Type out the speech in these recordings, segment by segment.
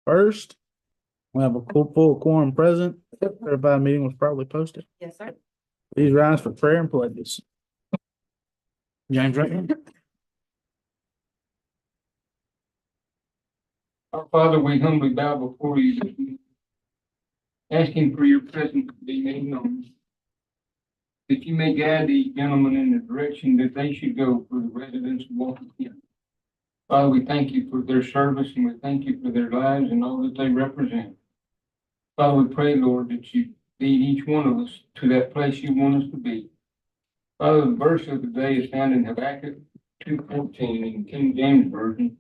21st. We have a full quorum present. Certified meeting was properly posted. Yes, sir. Please rise for prayer and pledges. James Ratner. Our Father, we humbly bow before you, asking for your presence to be made known, that you may guide these gentlemen in the direction that they should go for the residents of Walker County. Father, we thank you for their service and we thank you for their lives and all that they represent. Father, we pray, Lord, that you lead each one of us to that place you want us to be. Father, the verse of the day is found in Habakkuk 2:14 in King James Version.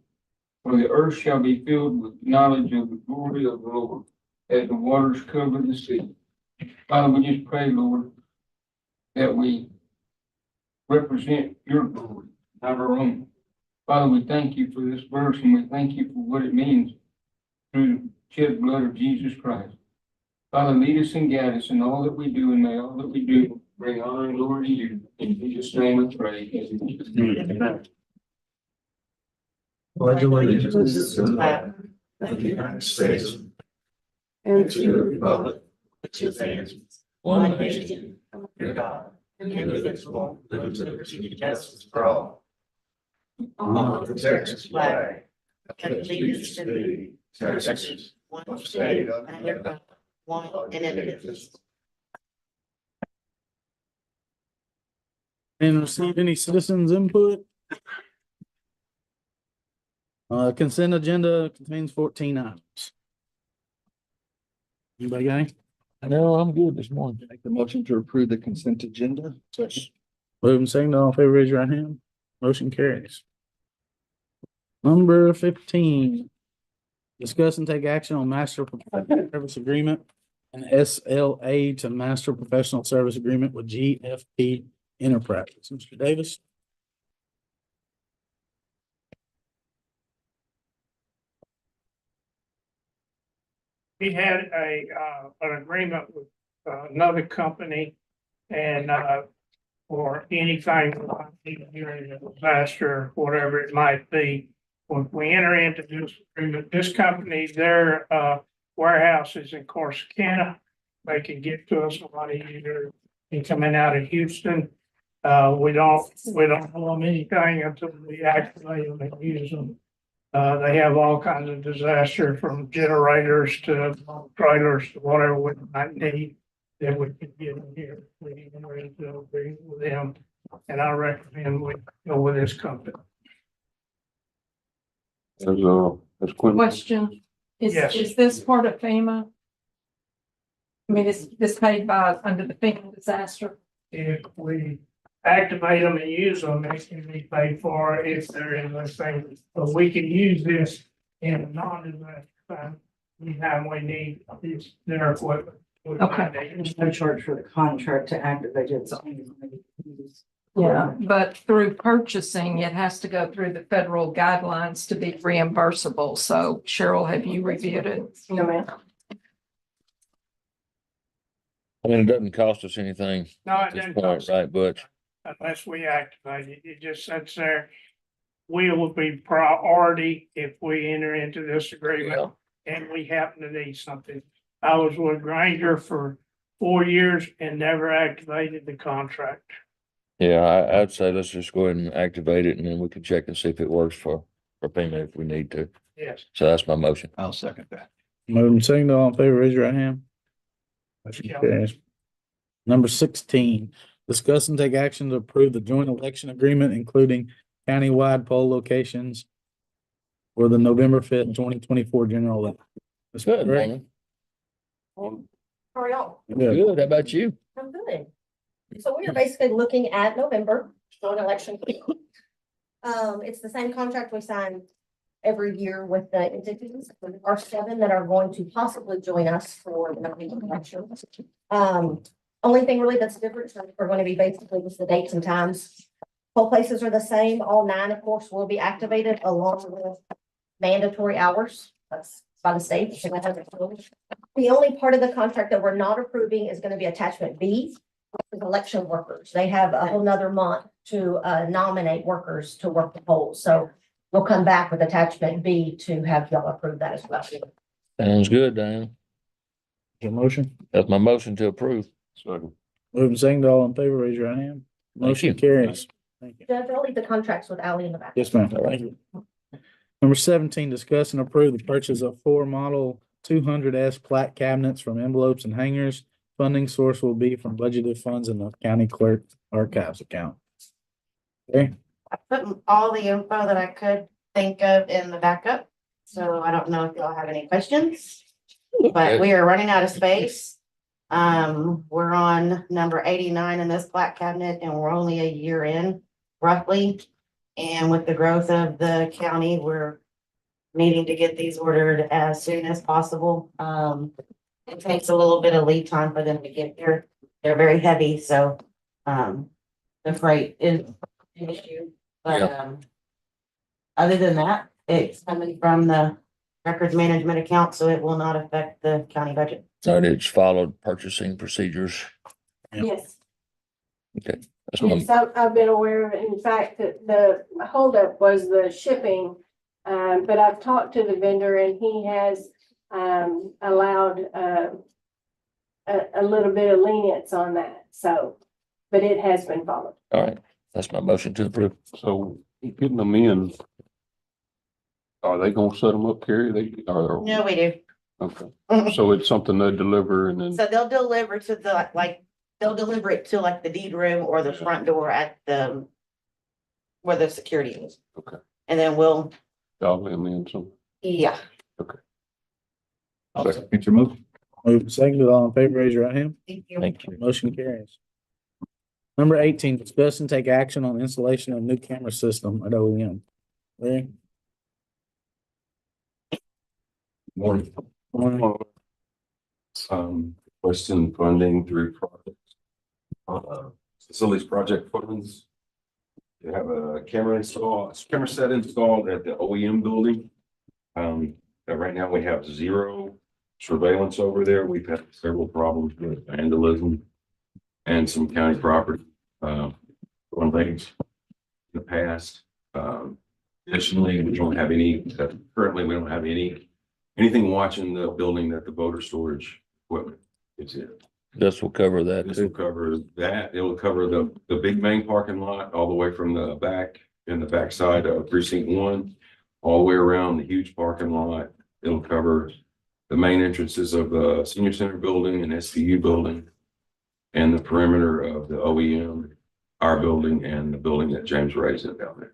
For the earth shall be filled with knowledge of the glory of the Lord, as the waters cover the sea. Father, we just pray, Lord, that we represent your glory, not our own. Father, we thank you for this verse and we thank you for what it means through the shed blood of Jesus Christ. Father, lead us and guide us in all that we do, and may all that we do bring honor and glory to you. In Jesus' name we pray. Amen. Pledge allegiance to the flag of the United States and to the republic which advances one nation under God, indivisible, with liberty and justice for all. Honor the Texas flag, and allegiance to thee, Texas, one state under God, one and indivisible. And receive any citizens input? Consent agenda contains 14 items. Anybody got any? No, I'm good this morning. Make the motion to approve the consent agenda. Move and second, all in favor, raise your right hand. Motion carries. Number 15. Discuss and take action on master professional service agreement and SLA to master professional service agreement with GFP Enterprises. Mr. Davis. We had an agreement with another company and for anything during a disaster, whatever it might be. When we enter into this agreement, this company, their warehouse is in Corsicana. They can get to us a lot easier than coming out of Houston. We don't owe them anything until we activate them and use them. They have all kinds of disaster from generators to trailers to whatever we might need that we could get in here. We enter into an agreement with them, and I recommend we go with this company. That's Quinn. Question, Yes. is this part of FEMA? I mean, is this paid by, under the FEMA disaster? If we activate them and use them, it can be paid for if they're in those things. But we can use this in a non-disaster time. Anytime we need their equipment. Okay. There's no charge for the contract to activate it. So Yeah, but through purchasing, it has to go through the federal guidelines to be reimbursable. So Cheryl, have you reviewed it? No, ma'am. I mean, it doesn't cost us anything No, at it this doesn't point, cost right, Butch? unless we activate it. It just sits there. We will be priority if we enter into this agreement and we happen to need something. I was with Granger for 4 years and never activated the contract. Yeah, I'd say let's just go ahead and activate it and then we can check and see if it works for payment if we need to. Yes. So that's my motion. I'll second that. Move and second, all in favor, raise your right hand. Motion Yeah. carries. Number 16, discuss and take action to approve the joint election agreement, including countywide poll locations for the November 5th, 2024 general election. Ms. Good, Gregg? man. How are y'all? Good. Good. How about you? I'm good. So we are basically looking at November, joint election. It's the same contract we sign every year with the entities. There are 7 that are going to possibly join us for the November election. Only thing really that's different is we're going to be basically just the dates and times. Poll places are the same. All 9, of course, will be activated along with mandatory hours. That's by the state. The only part of the contract that we're not approving is going to be attachment B, which is election workers. They have a whole nother month to nominate workers to work the polls. So we'll come back with attachment B to have y'all approve that as well. Sounds good, Diane. Your motion? That's my motion to approve. Moving second, all in favor, raise your hand. Motion you. carries. Thank you. Judge, I'll leave the contracts with Ally in the back. Yes, ma'am. Thank you. Number 17, discuss and approve the purchase of 4 Model 200S plat cabinets from envelopes and hangers. Funding source will be from budgeted funds in the county clerk archives account. Okay, I put all the info that I could think of in the backup, so I don't know if y'all have any questions. But we are running out of space. We're on number 89 in this plat cabinet and we're only a year in roughly. And with the growth of the county, we're needing to get these ordered as soon as possible. It takes a little bit of lead time for them to get here. They're very heavy, so the freight is an issue, but other than that, it's coming from the records management account, so it will not affect the county budget. So it's followed purchasing procedures. Yes, That's my, yes, I've been aware of it. In fact, that the holdup was the shipping. But I've talked to the vendor and he has, allowed, a little bit of lenience on that, so, but it has been followed. all right. That's my motion to approve. So getting them in, are they gonna set them up, Carrie? They are, No, we do. okay. So it's something they deliver and then, So they'll deliver to the, they'll deliver it to like the deed room or the front door at the, where the security is. Okay. And then we'll, dial them in some. yeah. I'll second your motion. Moving second, all in favor, raise your right hand. Thank you. Thank you. Motion carries. Number 18, discuss and take action on installation of new camera system at OEM. Larry? Morning. Morning. Question funding through projects. Facilities project funds. You have a camera set installed at the OEM building. Right now we have 0 surveillance over there. We've had several problems with vandalism and some county property, on things in the past. Additionally, we don't have currently we don't have anything watching the building that the voter storage equipment is in. This will cover that This will too. cover that. It will cover the big main parking lot all the way from the back and the backside of precinct 1, all the way around the huge parking lot. It'll cover the main entrances of the senior center building and SVU building and the perimeter of the OEM, our building and the building that James Ray's in down there.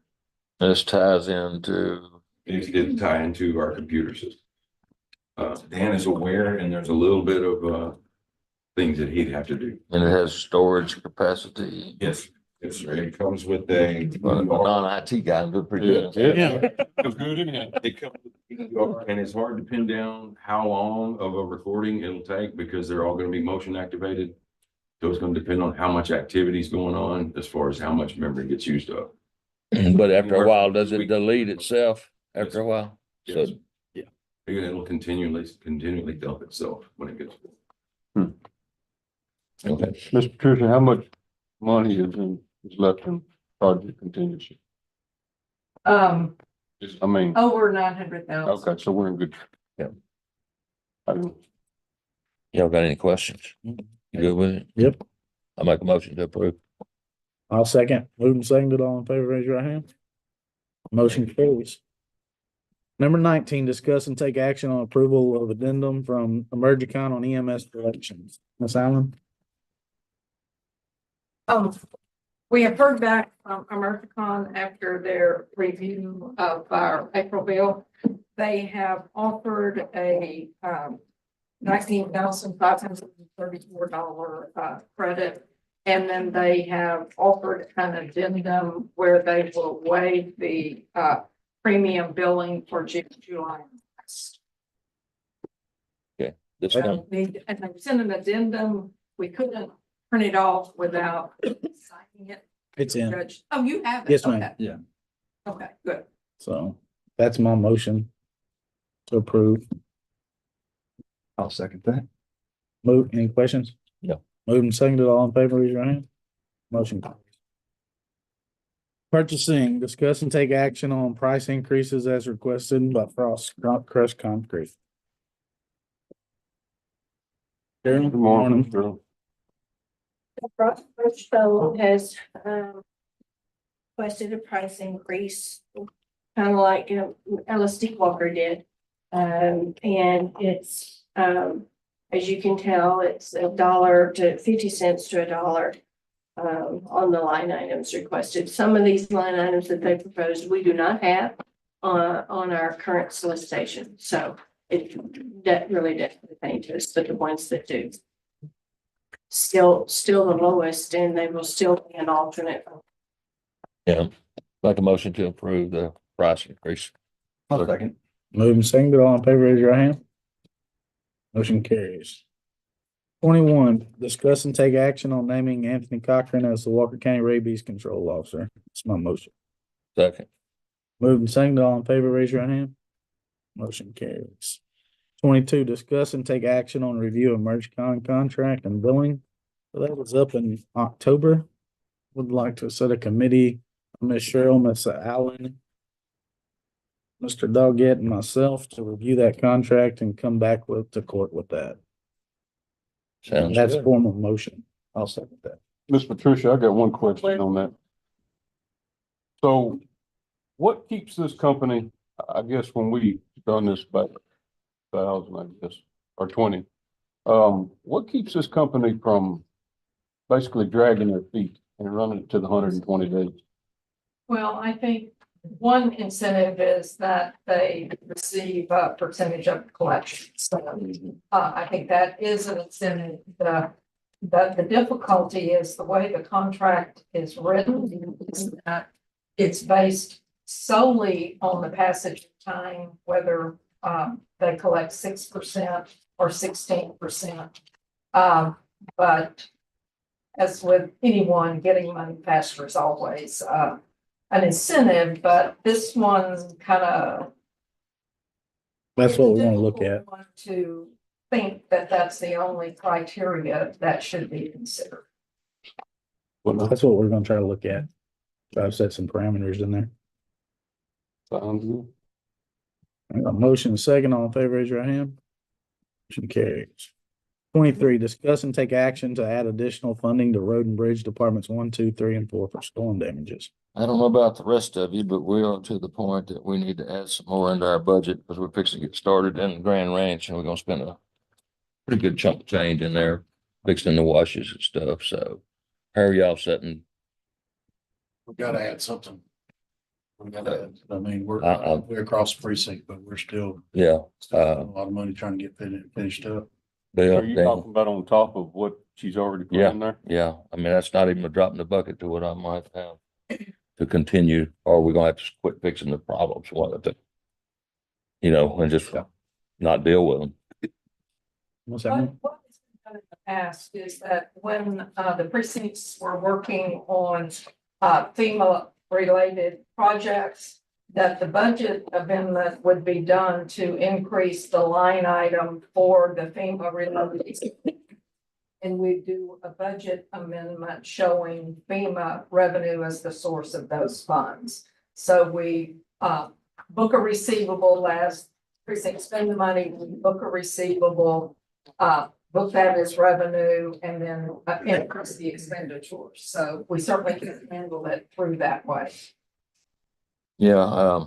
This ties into, It tie into our computer system. Dan is aware and there's a little bit of things that he'd have to do. and it has storage capacity. Yes, it comes with a. Non-IT guy, I'm doing pretty good. Yeah. That's good, isn't it? It comes with EDR, and it's hard to pin down how long of a recording it'll take because they're all gonna be motion activated. So it's gonna depend on how much activity is going on as far as how much memory gets used up. But after a while, does it delete itself after a while? So, Yes. It'll continually dump itself when it gets. okay. Ms. Patricia, how much money is left in project contingency? I mean, Over 900,000. okay, so we're in good. Yeah. I don't- Y'all got any questions? You good with it? Yep. I make a motion to approve. I'll second. Moving seconded, all in favor, raise your right hand. Motion carries. Number 19, discuss and take action on approval of addendum from Emergicon on EMS elections. Ms. Allen? We have heard back from Emergicon after their review of our April bill. They have offered a $19,534 credit. And then they have offered an addendum where they will waive the premium billing for June, July. and August. This I one, don't need, and they sent an addendum. We couldn't print it off without signing it. It's in, Judge, oh, you have it? Yes, ma'am. Okay. Yeah. Okay, good. so that's my motion to approve. I'll second that. Move, any questions? No. Moving seconded, all in favor, raise your hand. Motion carries. Purchasing, discuss and take action on price increases as requested by Frost Crush Concrete. Carol? Good morning, Mr. Firstone has, requested a price increase, kind of like LSD Walker did. And it's, as you can tell, it's $1 to 50 cents to $1. On the line items requested. Some of these line items that they proposed, we do not have on our current solicitation. So that really doesn't pertain to us, but the ones that do. Still the lowest, and they will still be an alternate. Yeah, like a motion to approve the price increase. Second. Moving second, all in favor, raise your hand. Motion carries. 21, discuss and take action on naming Anthony Cochran as the Walker County Rabies Control Officer. That's my motion. Second. Moving second, all in favor, raise your hand. Motion carries. 22, discuss and take action on review of MergeCon contract and billing. So that was up in October. Would like to set a committee, Ms. Cheryl, Ms. Allen, Mr. Doggett, and myself to review that contract and come back to court with that. Sounds That's good. form of motion. I'll second that. Miss Patricia, I got one question on that. So what keeps this company, I guess when we done this back 1,000, I guess, or 20, what keeps this company from basically dragging their feet and running it to the 120 days? Well, I think one incentive is that they receive a percentage of collections. So, I think that is an incentive. The difficulty is the way the contract is written, is that it's based solely on the passage of time, whether they collect 6% or 16%. But as with anyone, getting money faster is always an incentive, but this one's kind of. That's what we're gonna look at. To think that that's the only criteria that should be considered. That's what we're gonna try to look at. Try to set some parameters in there. Sounds good. I got a motion second, all in favor, raise your hand. Motion carries. 23, discuss and take action to add additional funding to road and bridge departments 1, 2, 3, and 4 for storm damages. I don't know about the rest of you, but we are to the point that we need to add some more into our budget because we're fixing to get started in the Grand Ranch and we're gonna spend a pretty good chunk of change in there, fixing the washes and stuff. So how are y'all setting? We gotta add something. We gotta, I mean, we're Uh-uh. across the precinct, but we're still Yeah, a lot of money trying to get finished up. Bill, Are you Dan? talking about on top of what she's already put Yeah. in there? Yeah, I mean, that's not even a drop in the bucket to what I might have to continue, or we're gonna have to quit fixing the problems, one of them. You know, and just not deal with them. What's that mean? What has been done in the past is that when the precincts were working on FEMA related projects, that the budget amendment would be done to increase the line item for the FEMA related. And we do a budget amendment showing FEMA revenue as the source of those funds. So we book a receivable as precinct spend the money, we book a receivable, book that as revenue, and then increase the expenditures. So we certainly can handle it through that way. Yeah,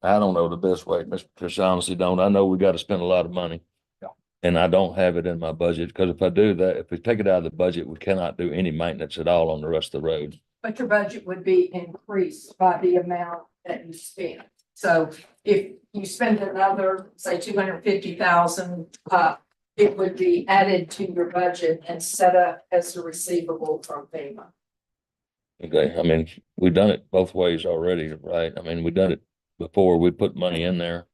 I don't know the best way, Mr. Patricia, I honestly don't. I know we gotta spend a lot of money. Yeah. And I don't have it in my budget, because if I do that, if we take it out of the budget, we cannot do any maintenance at all on the rest of the road. But your budget would be increased by the amount that you spend. So if you spend another, say, 250,000, it would be added to your budget and set up as a receivable from FEMA. Okay, I mean, we've done it both ways already, right? I mean, we've done it before, we put money in there,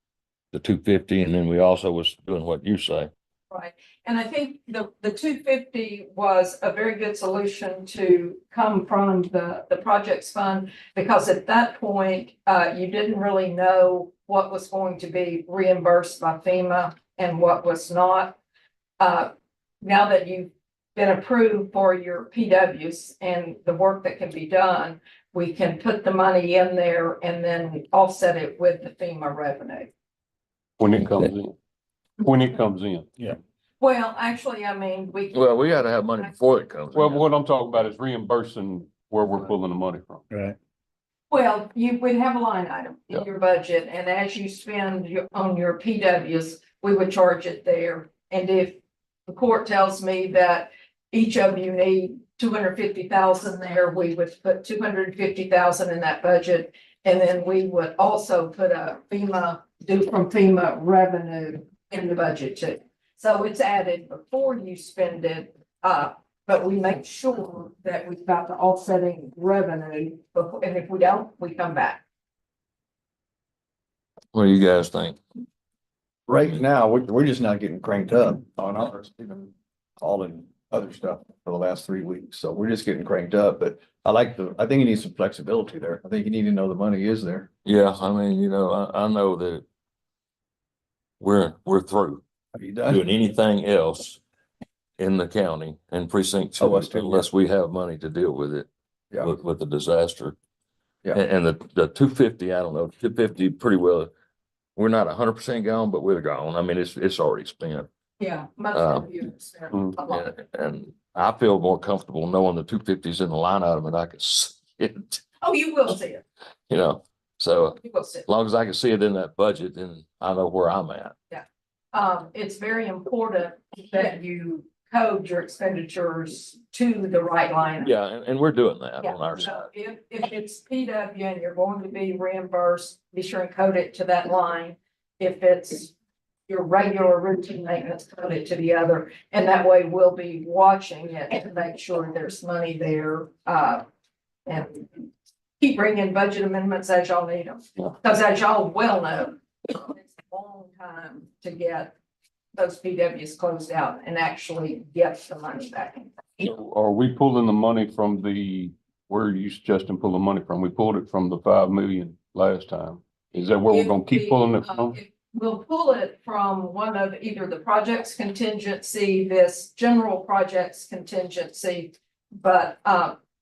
the 250, and then we also was doing what you say. Right, and I think the 250 was a very good solution to come from the projects fund, because at that point, you didn't really know what was going to be reimbursed by FEMA and what was not. Now that you've been approved for your PWs and the work that can be done, we can put the money in there and then offset it with the FEMA revenue. When it comes in. When it comes in. Yeah. Well, actually, I mean, we. Well, we gotta have money before it comes. Well, in. what I'm talking about is reimbursing where we're pulling the money from. Right. Well, you would have a line item in Yeah. your budget, and as you spend on your PWs, we would charge it there. And if the court tells me that each of you need 250,000 there, we would put 250,000 in that budget. And then we would also put a due from FEMA revenue in the budget too. So it's added before you spend it, but we make sure that we've got the offsetting revenue before, and if we don't, we come back. What do you guys think? Right now, we're just not getting cranked up on ours, even hauling other stuff for the last 3 weeks. So we're just getting cranked up, but I think you need some flexibility there. I think you need to know the money is there. Yeah, I mean, you know, I know that we're through Are you done? doing anything else in the county and precinct Oh, two us too, yeah. unless we have money to deal with it. Yeah. With the disaster. Yeah. And the 250, I don't know, 250 pretty well, we're not 100% gone, but we're gone. I mean, it's already spent. Yeah. Most of you spent a lot. And I feel more comfortable knowing the 250's in the line item and I can see it, Oh, you will see it. you know, so You will see it. as long as I can see it in that budget, then I know where I'm at. It's very important that you code your expenditures to the right line. Yeah, and we're doing that Yeah, on our so side. if it's PW and you're going to be reimbursed, be sure and code it to that line. If it's your regular routine maintenance, code it to the other, and that way we'll be watching it to make sure there's money there, and keep bringing budget amendments as y'all need them. Yeah. Because as y'all well know, it's a long time to get those PWs closed out and actually get the money back. So are we pulling the money from where are you suggesting pull the money from? We pulled it from the 5 million last time. Is that where we're gonna keep pulling it from? We'll pull it from one of either the projects contingency, this general projects contingency, but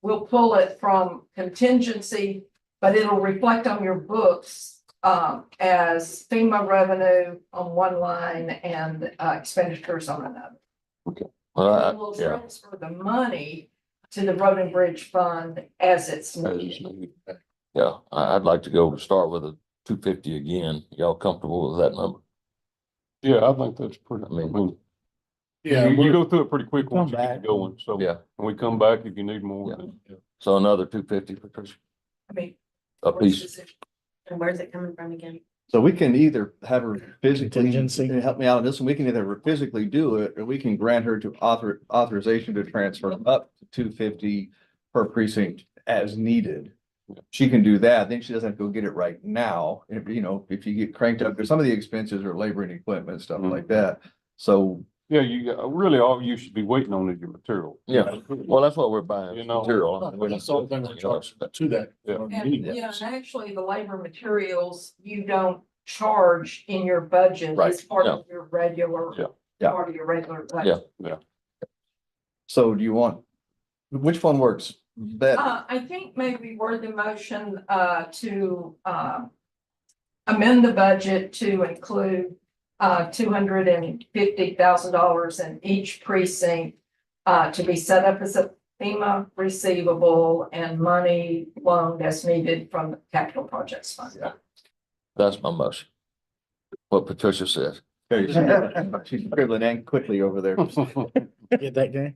we'll pull it from contingency, but it'll reflect on your books as FEMA revenue on one line and expenditures on another. Well, We'll yeah. transfer the money to the road and bridge fund as it's As it's needed. needed. Yeah, I'd like to go start with a 250 again. Y'all comfortable with that number? Yeah, I think that's pretty, I mean, Yeah, you go through it pretty quick Come once you get back. going. So Yeah, when we come back, if you need more, Yeah. then so another 250, Patricia, I mean. a piece. And where's it coming from again? So we can either have her physically, Contingency. help me out on this one, we can either physically do it, or we can grant her to authorization to transfer up to 250 per precinct as needed. She can do that, then she doesn't have to go get it right now, if if you get cranked up, because some of the expenses are labor and equipment, stuff like that. So, yeah, really all you should be waiting on is your material. Yeah, well, that's what we're buying, You know. material. That's all they're gonna charge to that. Yeah. And, yeah, and actually, the labor materials, you don't charge in your budget. Right, It's part of your regular. Yeah. Yeah. Part of your regular. budget. so do you want, which one works better? I think maybe word the motion, to, amend the budget to include, $250,000 in each precinct, to be set up as a FEMA receivable and money loaned as needed from the capital projects fund. Yeah. That's my motion. What Patricia says. She's scribbling in quickly over there. Get that, gang?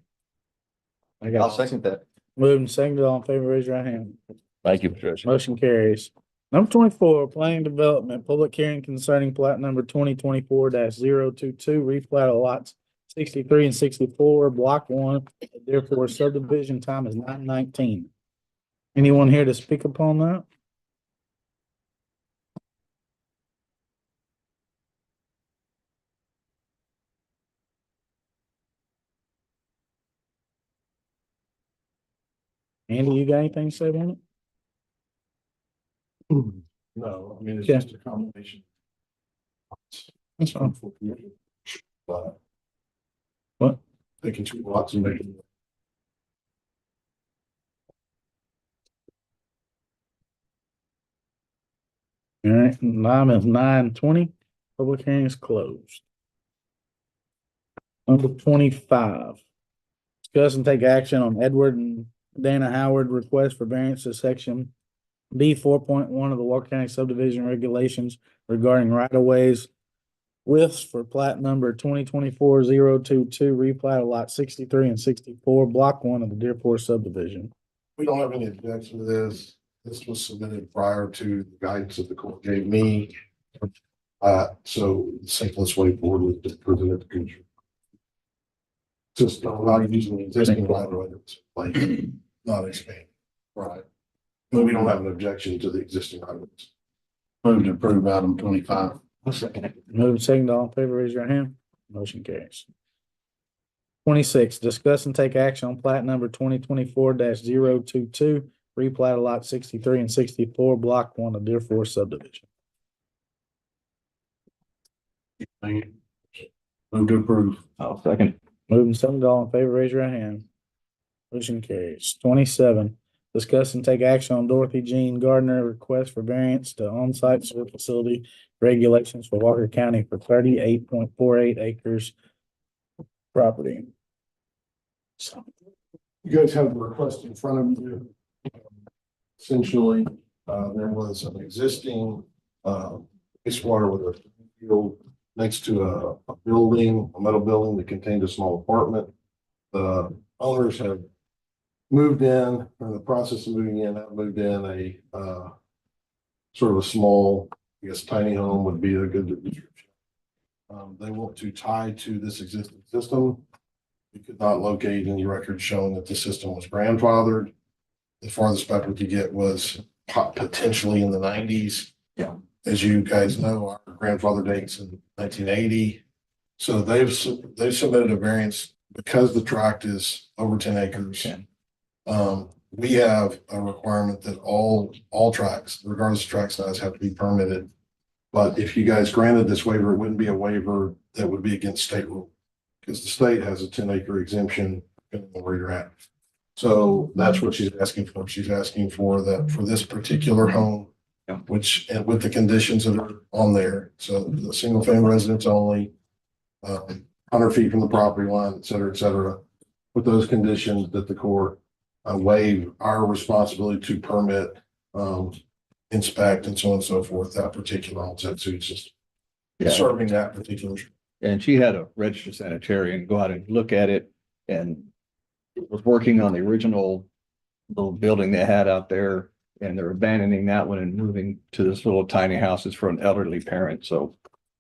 I'll second that. Moving second, all in favor, raise your right hand. Thank you, Patricia. Motion carries. Number 24, planning development, public hearing concerning plat number 2024-022, replat of lots 63 and 64, block 1. Therefore, subdivision time is 9/19. Anyone here to speak upon that? Andy, you got anything to say on it? No, I mean, it's Yeah. just a combination. That's fine. But What? taking 2 lots and making. All right, time is 9:20. Public hearing is closed. Number 25. Discuss and take action on Edward and Dana Howard request for variance to section B 4.1 of the Walker County subdivision regulations regarding right-of-ways widths for plat number 2024-022, replat of lot 63 and 64, block 1 of the Deer Forest subdivision. We don't have any objection to this. This was submitted prior to the guidance that the court gave me. So the simplest way forward is to present it to commission. Just not using the existing right of way, like, not expanding, right? But we don't have an objection to the existing right of ways. Move to approve item 25. Move second, all in favor, raise your hand. Motion carries. 26, discuss and take action on plat number 2024-022, replat of lot 63 and 64, block 1 of Deer Forest subdivision. Move to approve. I'll second. Moving second, all in favor, raise your hand. Motion carries. 27, discuss and take action on Dorothy Jean Gardner request for variance to on-site sewer facility regulations for Walker County for 38.48 acres property. So, You guys have the request in front of you. Essentially, there was an existing, wastewater with a field next to a building, a metal building that contained a small apartment. The owners have moved in, or in the process of moving in, have moved in a, sort of a small, I guess, tiny home would be a good description. They want to tie to this existing system. We could not locate any records showing that the system was grandfathered. The farthest back we could get was potentially in the 90s. Yeah. As you guys know, our grandfather dates in 1980. So they've submitted a variance because the tract is over 10 acres. We have a requirement that all tracts, regardless of tract size, have to be permitted. But if you guys granted this waiver, it wouldn't be a waiver that would be against state rule. Because the state has a 10-acre exemption depending on where you're at. So that's what she's asking for. She's asking for that for this particular home, which, and with the conditions that are on there. So the single family residence only, 100 feet from the property line, et cetera, with those conditions that the court waive our responsibility to permit, inspect, and so on and so forth, that particular onset sewer system. Serving that particular. And she had a registered sanitarian go out and look at it and was working on the original little building they had out there. And they're abandoning that one and moving to this little tiny house. It's for an elderly parent. So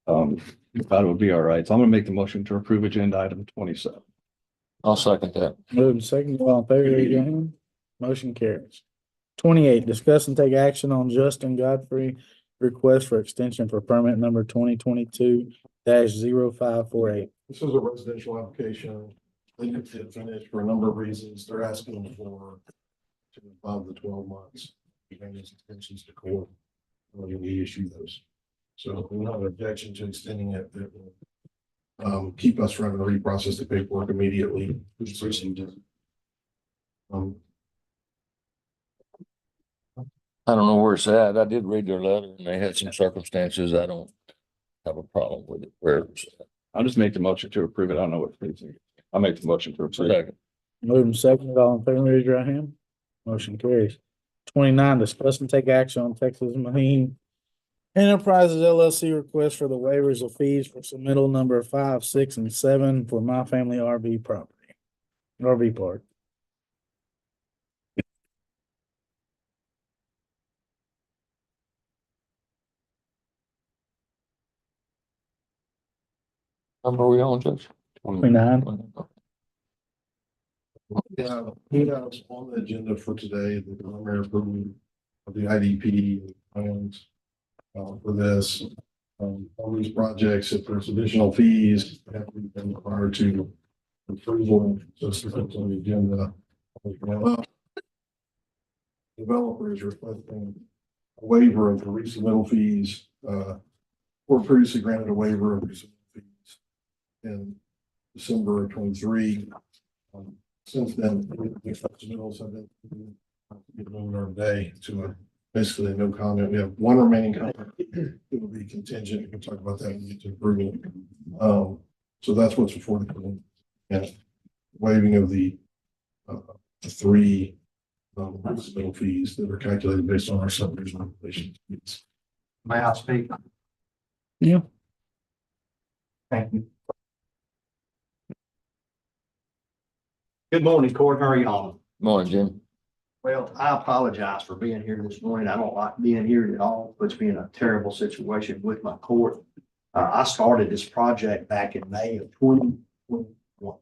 thought it would be all right. So I'm gonna make the motion to approve agenda item 27. I'll second that. moving second, all in favor, raise your hand. Motion carries. 28, discuss and take action on Justin Godfrey request for extension for permit number 2022-0548. This is a residential application. They didn't finish for a number of reasons. They're asking for to above the 12 months. Bring these extensions to court. When we issue those. So if we have an objection to extending it, that will keep us from having to reprocess the paperwork immediately. I don't know where it's at. I did read their letter and they had some circumstances. I don't have a problem with it. Where it's at. I'll just make the motion to approve it. I don't know what it's. I'll make the motion to approve. Second. Moving second, all in favor, raise your hand. Motion carries. 29, discuss and take action on Texas Marine Enterprises LLC request for the waivers of fees for submittal number 5, 6, and 7 for my family RV property. RV park. Number we on, Judge? 29. Yeah, we have on the agenda for today, the preliminary approval of the IDP plans for this. All these projects, if there's additional fees, have to be done prior to approval, so it's on the agenda. Developer is requesting a waiver of the resubmittal fees, or previously granted a waiver of resubmittal fees in December of 23. Since then, submittals have been moving our day to basically no comment. We have one remaining comment. It will be contingent. We can talk about that when we get to approval. So that's what's before the board. And waiving of the three incidental fees that are calculated based on our subdivision regulations. May I speak? Yeah. Thank you. Good morning, Court. How are you all? Morning, Jim. Well, I apologize for being here this morning. I don't like being here at all. Puts me in a terrible situation with my court. I started this project back in May of 2021.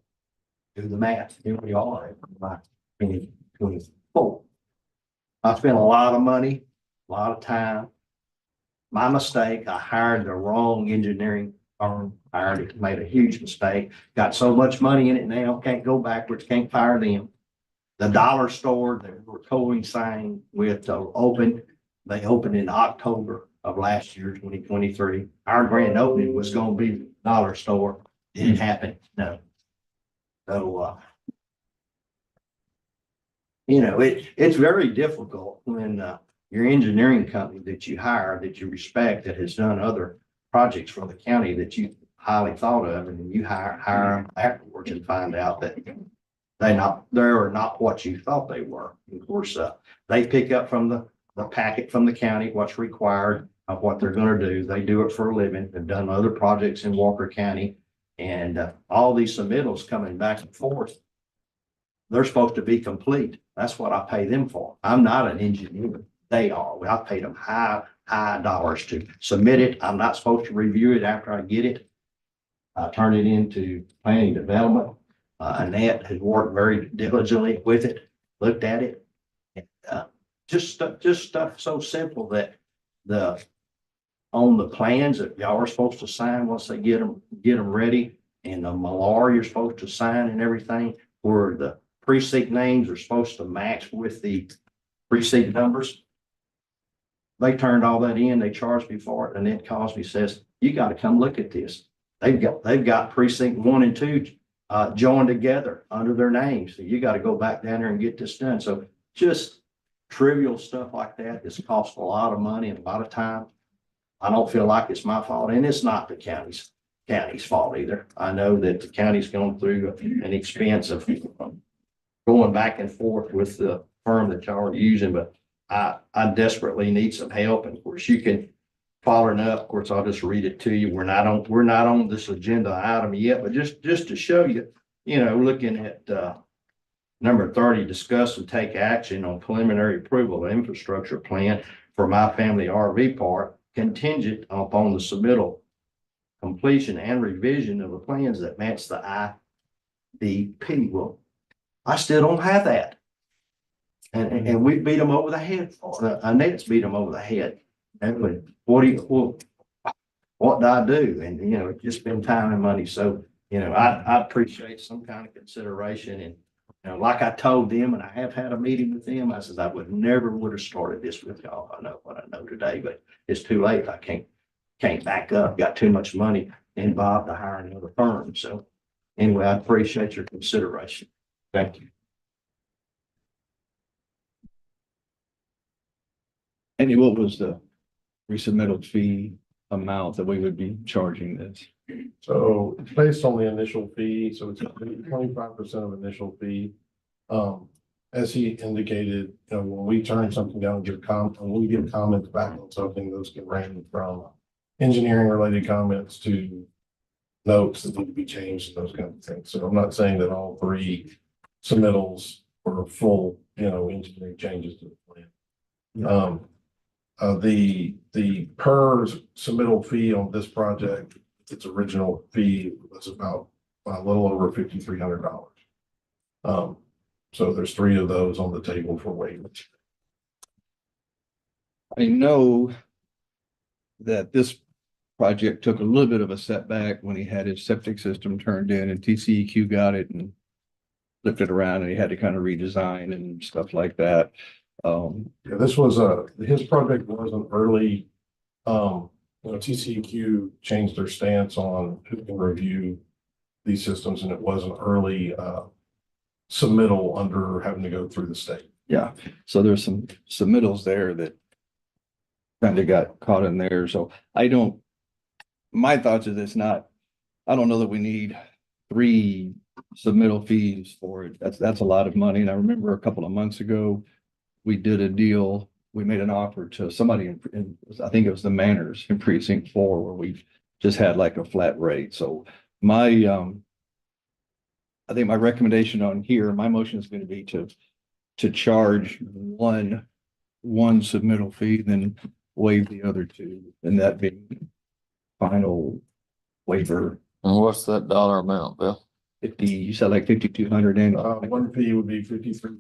Do the math, here we are, by 2024. I spent a lot of money, a lot of time. My mistake, I hired the wrong engineering firm, made a huge mistake, got so much money in it now, can't go backwards, can't fire them. The dollar store that we were coinciding with they opened in October of last year, 2023. Our grand opening was gonna be the dollar store. Didn't happen, no. So, it's very difficult when, your engineering company that you hire, that you respect, that has done other projects for the county that you highly thought of, and then you hire them afterwards and find out that they're not what you thought they were. Of course, they pick up from the packet from the county, what's required of what they're gonna do. They do it for a living. They've done other projects in Walker County, and all these submittals coming back and forth, they're supposed to be complete. That's what I pay them for. I'm not an engineer. They are. I paid them high dollars to submit it. I'm not supposed to review it after I get it. I turn it into planning development. Annette has worked very diligently with it, looked at it. And, just stuff so simple that on the plans that y'all are supposed to sign once they get them ready, and the Malar you're supposed to sign and everything, where the precinct names are supposed to match with the precinct numbers. They turned all that in, they charged me for it, and then calls me, says, you gotta come look at this. They've got precinct 1 and 2 joined together under their names. So you gotta go back down there and get this done. So just trivial stuff like that, this costs a lot of money and a lot of time. I don't feel like it's my fault, and it's not the county's fault either. I know that the county's gone through an expense of going back and forth with the firm that y'all are using, but I desperately need some help. And of course you can follow it up. Of course, I'll just read it to you. We're not on this agenda item yet, but just to show you, looking at, number 30, discuss and take action on preliminary approval of infrastructure plan for My Family RV Park contingent upon the submittal, completion and revision of the plans that match the IDP. Well, I still don't have that. And we beat them over the head for it. Annette's beat them over the head. And what do I do? And, it's just been time and money. So, I appreciate some kind of consideration. And, like I told them, and I have had a meeting with them, I said, I would have started this with y'all. I know what I know today, but it's too late. I can't back up. Got too much money involved to hire another firm. So anyway, I appreciate your consideration. Thank you. Andy, what was the resubmittal fee amount that we would be charging this? So it's based on the initial fee, so it's 25% of initial fee. As he indicated, when we turn something down, when we get comments back on something, those can range from engineering related comments to notes that need to be changed and those kind of things. So I'm not saying that all 3 submittals were full, engineering changes to the plan. The per submittal fee on this project, its original fee was about a little over $5,300. So there's 3 of those on the table for waivers. I know that this project took a little bit of a setback when he had his septic system turned in and TCEQ got it and flipped it around, and he had to kind of redesign and stuff like that. Yeah, this was his project was an early, TCEQ changed their stance on who can review these systems, and it was an early submittal under having to go through the state. Yeah, so there's some submittals there that kind of got caught in there. So my thoughts is it's not I don't know that we need 3 submittal fees for it. That's a lot of money. And I remember a couple of months ago, we did a deal. We made an offer to somebody I think it was the Manners in precinct 4, where we just had like a flat rate. So my, I think my recommendation on here, my motion is going to be to charge one submittal fee, then waive the other 2, and that being final waiver. And what's that dollar amount, Bill? 50, you said like 5,200 and One fee would be 53.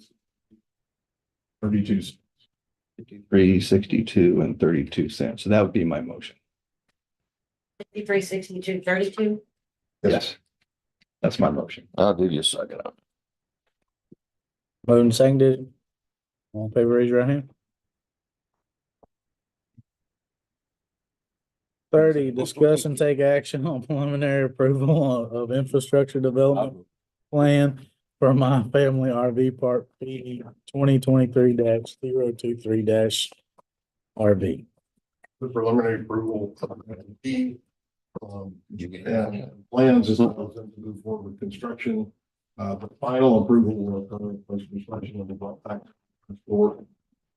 32. 53.62 and 32 cents. So that would be my motion. 53.62.32. Yes. That's my motion. I'll give you a second. Moved and seconded. All in favor, raise your right hand. 30, discuss and take action on preliminary approval of infrastructure development plan for my family RV park P 2023-023-RV. The preliminary approval. Plans is to move forward with construction. The final approval will occur post construction of the brought back for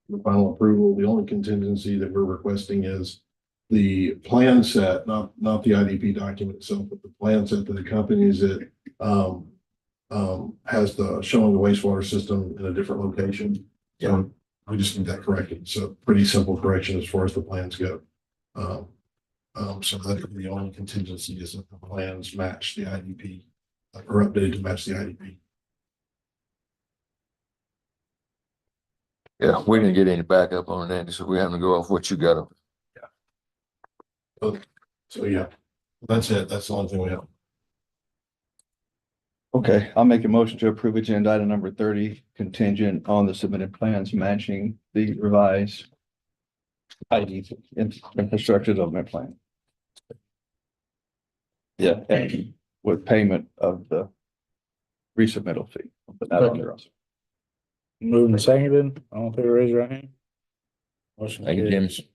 the final approval. The only contingency that we're requesting is the plan set, not the IDP document itself, but the plan set that accompanies it. Has the showing the wastewater system in a different location. So we just need that corrected. So pretty simple correction as far as the plans go. So that could be the only contingency is that the plans match the IDP or updated to match the IDP. Yeah, we didn't get any backup on it, Andy, so we have to go off what you got. So yeah, that's it. That's the only thing we have. Okay, I'll make a motion to approve agenda item number 30 contingent on the submitted plans matching the revised IDP infrastructure development plan. Yeah, and with payment of the resubmittal fee. I'll put that on there also. Moved and seconded. All in favor, raise your right hand. Motion Thank you, carries. James.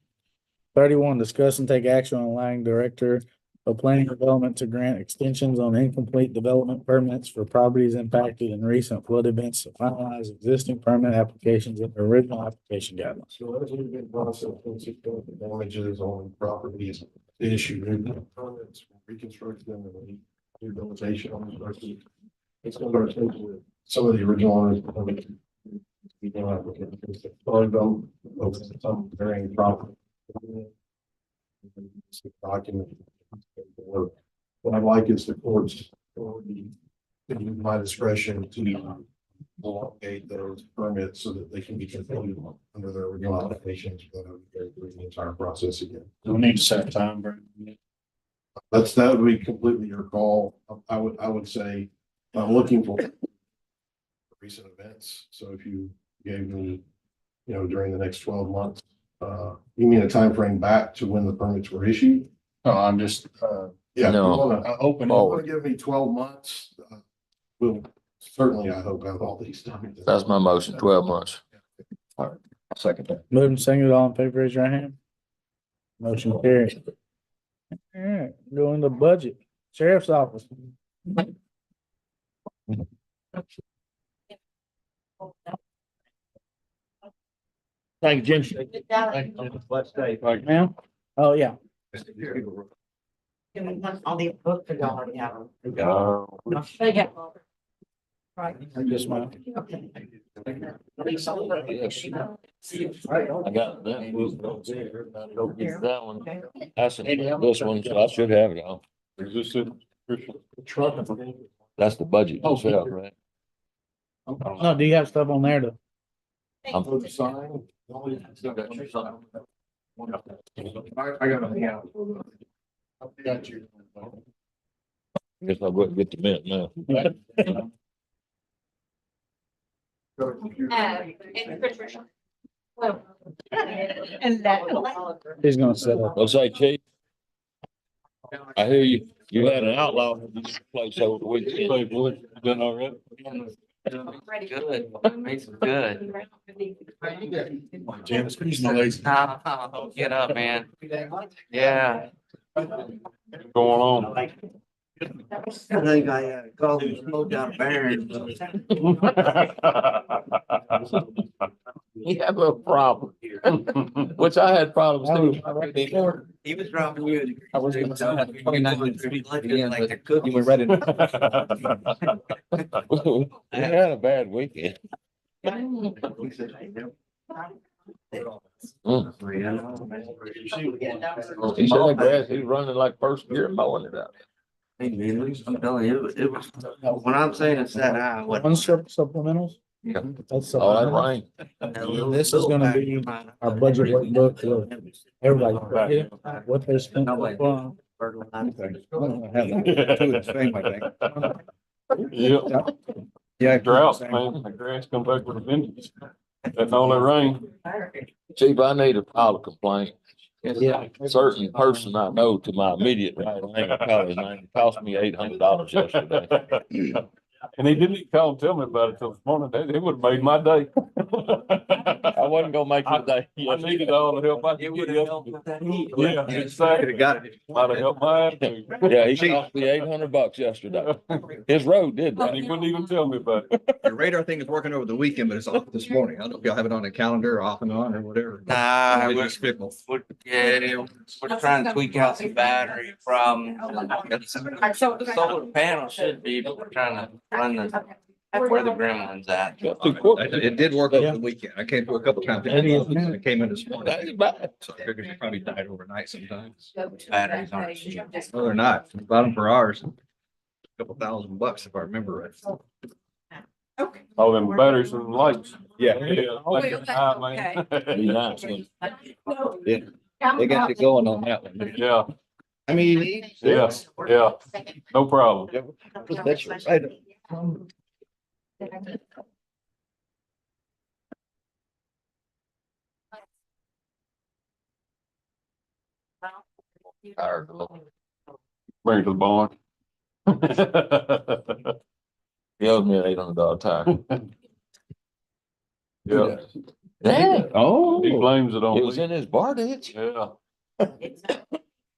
31, discuss and take action on allowing Director of Planning and Development to grant extensions on incomplete development permits for properties impacted in recent flood events to finalize existing permit applications and original application guidelines. So as we've been processing significant damages on properties, they issue new permits, reconstruct them and rehabilitation on the structure. It's going to take with some of the original owners. We don't have to find them over some varying property. Document. What I'd like is the courts or my discretion to elongate those permits so that they can be completed under their original applications without going through the entire process again. Do we need to set a time, Brent? That would be completely your call. I would say I'm looking for recent events. So if you gave me, during the next 12 months, you mean a time frame back to when the permits were issued? Oh, I'm just, Yeah. No. If you want to give me 12 months, we'll certainly, I hope, have all these done. That's my motion, 12 months. All right, I'll second that. moved and seconded. All in favor, raise your hand. Motion carries. All right, go into budget. Sheriff's Office. Thank you, Jim. Ma'am? Oh, yeah. All the books are already out. Right. Yes, ma'am. I got that. Go get that one. That's this one, so I should have it all. Is this it, Christian? That's the budget itself, right? No, do you have stuff on there to? I'm- I got it. Yeah. Got you. Guess I'll go and get the mint now. And Patricia. Well. And that. He's gonna set up. What's that, Chief? I hear you. You had an outlaw in this place over the weekend. Hey, boy, you done all right? Good, makes it good. Jim, squeeze my legs. Get up, man. Yeah. What's going on? I think I called him slow down Baron. He had a little problem, which I had problems too. He was dropping you. I was gonna say, Like they're cooking. You were ready. We had a bad weekend. He said that grass, he's running like first gear mowing it out. Hey, man, I'm telling you, it was, when I'm saying it's that high, what? Supplementals? Yeah. That's Oh, that supplemental. rain. This is gonna be our budget workbook with everybody, what they spent so far. Yeah, Yeah. drought, man, the grass come back with a vengeance. That's all that rain. Chief, I need to file a complaint. Yeah. Certain person I know to my immediate right, I ain't gonna call his name, it cost me $800 yesterday. And he didn't even call and tell me about it till this morning. It would have made my day. I wasn't gonna make your day. I needed all the help I could get yesterday. Yeah, exactly. Got it. Might have helped my attitude. Yeah, he cost me $800 yesterday. His road did And he that. wouldn't even tell me about it. Your radar thing is working over the weekend, but it's off this morning. I don't know if y'all have it on a calendar, off and on or whatever. Nah, It's we're, just fickle. we're trying to tweak out some battery from, the solar panel should be, but we're trying to run where the gremlin's at. Got two quarters. It did work over the weekend. I came through a couple times. I came in this That morning. ain't bad. So I figured it probably died overnight sometimes. Batteries aren't cheap. No, they're not. We bought them for ours. Couple $1,000 if I remember right. All them batteries and lights. Yeah. Man. Be nice. They got you going on that one. Yeah, I mean. yeah, yeah, no problem. That's right. Tired of it. Bring it to the barn. He owes me an $800 tire. Yeah, Yeah, Oh. he blames it on it was me. in his bar ditch. Yeah,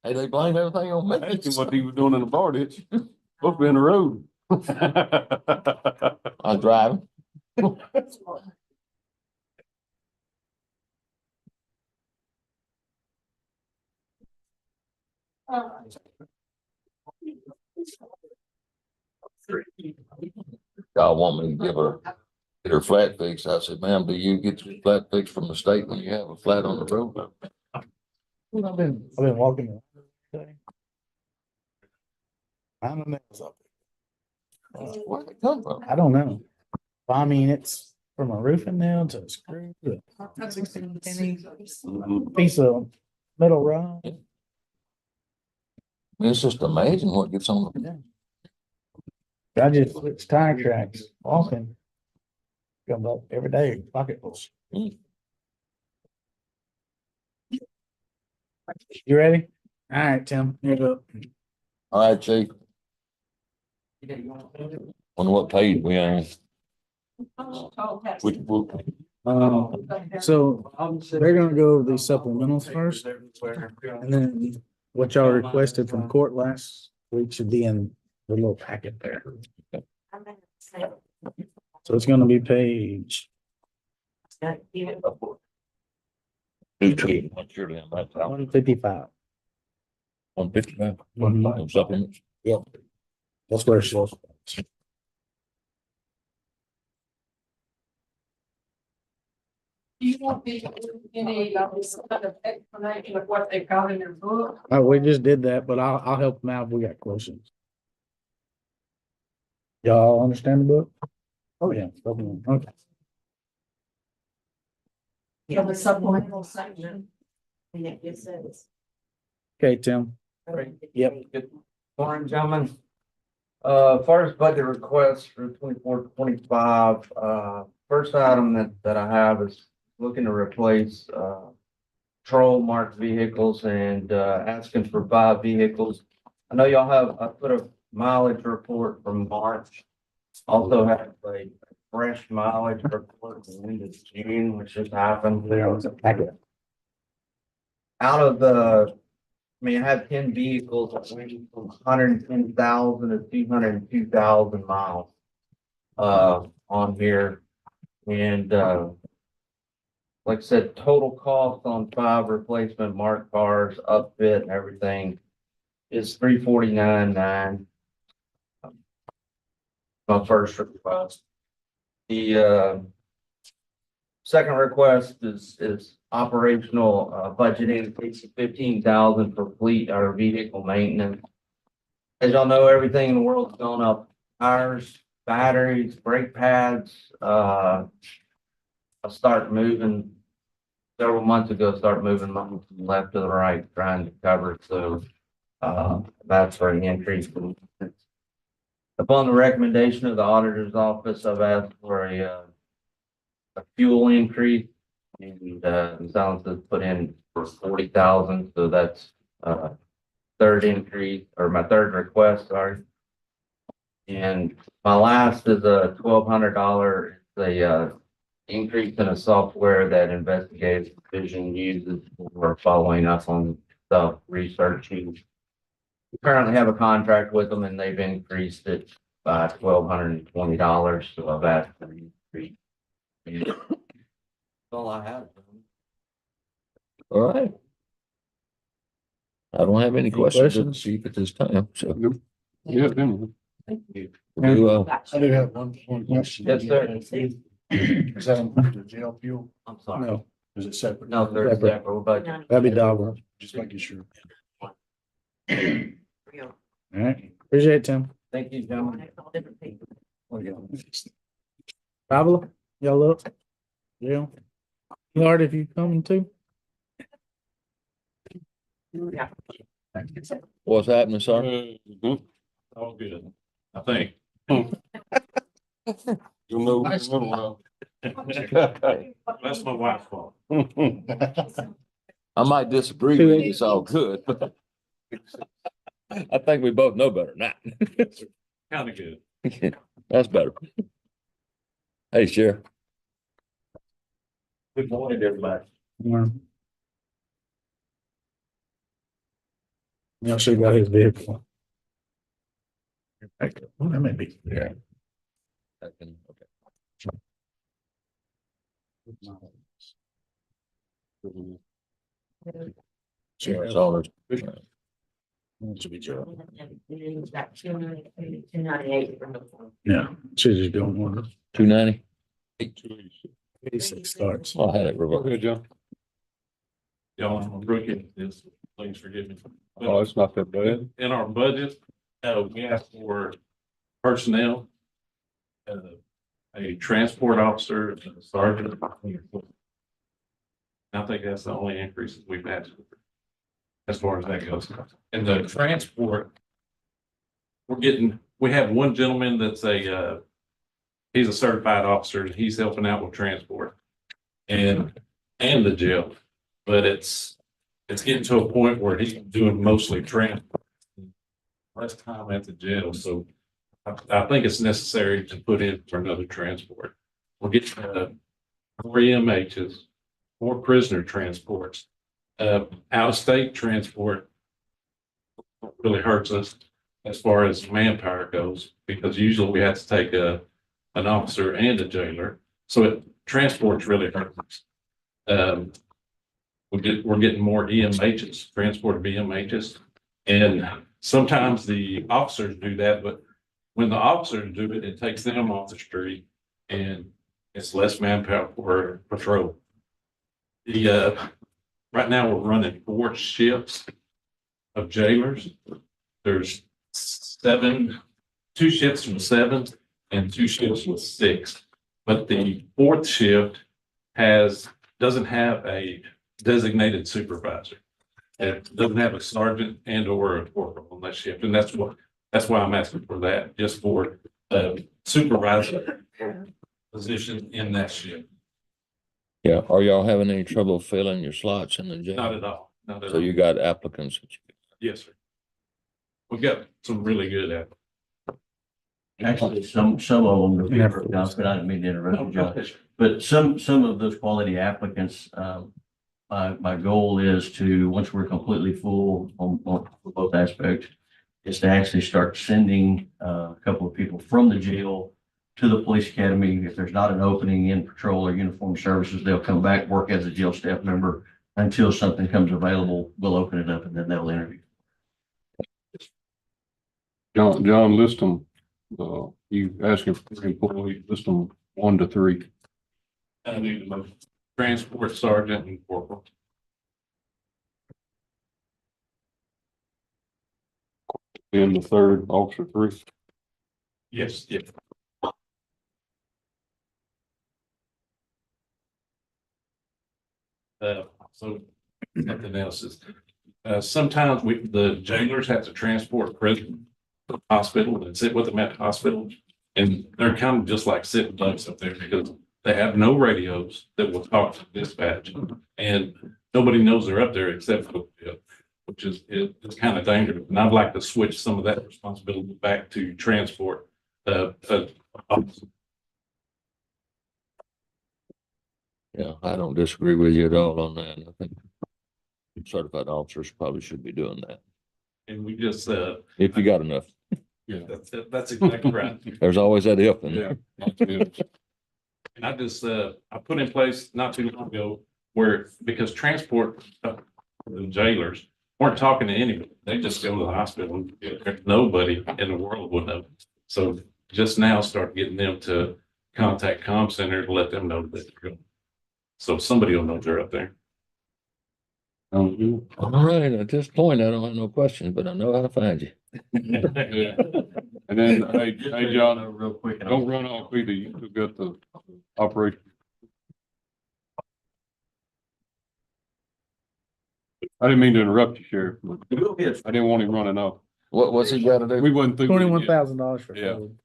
Hey, they blame everything on I asked him me. what he was doing in the bar ditch. Supposed to be in the road. I was driving. Y'all want me to get her flat fixed. I said, ma'am, do you get your flat fixed from the state when you have a flat on the road? I've been walking. around today. I don't know. Where'd it come from? I don't know. I mean, it's from a roofing nail to a screw to a piece of metal rod. I mean, it's just amazing what gets on the. I just switched tire tracks, walking. Come up every day, pocketfuls. You ready? All right, Tim, here you go. All right, chief. Wonder what page we on? Which book? So they're gonna go over these supplementals first, and then what y'all requested from court last week should be in the little packet there. So it's gonna be page, Surely I'm right. 155. 155. Mhm. Supplements. Yep. That's where it's supposed to be. Do you want me to do any kind of explanation of what they've got in their book? We just did that, but I'll help them out if we got questions. Y'all understand the book? Oh, yeah. Okay. For the supplemental section. Okay, Tim. Yep. Morning, gentlemen. First budget request for 24-25. First item that I have is looking to replace, patrol marked vehicles and, asking for 5 vehicles. I know y'all I put a mileage report from March. Also have a fresh mileage report from end of June, which just happened. There was a packet. Out of the I mean, I have 10 vehicles that range from 110,000 to 202,000 miles on here. And like I said, total cost on 5 replacement marked cars, upfit and everything is 349.9. My first request. The second request is operational budget increase of 15,000 for fleet or vehicle maintenance. As y'all know, everything in the world's gone up. Tires, batteries, brake pads, I start moving several months ago, start moving money from the left to the right, trying to cover it. So that's for an increase. Upon the recommendation of the auditor's office, I've asked for a fuel increase. And Silence has put in for 40,000, so that's third increase, or my third request, sorry. And my last is a $1,200, the increase in a software that investigative division uses for following up on stuff, researching. We currently have a contract with them and they've increased it by $1,220, so I've asked for an increase. And that's all I have. All right. I don't have any questions of the questions? chief at this time, so. Yeah, then. Thank you. we do, I do have one question. Yes, sir. Is that include the jail fuel? I'm sorry. No, Is it separate? No, there's Separate. separate budget. that'd be Dogwood. Just making sure. All right, appreciate it, Tim. Thank you, gentlemen. Pablo, y'all up? Yeah. Lord, if you coming too? what's happening, sir? Mhm. All good, I think. You'll know. in a little while. That's my wife's fault. I might disagree with you, it's all good, but I think we both know better than Kind of good. that. That's better. Hey, Sheriff. Good morning, everybody. Y'all sure got his vehicle. Well, that may be. Yeah. Okay. Sheriff's orders. Should be Joe. 298. Yeah, should just go on. 290? 86 starts. Oh, I had it Go reversed. ahead, John. Y'all, I'm a rookie at this, please forgive me. Oh, it's not that bad. In our budget, we asked for personnel, a transport officer, and a sergeant. I think that's the only increases we've had as far as that goes. And the transport, we have one gentleman that's he's a certified officer, and he's helping out with transport and the jail. But it's getting to a point where he's doing mostly transport, less time at the jail. So I think it's necessary to put in for another transport. We'll get 4 EMHs, 4 prisoner transports, out of state transport really hurts us as far as manpower goes, because usually we have to take an officer and a jailer. So transport's really hurts us. We're getting more EMHs, transport EMHs, and sometimes the officers do that, but when the officers do it, it takes them off the street and it's less manpower for patrol. Right now we're running 4 shifts of jailers. There's 2 shifts from 7 and 2 shifts with 6. But the 4th shift doesn't have a designated supervisor. It doesn't have a sergeant and or a corporal on that shift. And that's why I'm asking for that, just for a supervisor position in that shift. Yeah, are y'all having any trouble filling your slots in the jail? Not at all. Not at So all. you got applicants? Yes, sir. We've got some really good at. Actually, some of them, are people, John, but I didn't mean to interrupt you, John. But some of those quality applicants, my goal is to, once we're completely full on both aspects, is to actually start sending a couple of people from the jail to the police academy. If there's not an opening in patrol or uniform services, they'll come back, work as a jail staff member until something comes available. We'll open it up and then they'll interview. John, list them, you asking for employees, list them 1 to 3. I need the motion. Transport sergeant and corporal. And the third, officer 3. Yes, yeah. So nothing else is, sometimes the jailers have to transport prisoners to the hospital and sit with them at the hospital. And they're kind of just like sitting ducks up there because they have no radios that will talk to dispatch. And nobody knows they're up there except for which is, it's kind of dangerous. And I'd like to switch some of that responsibility back to transport. Yeah, I don't disagree with you at all on that. I think certified officers probably should be doing that. And we just, If you got enough. yeah, that's exactly right. There's always that if in Yeah. there. And I just, I put in place not too long ago where, because transport, the jailers weren't talking to anybody. They just go to the hospital. Nobody in the world would know. So just now start getting them to contact comm center to let them know that they're going. So somebody will know they're up there. All right, at this point, I don't have no questions, but I know how to find you. Yeah. And then, hey, John, Real quick. don't run off either. You've got the operation. I didn't mean to interrupt you, Sheriff, but I didn't want him running off. What's he got to do? We wasn't thinking. $21,000 for Yeah. food.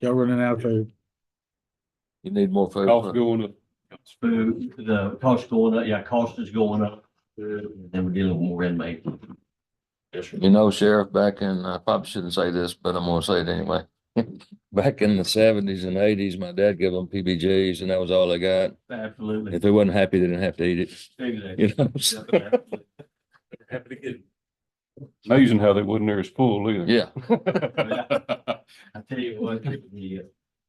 Y'all running out of food. You need more food. Cost going up. Food, the cost going up, yeah, cost is going up. Then we're dealing with more inmates. You know, Sheriff, back in, I probably shouldn't say this, but I'm gonna say it anyway. Back in the 70s and 80s, my dad gave them PBJs and that was all they got. Absolutely. If they wasn't happy, they didn't have to eat it. Exactly. You know? Happy to get. Amazing how they wasn't there as full either. Yeah. I tell you what, the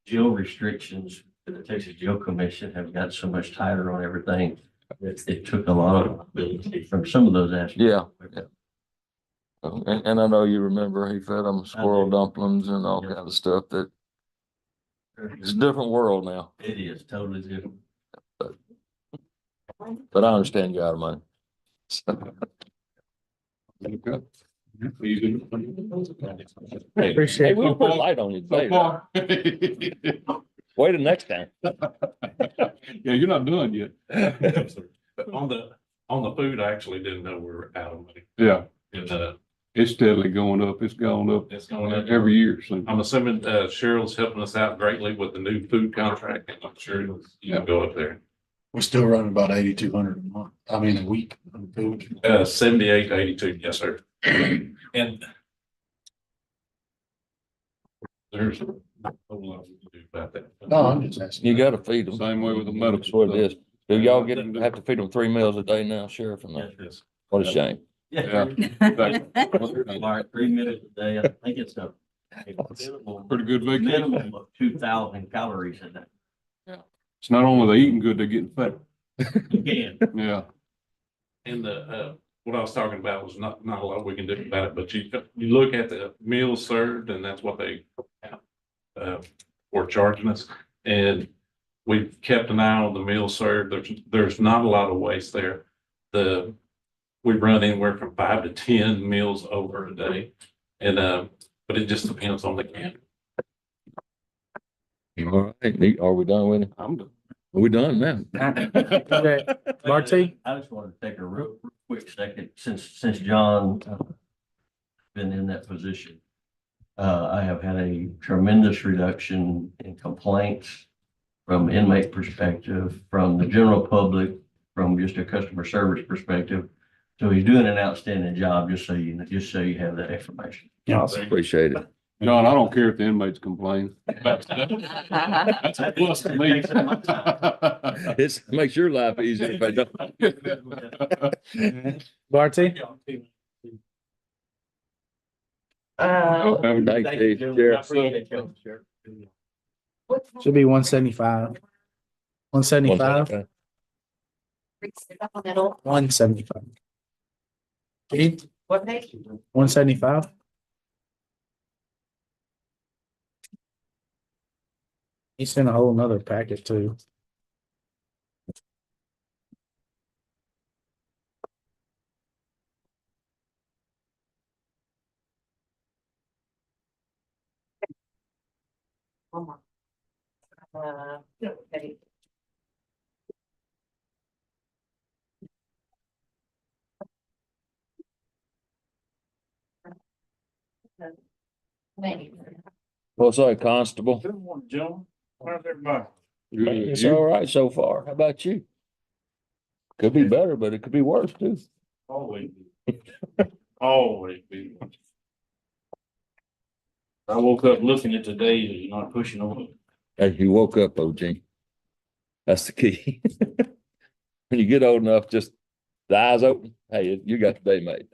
jail restrictions for the Texas Jail Commission have got so much tighter on everything. It took a lot of ability from some of those aspects. Yeah. And I know you remember he fed them squirrel dumplings and all kind of stuff that it's a different world now, It is totally different. but I understand you're out of money. Hey, Appreciate hey, it. we'll put a light on you So today. far. Wait till next time. Yeah, you're not done yet. But on the food, I actually didn't know we were out of money. Yeah, And, it's steadily going up. It's gone up it's going up. every year. So I'm assuming, Cheryl's helping us out greatly with the new food contract, and I'm sure you can go up there. We're still running about 8,200 a month, a week. on food. 78 to 82, yes, sir. And there's not a whole lot we can do about that. No, I'm just asking. You gotta feed them. same way with the medical. That's what it stuff. is. Do y'all have to feed them 3 meals a day now, Sheriff? And Yes. what a shame. Yeah. Like 3 minutes a day, I think it's a Pretty good vacation. minimum of 2,000 calories a day. It's not only they eating good, they're getting fat. Again, Yeah. And what I was talking about was not a lot we can do about it, but you look at the meals served and that's what they were charging us. And we've kept an eye on the meals served. There's not a lot of waste there. We run anywhere from 5 to 10 meals over a day. And, but it just depends on the camp. All right, are we done with it? I'm done. We done now. Okay, Marty? I just wanted to take a real quick second, since John been in that position. I have had a tremendous reduction in complaints from inmate perspective, from the general public, from just a customer service perspective. So he's doing an outstanding job, just so you have that information. Awesome. Appreciate it. John, I don't care if the inmates complain. That's a plus to me. It makes your life easier if I don't. Barty? Have a nice day, Sheriff. Should be 175. 175, 175. Keith, What page? 175? He sent a whole nother packet too. One more. Okay. What's that, Constable? Good morning, gentlemen. How's everybody? It's all right so far. How about you? Could be better, but it could be worse too. Always be. Always be. I woke up looking at the days and not pushing away. As you woke up, OG. That's the key. When you get old enough, just the eyes open. Hey, you got the day made.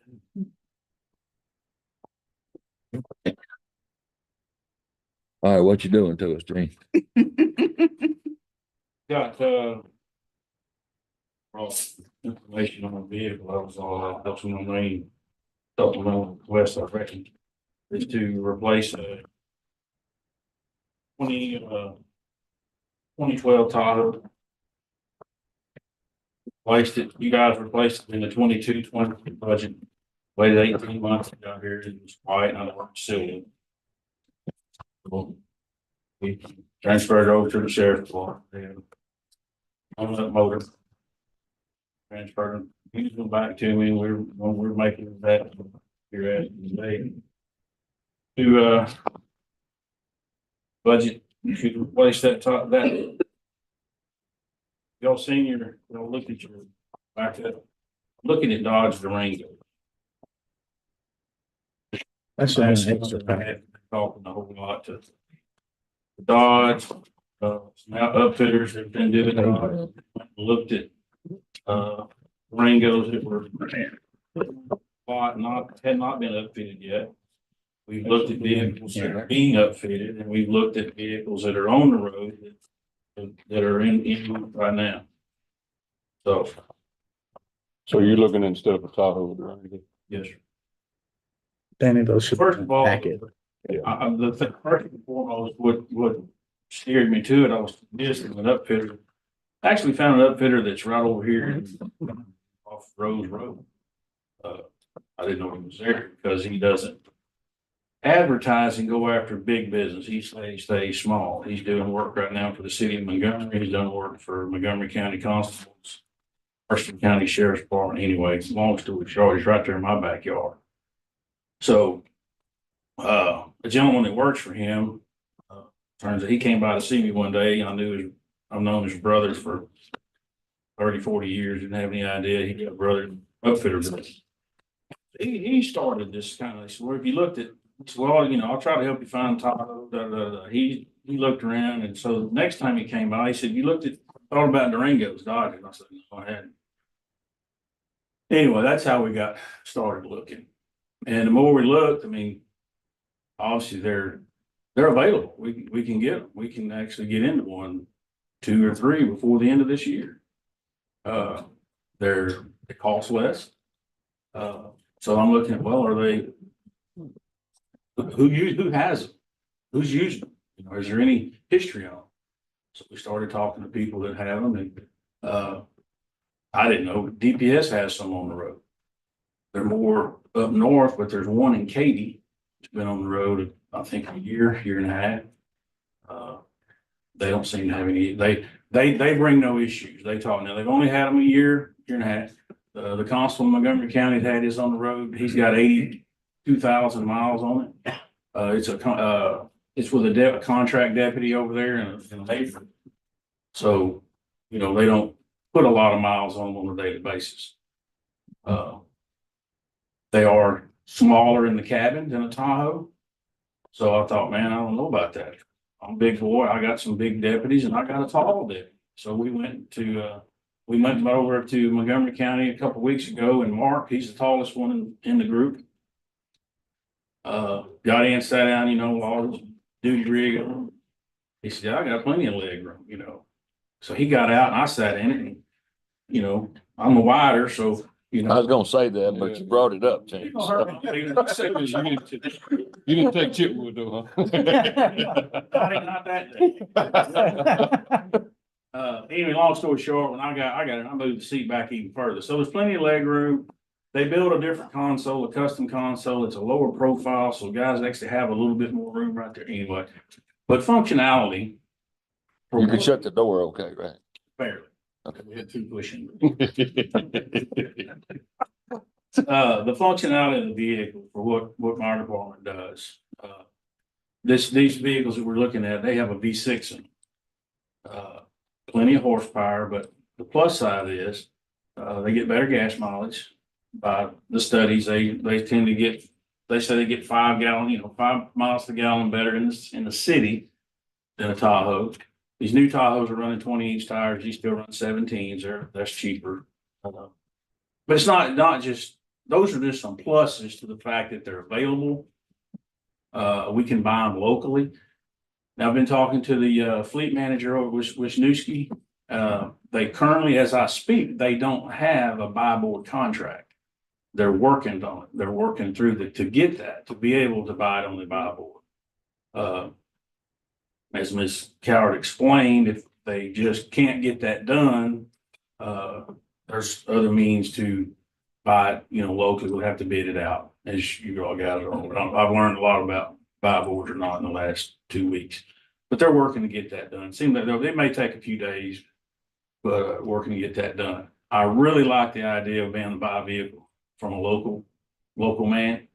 All right, what you doing to us, Gene? Got, well, information on the vehicle. I was all, that's one main supplemental request, I reckon, is to replace a 2012 Tahoe. Replaced it, you guys replaced it in the 22-23 budget. Waited 18 months, got here, it was quiet, and I worked silly. We transferred over to the sheriff's department. On that motor. Transferred them, he's going back to me, we're making that here at today. To budget, you should replace that top, that. Y'all seen y'all look at your back up, looking at Dodge Durango. That's an extra packet. Talking a whole lot to Dodge, now upfitters have been doing it. Looked at, Durangos that were had not been upfitted yet. We've looked at vehicles that are being upfitted, and we've looked at vehicles that are on the road that are in right now. So, you're looking instead of a Tahoe, right? yes, sir. Danny, those should. First of all, packet. first and foremost, what steered me to it, I was visiting an upfitter. I actually found an upfitter that's right over here off Rose Road. I didn't know he was there because he doesn't advertise and go after big business. He stays small. He's doing work right now for the city of Montgomery. He's done work for Montgomery County Constables, Preston County Sheriff's Department. Anyway, long story short, he's right there in my backyard. So, a gentleman that works for him, turns out he came by to see me one day. I've known his brothers for 30, 40 years. Didn't have any idea he got a brother upfitter. He started this kind of, so if you looked at, well, I'll try to help you find Tahoe. He looked around, and so next time he came by, he said, "You thought about Durangos, Dodge?" And I said, "No, I hadn't." Anyway, that's how we got started looking. And the more we looked, obviously they're available. We can get them. We can actually get into 1, 2, or 3 before the end of this year. They cost less. So I'm looking at, well, are they, who has them? Who's using them? Is there any history on them? So we started talking to people that have them, and I didn't know DPS has some on the road. They're more up north, but there's one in Katy. It's been on the road, I think, a year and a half. They don't seem to have any, they bring no issues. They talk now, they've only had them a year and a half. The constable in Montgomery County had his on the road. He's got 82,000 miles on it. It's with a contract deputy over there in Hayford. So, they don't put a lot of miles on them on a daily basis. They are smaller in the cabin than a Tahoe. So I thought, man, I don't know about that. I'm a big boy. I got some big deputies and I got a tall deputy. So we went over to Montgomery County a couple weeks ago, and Mark, he's the tallest one in the group. Got in, sat down, all his duty rig. He said, "Yeah, I got plenty of leg room, So he got out and I sat in it and, I'm a wider, so, I was gonna say that, but you brought it up, Tim. You didn't take Chipwood though, huh? Not that day. Anyway, long story short, when I moved the seat back even further. So there's plenty of leg room. They built a different console, a custom console. It's a lower profile, so guys actually have a little bit more room right there anyway. But functionality. You can shut the door, okay, right? Barely. Okay. We had two pushing. The functionality of the vehicle for what my department does. These vehicles that we're looking at, they have a V6 in them. Plenty of horsepower, but the plus side is, they get better gas mileage. By the studies, they tend to get, they say they get 5 gallon, 5 miles per gallon better in the city than a Tahoe. These new Tahoes are running 20-inch tires. These still run 17s. That's cheaper. But it's not just, those are just some pluses to the fact that they're available. We can buy them locally. Now, I've been talking to the fleet manager over Wisniewski. They currently, as I speak, they don't have a buy board contract. They're working on it. They're working through to get that, to be able to buy it on the buy board. As Ms. Coward explained, if they just can't get that done, there's other means to buy it, locally. We'll have to bid it out, as you all guys are. I've learned a lot about buy boards or not in the last 2 weeks, but they're working to get that done. Seems like it may take a few days, but working to get that done. I really like the idea of being able to buy a vehicle from a local man.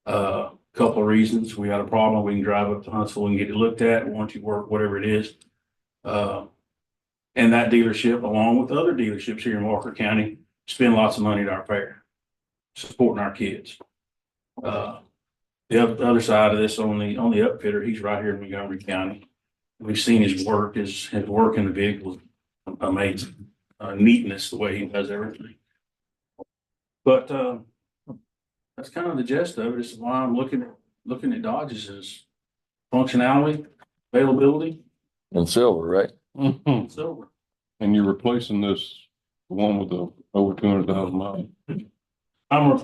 Couple of reasons. We got a problem. We can drive up to Huntsville and get it looked at, warranty work, whatever it is. And that dealership, along with other dealerships here in Walker County, spend lots of money at our fair, supporting our kids. The other side of this, on the upfitter, he's right here in Montgomery County. We've seen his work. His work in the vehicle is amazing. Neatness, the way he does everything. But that's kind of the gist of it. It's why I'm looking at Dodges is functionality, availability. And silver, right? Mhm. Silver. And you're replacing this, the one with the over 200,000 miles.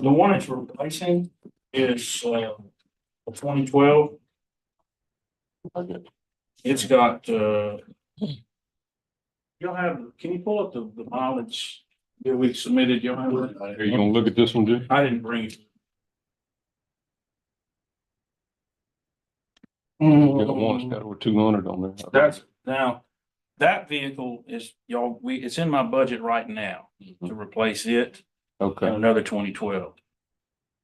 The one it's replacing is a 2012. It's got you'll have, can you pull up the mileage that we submitted? You'll have it? Are you gonna look at this one, Jim? I didn't bring it. Got one, it's got over 200 on there. That vehicle is, it's in my budget right now to replace it. Okay. And another 2012.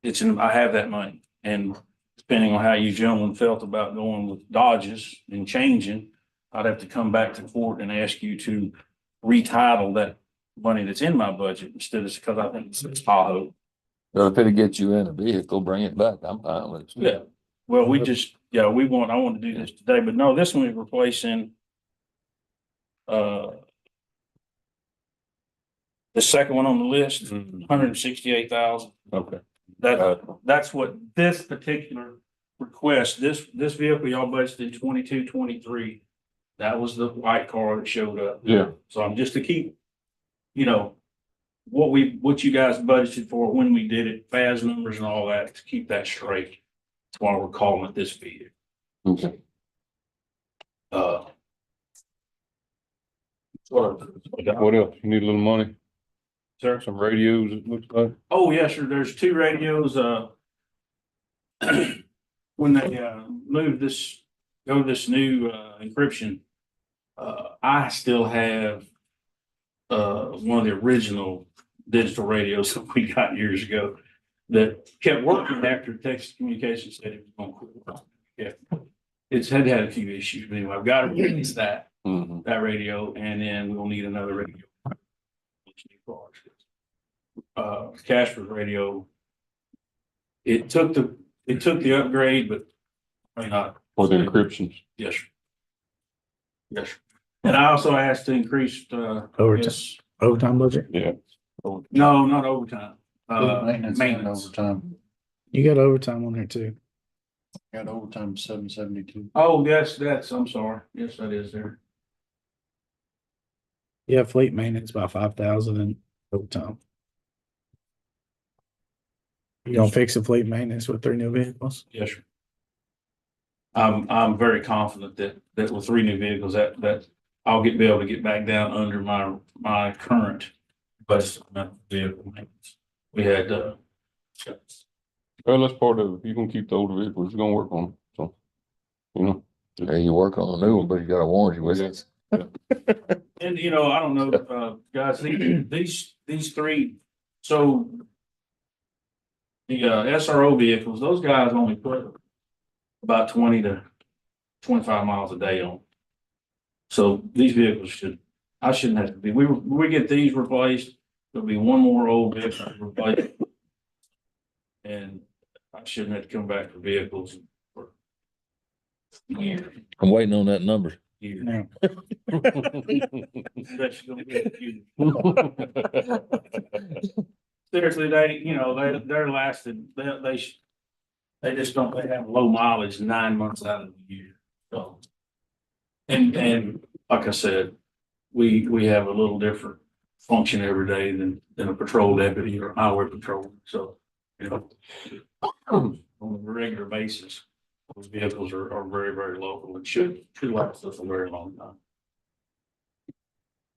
I have that money, and depending on how you gentlemen felt about going with Dodges and changing, I'd have to come back to court and ask you to retitle that money that's in my budget instead of, because I think it's Tahoe. So if it'll get you in a vehicle, bring it back. I'm fine with it. Yeah. Well, I want to do this today, but no, this one is replacing the second one on the list, 168,000. Okay. That's what this particular request, this vehicle y'all budgeted 22, 23. That was the white car that showed up. Yeah. So I'm just to keep, what you guys budgeted for when we did it, FAS numbers and all that, to keep that straight. That's why we're calling it this vehicle. Okay. What else? You need a little money? Sir? Some radios, it looks like. Oh, yes, sir. There's 2 radios, when they, go to this new, encryption, I still have, one of the original digital radios that we got years ago that kept working after Texas Communications said it was going to quit. Yeah. It's had a few issues, but anyway, I've got to release that radio, and then we'll need another radio. Casper's radio, it took the upgrade, but I mean, not. For the encryptions. Yes. Sir. Yes. Sir. And I also asked to increase, Overtime budget? Yeah. no, not overtime. Maintenance. Overtime. You got overtime on there too. Got overtime 772. Oh, that's, I'm sorry. Yes, that is there. Yeah, fleet maintenance by 5,000 and overtime. You gonna fix the fleet maintenance with 3 new vehicles? Yes, sir. I'm very confident that with 3 new vehicles, that I'll be able to get back down under my current budget amount of vehicle maintenance. We had, Well, that's part of it. If you're gonna keep the older vehicles, you're gonna work on them, so, you know. Yeah, you work on the new one, but you got a warranty with it. and you know, I don't know, guys, these 3, so the SRO vehicles, those guys only put about 20 to 25 miles a day on. So these vehicles I shouldn't have to be, we get these replaced, there'll be one more old vehicle replaced. And I shouldn't have to come back for vehicles for years. I'm waiting on that number. No. That's gonna be huge. Seriously, they're lasted, they just don't, they have low mileage 9 months out of the year, so. And like I said, we have a little different function every day than a patrol deputy or highway patrol, so, you know. On a regular basis, those vehicles are very, very local and should last us a very long time.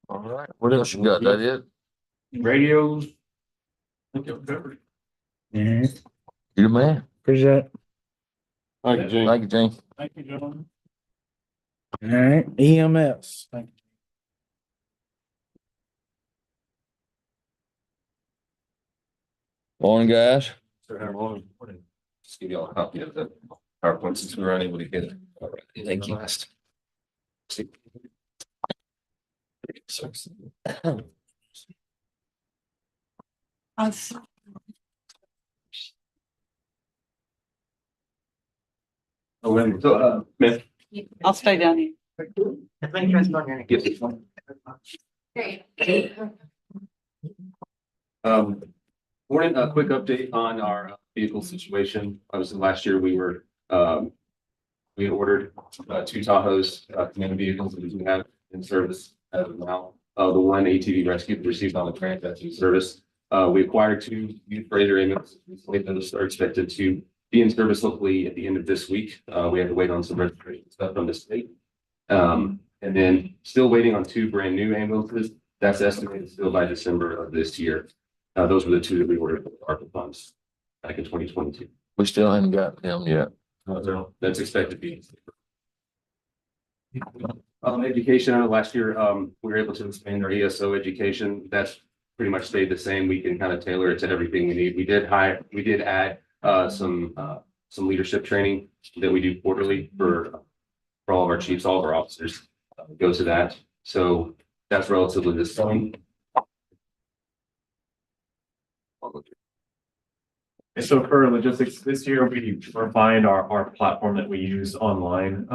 All right. What else you got? That it? Radios. I think I've covered it. Yeah, You the man. appreciate it. Thank you, Gene. Thank you, Gene. Thank you, gentlemen. All right, EMS. Thank you. Morning, guys. Just give y'all a copy of the PowerPoint since we were unable to get it. All right. Thank you. Smith. I'll stay down here. Get this one. Morning, a quick update on our vehicle situation. Obviously, last year we were, we had ordered 2 Tahoes, command vehicles that we do have in service as of now. The one ATV rescue received on the grant that's in service. We acquired 2 youth Razor ambulances. Those are expected to be in service hopefully at the end of this week. We have to wait on some registration stuff from the state. And then still waiting on 2 brand new ambulances. That's estimated still by December of this year. Those were the 2 that we ordered with ARPA funds back in 2022. We still haven't got them yet. That's expected to be. Education, last year, we were able to expand our ESO education. That's pretty much stayed the same. We can kind of tailor it to everything we need. We did add some leadership training that we do quarterly for all of our chiefs, all of our officers go to that. So that's relatively the same. And so for logistics, this year we refined our platform that we use online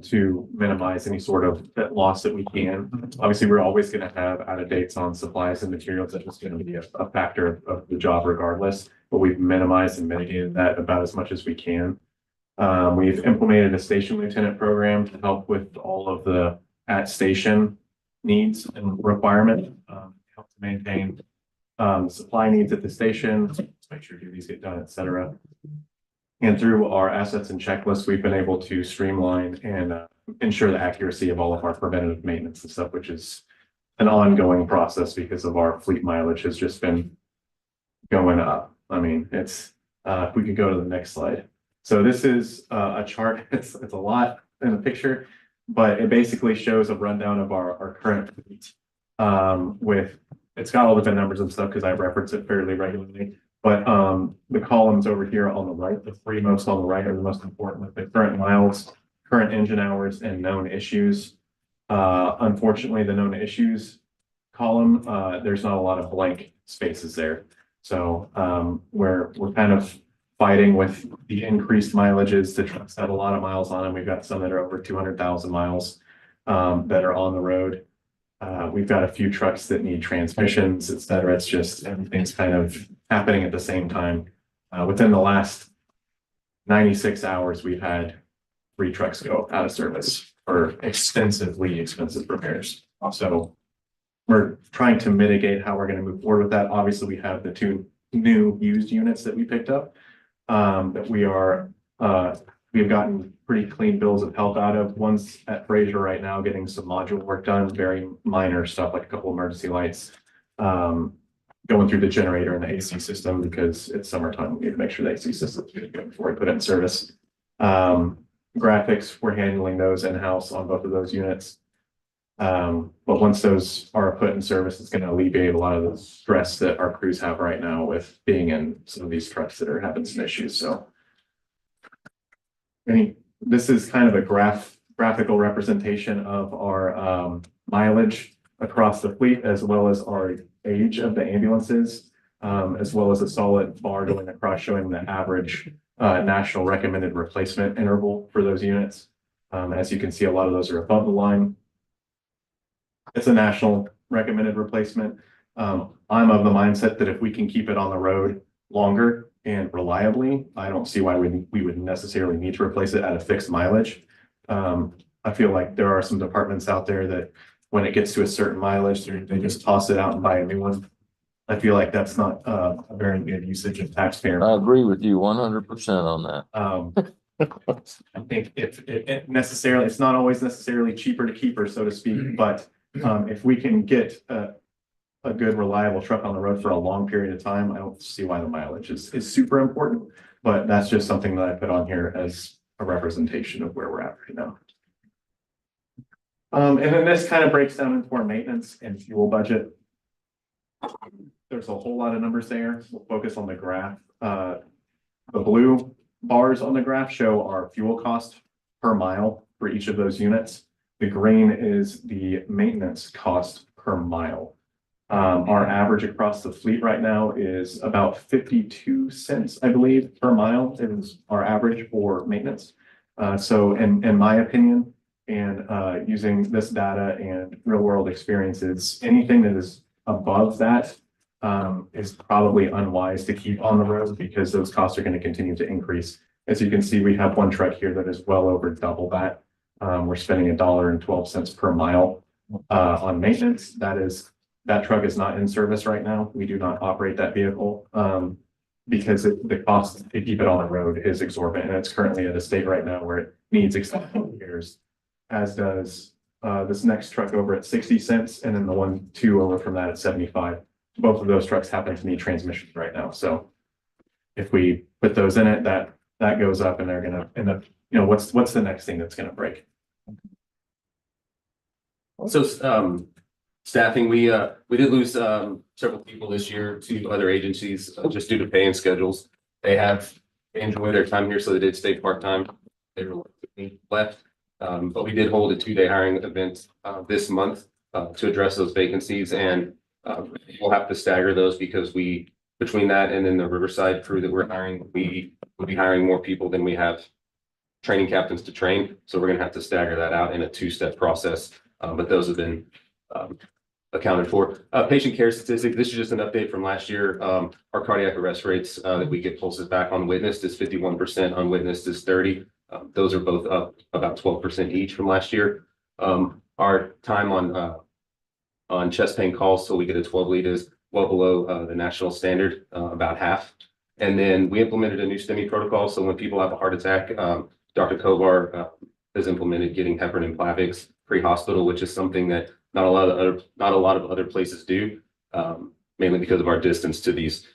to minimize any sort of loss that we can. Obviously, we're always going to have out of dates on supplies and materials. That's just going to be a factor of the job regardless, but we've minimized and mitigated that about as much as we can. We've implemented a station lieutenant program to help with all of the at station needs and requirements, help to maintain supply needs at the station, make sure duties get done, et cetera. And through our assets and checklists, we've been able to streamline and ensure the accuracy of all of our preventative maintenance and stuff, which is an ongoing process because of our fleet mileage has just been going up. I mean, it's, if we could go to the next slide. So this is a chart, it's a lot in a picture, but it basically shows a rundown of our current fleet with, it's got all the VIN numbers and stuff because I reference it fairly regularly. But the columns over here on the right, the 3 most on the right are the most important, with the current miles, current engine hours, and known issues. Unfortunately, the known issues column, there's not a lot of blank spaces there. So we're kind of fighting with the increased mileages. The trucks have a lot of miles on them. We've got some that are over 200,000 miles that are on the road. We've got a few trucks that need transmissions, et cetera. It's just everything's kind of happening at the same time. Within the last 96 hours, we've had 3 trucks go out of service for extensively expensive repairs. So we're trying to mitigate how we're going to move forward with that. Obviously, we have the 2 new used units that we picked up that we've gotten pretty clean bills of health out of. One's at Fraser right now getting some module work done, very minor stuff like a couple emergency lights. Going through the generator and the AC system because it's summertime. We need to make sure the AC system's good before we put it in service. Graphics, we're handling those in-house on both of those units. But once those are put in service, it's going to alleviate a lot of the stress that our crews have right now with being in some of these trucks that are having some issues. So this is kind of a graphical representation of our mileage across the fleet, as well as our age of the ambulances, as well as a solid bar going across showing the average national recommended replacement interval for those units. As you can see, a lot of those are above the line. It's a national recommended replacement. I'm of the mindset that if we can keep it on the road longer and reliably, I don't see why we would necessarily need to replace it at a fixed mileage. I feel like there are some departments out there that when it gets to a certain mileage, they just toss it out and buy a new one. I feel like that's not a very good usage of taxpayer. I agree with you 100% on that. I think it necessarily, it's not always necessarily cheaper to keep her, so to speak, but if we can get a good reliable truck on the road for a long period of time, I don't see why the mileage is super important, but that's just something that I put on here as a representation of where we're at right now. And then this kind of breaks down into our maintenance and fuel budget. There's a whole lot of numbers there. We'll focus on the graph. The blue bars on the graph show our fuel cost per mile for each of those units. The green is the maintenance cost per mile. Our average across the fleet right now is about 52 cents, I believe, per mile is our average for maintenance. So in my opinion, and using this data and real world experiences, anything that is above that is probably unwise to keep on the road because those costs are going to continue to increase. As you can see, we have one truck here that is well over double that. We're spending $1.12 per mile on maintenance. That truck is not in service right now. We do not operate that vehicle because the cost to keep it on the road is exorbitant. And it's currently at a state right now where it needs extended repairs, as does this next truck over at 60 cents. And then the 2 over from that at 75. Both of those trucks happen to need transmissions right now. So if we put those in it, that goes up and they're going to end up, what's the next thing that's going to break? So, staffing, we did lose several people this year to other agencies just due to pay and schedules. They have enjoyed their time here, so they did stay part-time. They were left, but we did hold a 2-day hiring event this month to address those vacancies, and we'll have to stagger those because between that and then the Riverside crew that we're hiring, we will be hiring more people than we have training captains to train. So we're going to have to stagger that out in a 2-step process, but those have been accounted for. Patient care statistic, this is just an update from last year. Our cardiac arrest rates that we get pulses back on witnessed is 51%, unwitnessed is 30%. Those are both up about 12% each from last year. Our time on chest pain calls, so we get a 12 lead, is well below the national standard, about half. And then we implemented a new STEMI protocol. So when people have a heart attack, Dr. Kovar has implemented getting heparin and Plavix pre-hospital, which is something that not a lot of other places do, mainly because of our distance to these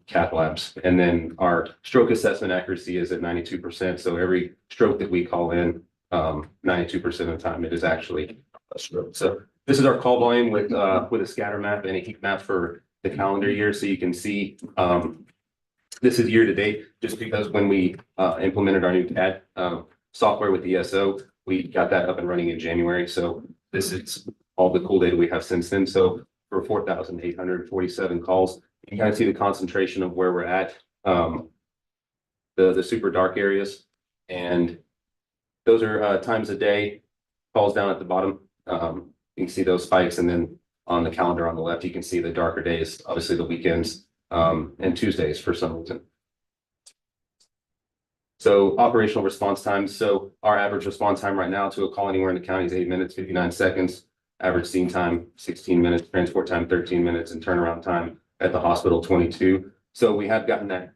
cath labs. And then our stroke assessment accuracy is at 92%. So every stroke that we call in, 92% of the time, it is actually a stroke. So this is our call volume with a scatter map and a heat map for the calendar year. So you can see this is year to date, just because when we implemented our new CAD software with the ESO, we got that up and running in January. So this is all the cool data we have since then. So for 4,847 calls, you can kind of see the concentration of where we're at. the super dark areas. And those are times a day, calls down at the bottom. You can see those spikes, and then on the calendar on the left, you can see the darker days, obviously the weekends, and Tuesdays for some reason. So operational response times. So our average response time right now to a call anywhere in the county is 8 minutes, 59 seconds. Average scene time, 16 minutes, transport time, 13 minutes, and turnaround time at the hospital, 22. So we have gotten that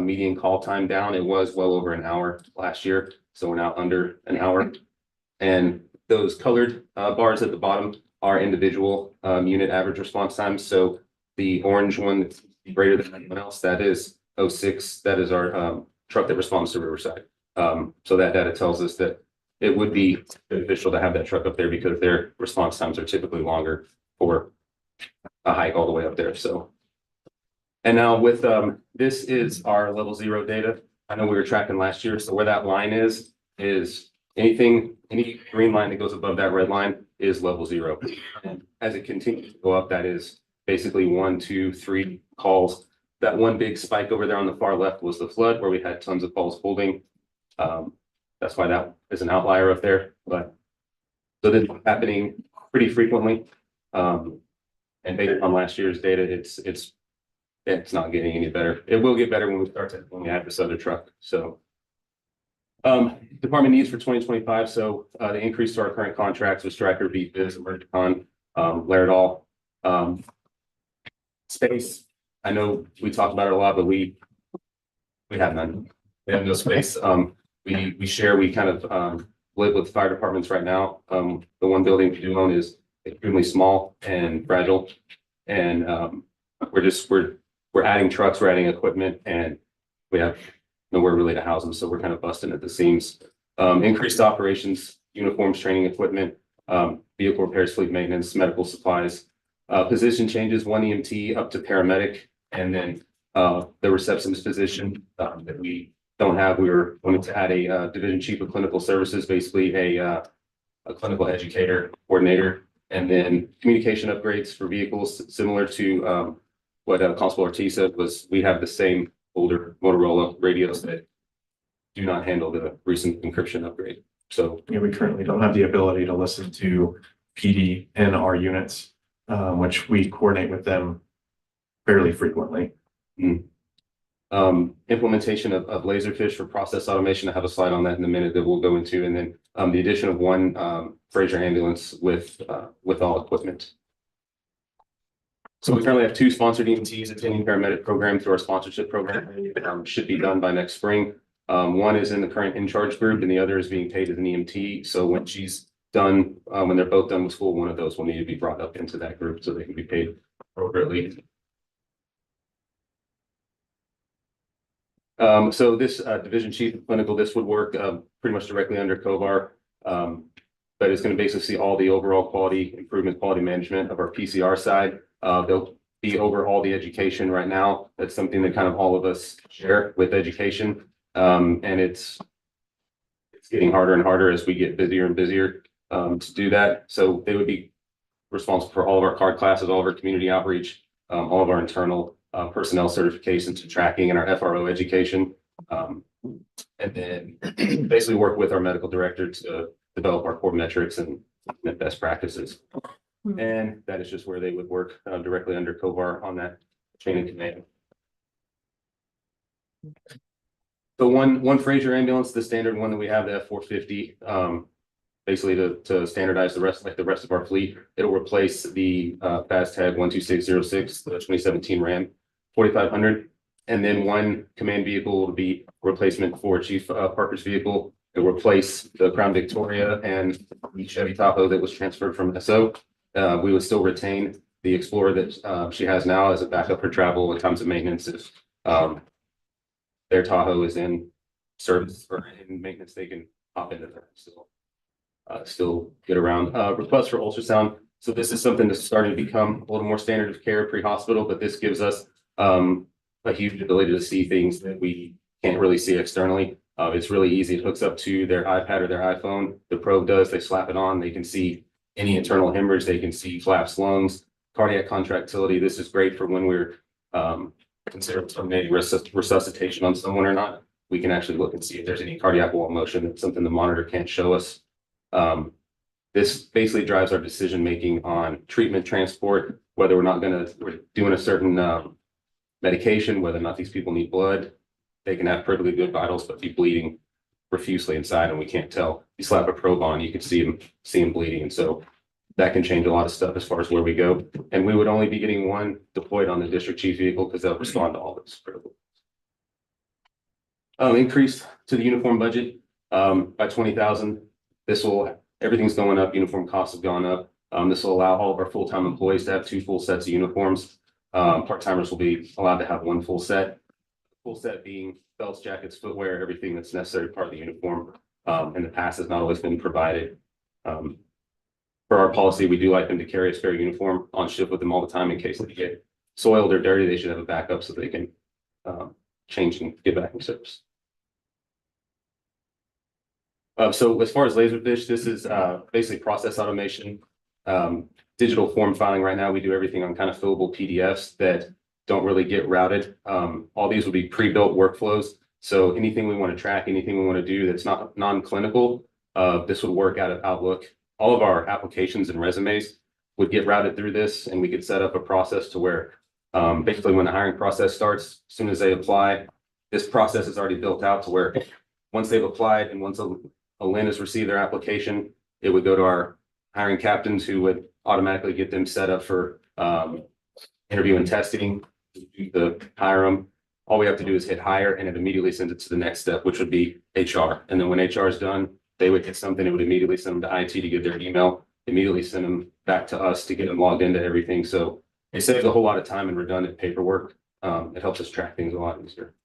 median call time down. It was well over an hour last year. So we're now under an hour. And those colored bars at the bottom are individual unit average response times. So the orange one that's greater than anyone else, that is 06. That is our truck that responds to Riverside. So that data tells us that it would be beneficial to have that truck up there because their response times are typically longer for a hike all the way up there. So, and now with this is our level 0 data. I know we were tracking last year. So where that line is any green line that goes above that red line is level 0. And as it continues to go up, that is basically 1, 2, 3 calls. That one big spike over there on the far left was the flood where we had tons of calls holding. That's why that is an outlier up there. But so this is happening pretty frequently. And based on last year's data, it's not getting any better. It will get better when we add this other truck. So department needs for 2025. So the increase to our current contracts with Stryker, VFIS, Emergicon, Laerdal. Space, I know we talked about it a lot, but we have none. We have no space. We kind of live with fire departments right now. The one building we do own is extremely small and fragile. And we're adding trucks, we're adding equipment, and we have nowhere really to house them. So we're kind of busting at the seams. Increased operations, uniforms, training equipment, vehicle repairs, fleet maintenance, medical supplies, position changes, 1 EMT up to paramedic, and then the receptionist position that we don't have. We were wanting to add a division chief of clinical services, basically a clinical educator coordinator, and then communication upgrades for vehicles, similar to what Constable Ortiz said. Was we have the same older Motorola radios that do not handle the recent encryption upgrade. So Yeah, we currently don't have the ability to listen to PD in our units, which we coordinate with them fairly frequently. Implementation of Laserfish for process automation. I have a slide on that in a minute that we'll go into, and then the addition of 1 Fraser ambulance with all equipment. So we currently have 2 sponsored EMTs attending paramedic program through our sponsorship program. Should be done by next spring. 1 is in the current in-charge group, and the other is being paid as an EMT. So when she's done, when they're both done with school, one of those will need to be brought up into that group so they can be paid appropriately. So this division chief of clinical, this would work pretty much directly under COVAR. But it's going to basically see all the overall quality improvement, quality management of our PCR side. They'll be over all the education right now. That's something that kind of all of us share with education. And it's getting harder and harder as we get busier and busier to do that. So they would be responsible for all of our card classes, all of our community outreach, all of our internal personnel certifications and tracking, and our FRO education. And then basically work with our medical director to develop our core metrics and best practices. And that is just where they would work directly under COVAR on that chain of command. So one Fraser ambulance, the standard one that we have, the F450, basically to standardize the rest of our fleet. It'll replace the FastTag 12606, the 2017 Ram 4500. And then 1 command vehicle will be replacement for Chief Parker's vehicle. It will replace the Crown Victoria and the Chevy Tahoe that was transferred from SO. We would still retain the Explorer that she has now as a backup for travel in times of maintenance. If their Tahoe is in service or in maintenance, they can hop into that still get around. Request for ultrasound. So this is something that's starting to become a little more standard of care pre-hospital, but this gives us a huge ability to see things that we can't really see externally. It's really easy. It hooks up to their iPad or their iPhone. The probe does, they slap it on. They can see any internal hemorrhage. They can see collapsed lungs, cardiac contractility. This is great for when we're considering terminating resuscitation on someone or not. we can actually look and see if there's any cardiac wall motion. That's something the monitor can't show us. This basically drives our decision-making on treatment transport, whether we're doing a certain medication, whether or not these people need blood. They can have perfectly good vitals, but be bleeding profusely inside, and we can't tell. You slap a probe on, you can see them bleeding, and so that can change a lot of stuff as far as where we go. And we would only be getting one deployed on the district chief vehicle because they'll respond to all this critical. Increase to the uniform budget by 20,000. Everything's going up. Uniform costs have gone up. This will allow all of our full-time employees to have 2 full sets of uniforms. Part-timers will be allowed to have 1 full set. Full set being belts, jackets, footwear, everything that's necessary part of the uniform. In the past has not always been provided. For our policy, we do like them to carry a spare uniform on shift with them all the time in case they get soiled or dirty. They should have a backup so they can change and get back in service. So as far as Laserfish, this is basically process automation, digital form filing. Right now, we do everything on kind of fillable PDFs that don't really get routed. All these will be pre-built workflows. So anything we want to track, anything we want to do that's not non-clinical, this would work out of Outlook. All of our applications and resumes would get routed through this, and we could set up a process to where basically when the hiring process starts, as soon as they apply, this process is already built out to where once they've applied and once a LIN has received their application, it would go to our hiring captains who would automatically get them set up for interview and testing, hire them. All we have to do is hit hire, and it immediately sends it to the next step, which would be HR. And then when HR is done, they would get something, it would immediately send them to IT to get their email, immediately send them back to us to get them logged into everything. So it saves a whole lot of time and redundant paperwork. It helps us track things a lot easier.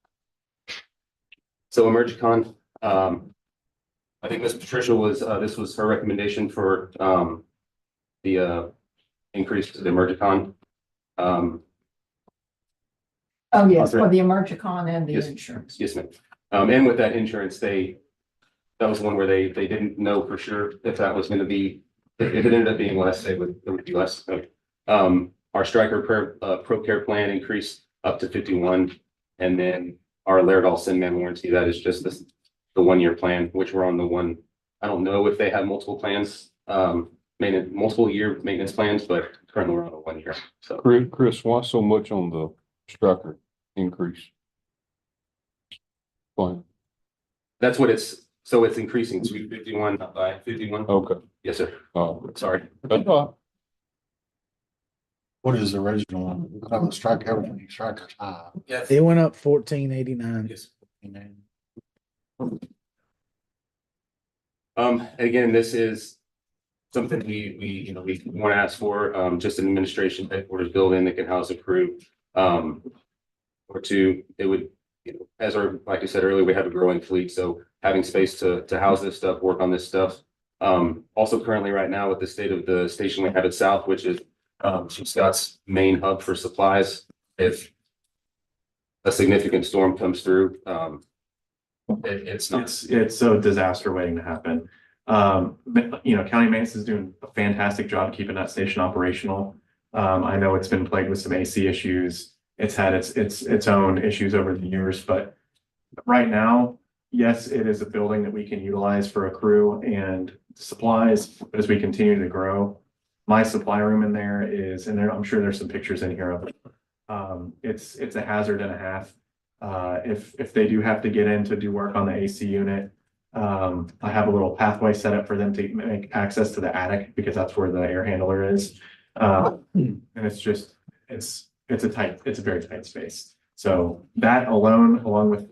So Emergicon, I think Ms. Patricia this was her recommendation for the increase to the Emergicon. Oh, yes, for the Emergicon and the Yes. insurance. Yes, ma'am. And with that insurance, that was one where they didn't know for sure if that was going to be, if it ended up being less, it would be less. Our Stryker Pro Care plan increased up to 51. And then our Laerdal Sinman warranty, that is just the 1-year plan, which we're on the one. I don't know if they have multiple plans, multiple year maintenance plans, but currently we're on a 1 year. So Chris, why so much on the Stryker increase? Fine. that's what so it's increasing to 51, not by 51. Okay. Yes, sir. Sorry. What is the original one? I'm a strike, everything Striker's high. Yeah, it went up 1489. Yes. Again, this is something we want to ask for, just an administration headquarters building that can house a crew. Or 2, it would, as like I said earlier, we have a growing fleet, so having space to house this stuff, work on this stuff. Also currently right now with the state of the station we have at South, which is Chief Scott's main hub for supplies. If a significant storm comes through, it's a disaster waiting to happen. County maintenance is doing a fantastic job keeping that station operational. I know it's been plagued with some AC issues. It's had its own issues over the years, but right now, yes, it is a building that we can utilize for a crew and supplies. But as we continue to grow, my supply room in there is, and I'm sure there's some pictures in here of it. It's a hazard and a half. If they do have to get in to do work on the AC unit, I have a little pathway set up for them to make access to the attic because that's where the air handler is. And it's a very tight space. So that alone, along with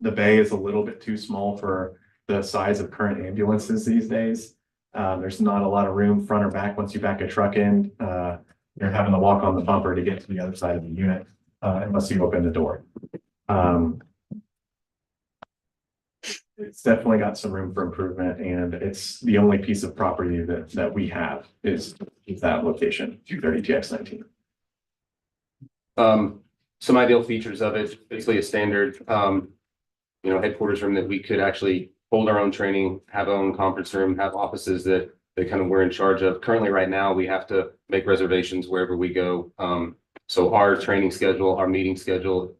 the bay, is a little bit too small for the size of current ambulances these days. There's not a lot of room front or back. Once you back a truck in, you're having to walk on the bumper to get to the other side of the unit, unless you open the door. It's definitely got some room for improvement, and it's the only piece of property that we have is that location, 230 TX19. Some ideal features of it, basically a standard, headquarters room that we could actually hold our own training, have our own conference room, have offices that kind of we're in charge of. Currently, right now, we have to make reservations wherever we go. So our training schedule, our meeting schedule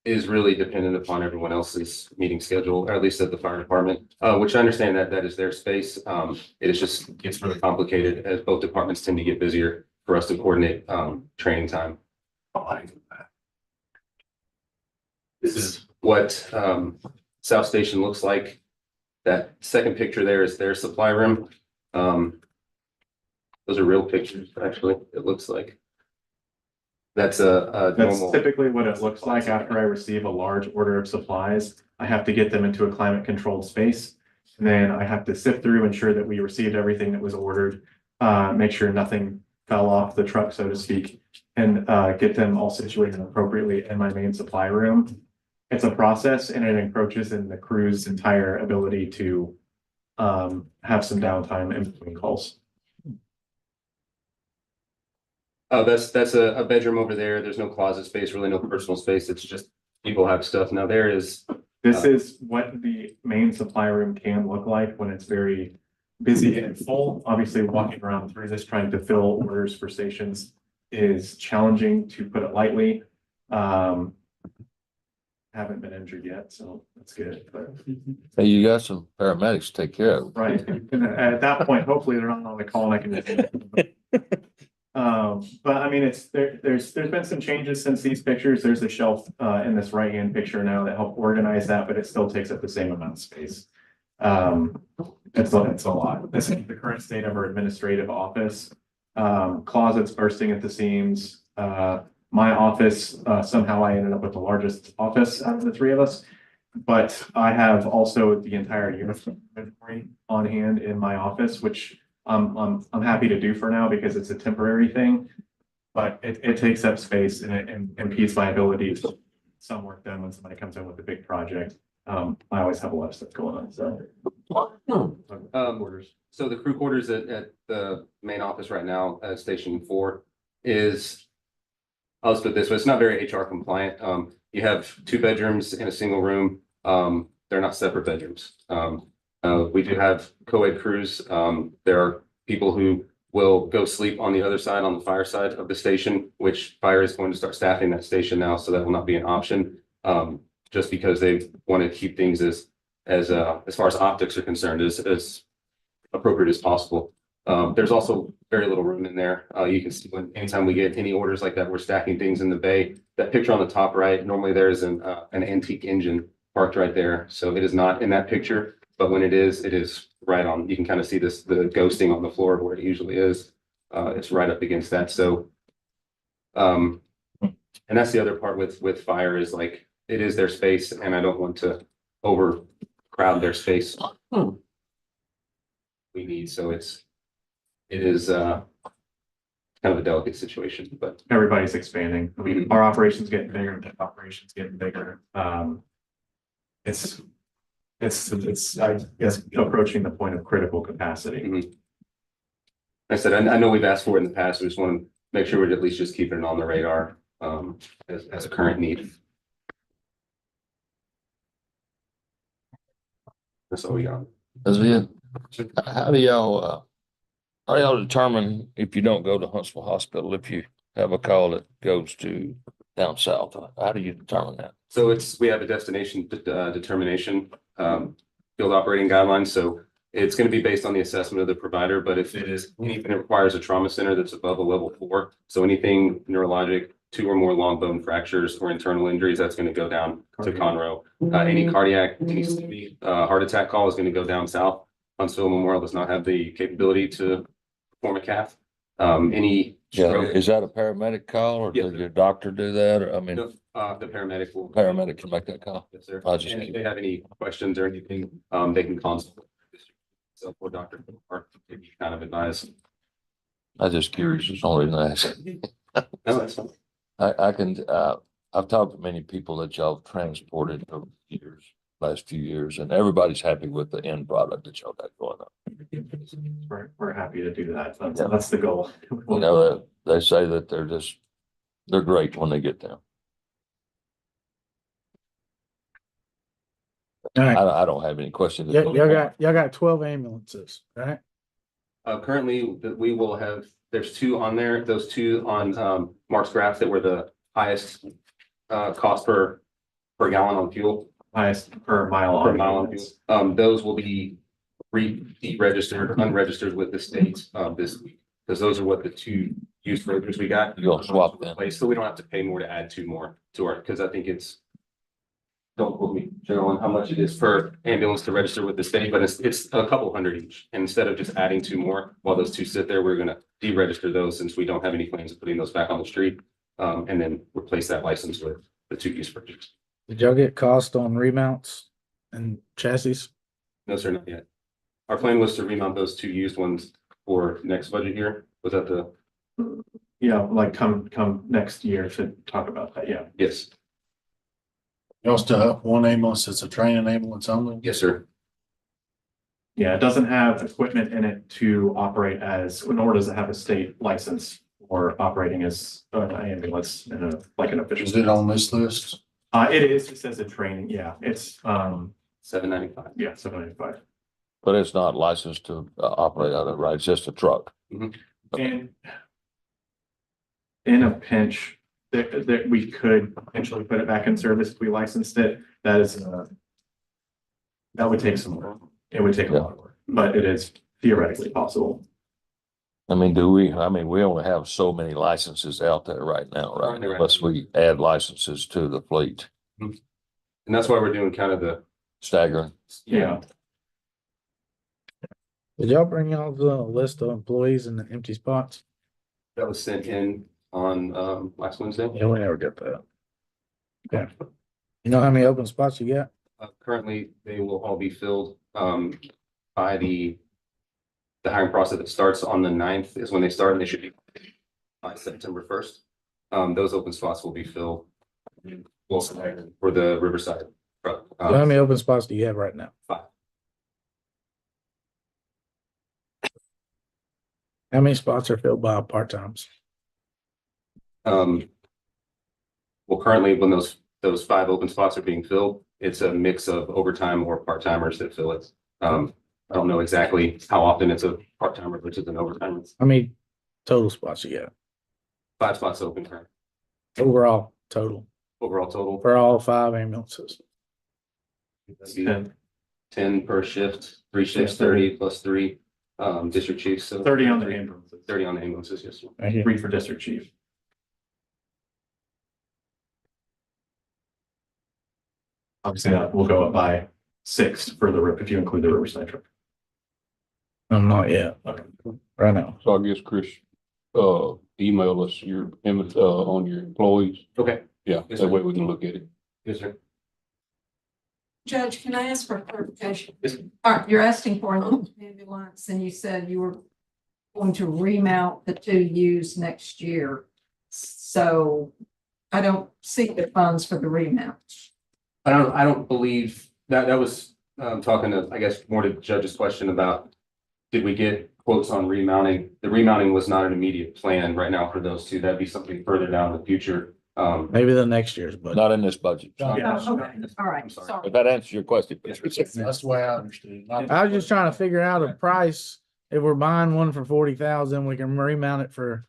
is really dependent upon everyone else's meeting schedule, or at least at the fire department, which I understand that that is their space. It is just, gets really complicated as both departments tend to get busier for us to coordinate, training time. This is what, South Station looks like. That second picture there is their supply room. Those are real pictures, actually, it looks like. That's a That's normal. typically what it looks like after I receive a large order of supplies. I have to get them into a climate controlled space. And then I have to sift through, ensure that we received everything that was ordered, make sure nothing fell off the truck, so to speak, and get them all situated appropriately in my main supply room. It's a process and it encroaches in the crew's entire ability to have some downtime in between calls. That's a bedroom over there. There's no closet space, really no personal space. It's just people have stuff. Now there is. This is what the main supply room can look like when it's very busy and full. Obviously, walking around through this, trying to fill orders for stations is challenging, to put it lightly. Haven't been injured yet, so that's good, but. Hey, you got some paramedics to take care of it. Right, and at that point, hopefully they're not on the call and I can. But I mean, there's been some changes since these pictures. There's a shelf in this right-hand picture now that help organize that, but it still takes up the same amount of space. It's a lot. This is the current state of our administrative office. Closets bursting at the seams. My office, somehow I ended up with the largest office out of the three of us. But I have also the entire uniform inventory on hand in my office, which I'm happy to do for now because it's a temporary thing. But it takes up space and it impedes my ability to some work done when somebody comes in with a big project. I always have a lot of stuff going on, so. So the crew quarters at the main office right now at Station 4 is, I'll just put it this way, it's not very HR compliant. You have 2 bedrooms in a single room. They're not separate bedrooms. We do have co-ed crews. There are people who will go sleep on the other side, on the fire side of the station, which fire is going to start staffing that station now, so that will not be an option. Just because they want to keep things as far as optics are concerned, as appropriate as possible. There's also very little room in there. You can see anytime we get any orders like that, we're stacking things in the bay. That picture on the top right, normally there's an antique engine parked right there. So it is not in that picture, but when it is right on. You can kind of see the ghosting on the floor where it usually is. It's right up against that. So, and that's the other part with fire is like, it is their space and I don't want to overcrowd their space. We need, so it is kind of a delicate situation, but. Everybody's expanding. I mean, our operations getting bigger, the operations getting bigger. It's, I guess, approaching the point of critical capacity. Like I said, I know we've asked for it in the past. We just want to make sure we're at least just keeping it on the radar as a current need. That's all we got. That's it. How do y'all determine if you don't go to Huntsville Hospital, if you have a call that goes to down south? How do you determine that? So we have a destination determination, field operating guidelines. So it's going to be based on the assessment of the provider, but if it is anything that requires a trauma center that's above a level 4, so anything neurologic, 2 or more long bone fractures or internal injuries, that's going to go down to Conroe. Any cardiac, any heart attack call is going to go down south. Huntsville Memorial does not have the capability to perform a cath. Is that a paramedic call or does your doctor do that? Or, I mean, the paramedic can make that call. Yes, sir. I just And if they have any questions or anything, they can consult. So for Dr. Or kind of advise. I'm just curious. It's only nice. No, that's fine. I've talked to many people that y'all transported over the years, last few years, and everybody's happy with the end product that y'all got going on. We're happy to do that. That's the goal. You know, they say that they're great when they get there. All right. I don't have any questions. Y'all got 12 ambulances, right? Currently, we will have, there's 2 on there. Those 2 on Mark's graph that were the highest cost per per gallon on fuel, Highest per mile per on. mile on fuel. Those will be deregistered, unregistered with the state, this week. Because those are what the two used filters we got. You'll swap them. So we don't have to pay more to add two more to our, because I think it's, don't quote me, General, on how much it is per ambulance to register with the state, but it's a couple hundred each. And instead of just adding two more, while those two sit there, we're gonna deregister those since we don't have any plans of putting those back on the street. And then replace that license with the two use purchase. Did y'all get cost on remounts and chassis? No, sir, not yet. Our plan was to remount those two used ones for next budget year. Was that the? Yeah, like come next year to talk about that, yeah. Yes. Y'all still have one ambulance, it's a training ambulance only? Yes, sir. Yeah, it doesn't have equipment in it to operate as, nor does it have a state license for operating as an ambulance in a, like an official. Is it on this list? It is, it says a training, yeah, it's, $795. yeah, 795. But it's not licensed to operate out of, right? It's just a truck. And in a pinch, that we could potentially put it back in service if we licensed it, that is, that would take some work. It would take a lot of work, but it is theoretically possible. I mean, we only have so many licenses out there right now, right? Right. Unless we add licenses to the fleet. And that's why we're doing kind of the. Staggering. Yeah. Did y'all bring y'all the list of employees and the empty spots? That was sent in on last Wednesday. Yeah, we never get that. Okay. You know how many open spots you got? Currently, they will all be filled by the hiring process that starts on the 9th is when they start, and they should be by September 1st. Those open spots will be filled. For the Riverside. So how many open spots do you have right now? 5. How many spots are filled by part-times? Well, currently, when those 5 open spots are being filled, it's a mix of overtime or part-timers that fill it. I don't know exactly how often it's a part-timer versus an overtime. How many total spots you got? 5 spots open currently. Overall total Overall total. for all 5 ambulances? That'd be 10 per shift, 3 shifts, 30 plus 3 district chiefs. So 30 on the ambulances. 30 on the ambulances, yes, sir. Thank you. 3 for district chief. Obviously, that will go up by 6 for the if you include the Riverside truck. I'm not yet. Okay. Right now. So I guess, Chris, email us your, on your employees. Okay. Yeah, Yes, that sir. way we can look at it. Yes, sir. Judge, can I ask for clarification? Yes. All right, you're asking for an ambulance and you said you were going to remount the 2 used next year. So I don't see the funds for the remount. I don't believe that was talking to, I guess, more to Judge's question about did we get quotes on remounting? The remounting was not an immediate plan right now for those 2. That'd be something further down in the future. Maybe the next year's, but Not in this budget. Yeah. Oh, okay, all right, I'm sorry. sorry. If that answers your question. That's the way I understood it. I was just trying to figure out a price. If we're buying one for 40,000, we can remount it for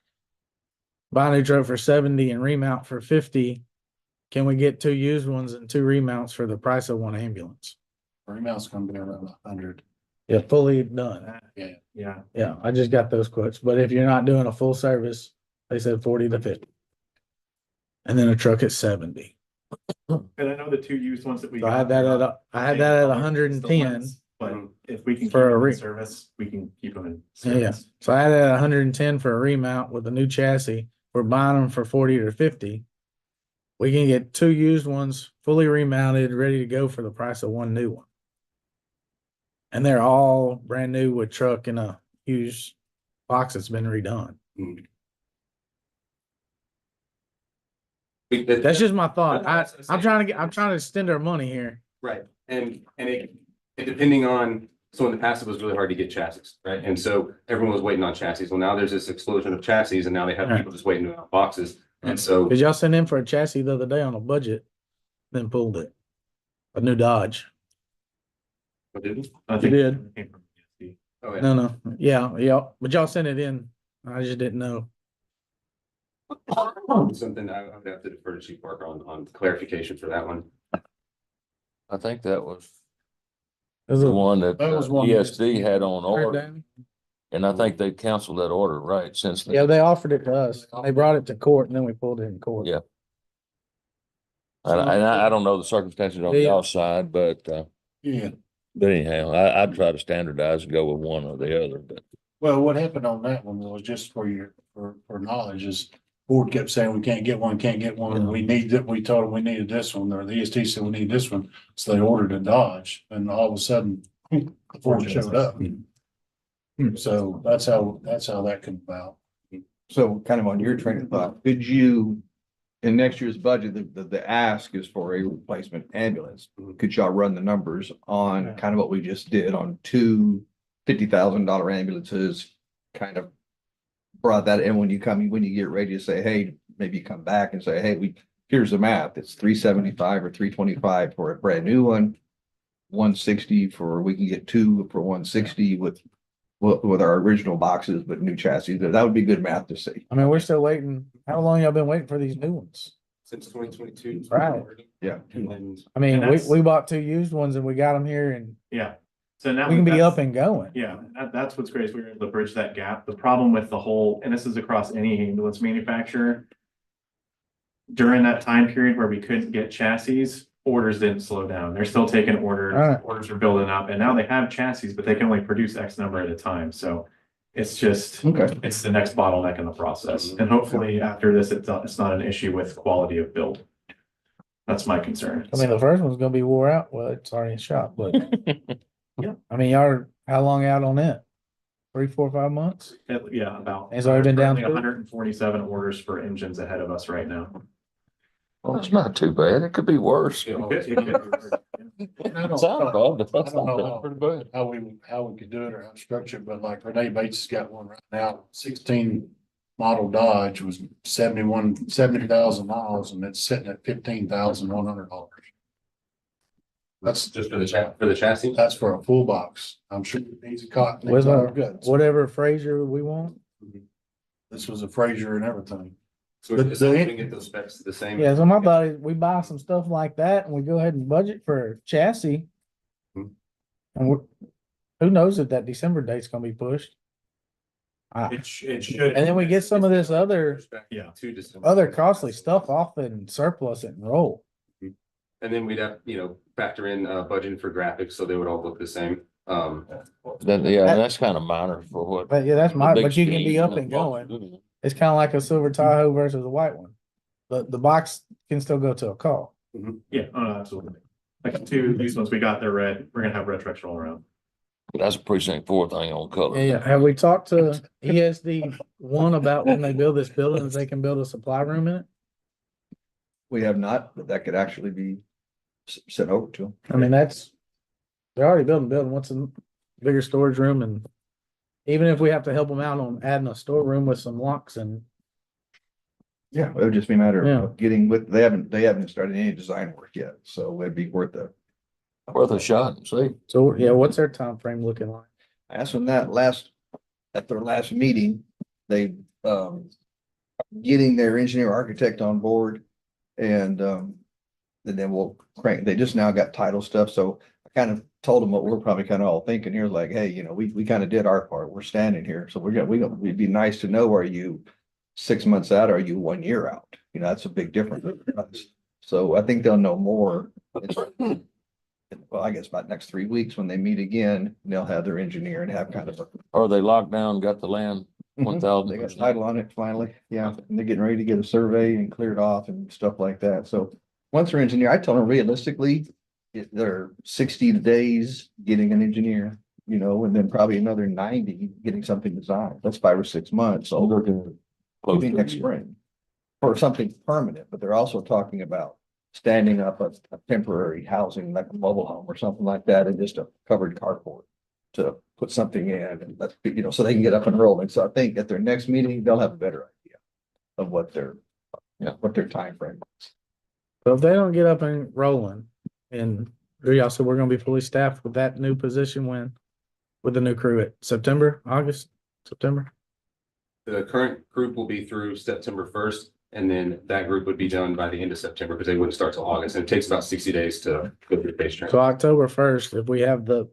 buy a new truck for 70 and remount for 50. Can we get 2 used ones and 2 remounts for the price of 1 ambulance? Remount's gonna be around 100. Yeah, fully done. Yeah. Yeah, I just got those quotes, but if you're not doing a full service, they said 40 to 50. And then a truck at 70. And I know the 2 used ones that we. So I had that at 110. But if we can keep For a them in re- service, we can keep them in Yeah, service. so I had it at 110 for a remount with a new chassis. We're buying them for 40 to 50. We can get 2 used ones fully remounted, ready to go for the price of 1 new one. And they're all brand new with truck and a huge box that's been redone. That's just my thought. I'm trying to extend our money here. Right, and it depending on, so in the past, it was really hard to get chassis, right? And so everyone was waiting on chassis. Well, now there's this explosion of chassis and now they have Right. people just waiting on boxes. And so, Cause y'all sent in for a chassis the other day on a budget, then pulled it. A new Dodge. what did we? I You think did. it came from PSC. Oh, yeah. No, yeah, but y'all sent it in. I just didn't know. Something I would have to defer to Chief Parker on clarification for that one. I think that was Is the it- one that That was one. ESD had on Right, order, Danny? and I think they canceled that order, right, since. then. Yeah, they offered it to us. They brought it to court and then we pulled it in court. Yeah. And I don't know the circumstances on Yeah. y'all side, but, Yeah, but anyhow, I'd try to standardize and go with one or the other, but. well, what happened on that one was just for knowledge is board kept saying we can't get one, can't get one. We need that. We told them we needed this one, or the EST said we need this one. So they ordered a Dodge and all of a sudden the Ford showed up. So that's how that came about. So kind of on your train of thought, could you, in next year's budget, the ask is for a replacement ambulance. Could y'all run the numbers on kind of what we just did on two $50,000 ambulances? Kind of brought that in when you get ready to say, hey, maybe you come back and say, hey, here's the math. It's 375 or 325 for a brand new one. 160 we can get two for 160 with our original boxes, but new chassis. That would be good math to see. I mean, we're still waiting. How long y'all been waiting for these new ones? Since 2022. Right. Yeah. And then I mean, And that's- we bought two used ones and we got them here and Yeah. So now we can be that's- up and going. Yeah, that's what's great is we were able to bridge that gap. The problem with the whole, and this is across any ambulance manufacturer. During that time period where we couldn't get chassis, orders didn't slow down. They're still taking orders, Alright. orders are building up, and now they have chassis, but they can only produce X number at a time. So it's just, Okay. it's the next bottleneck in the process. And hopefully after this, it's not an issue with quality of build. That's my concern. I mean, the first one's gonna be wore out. Well, it's already in shop, but. Yeah. I mean, y'all are, how long out on it? 3, 4, 5 months? Yeah, about. It's already been down to- 147 orders for engines ahead of us right now. Well, it's not too bad. It could be worse. It could be worse. I don't Sound bad, but that's know not pretty bad. how we could do it or how to structure it, but like Renee Bates has got one right now, 16 model Dodge was 70,000 miles and it's sitting at $15,100. that's just for the chassis. That's for a full box. I'm sure it needs a cot. With our, Goods. whatever Fraser we want. This was a Fraser and everything. So But it's the- we can get those specs the same. Yeah, so my buddy, we buy some stuff like that and we go ahead and budget for chassis. Hmm. And who knows if that December date's gonna be pushed. It should. And then we get some of this other Yeah. To December. other costly stuff off and surplus it and roll. And then we'd have, factor in budgeting for graphics, so they would all look the same. That's kind of minor for what. But yeah, that's my, the big but you can be scheme up of and what- going. It's kind of like a silver Tahoe versus a white one. The box can still go to a call. Yeah, absolutely. Like two, these ones we got, they're red. We're gonna have red trucks roll around. That's a precinct 4 thing on color. Yeah, have we talked to ESD one about when they build this building, if they can build a supply room in it? We have not, but that could actually be sent over to them. I mean, they're already building, what's a bigger storage room and even if we have to help them out on adding a storeroom with some locks and. Yeah, it would just be a matter Yeah. of getting with, they haven't started any design work yet, so it'd be worth Worth a shot and see. So, yeah, what's their time frame looking like? I asked them that at their last meeting, they, getting their engineer architect on board and, then we'll crank, they just now got title stuff, so I kind of told them what we're probably kind of all thinking here, like, hey, we kind of did our part, we're standing here, so it'd be nice to know, are you 6 months out, or are you 1 year out? That's a big difference. So I think they'll know more. Well, I guess about next 3 weeks when they meet again, they'll have their engineer and have kind of a. Or they locked down, got the land They 1,000. got title on it finally, yeah, and they're getting ready to get a survey and cleared off and stuff like that, so. Once they're engineer, I told them realistically, they're 60 days getting an engineer, and then probably another 90 getting something designed, that's 5 or 6 months, so they're gonna. Maybe next spring. For something permanent, but they're also talking about standing up a temporary housing, like a mobile home or something like that, and just a covered carport. To put something in and let, so they can get up and rolling. So I think at their next meeting, they'll have a better idea of what their timeframe is. So if they don't get up and rolling and y'all said we're gonna be fully staffed with that new position with the new crew at September? The current group will be through September 1st. And then that group would be done by the end of September because they wouldn't start till August. And it takes about 60 days to go through base training. So October first, if we have the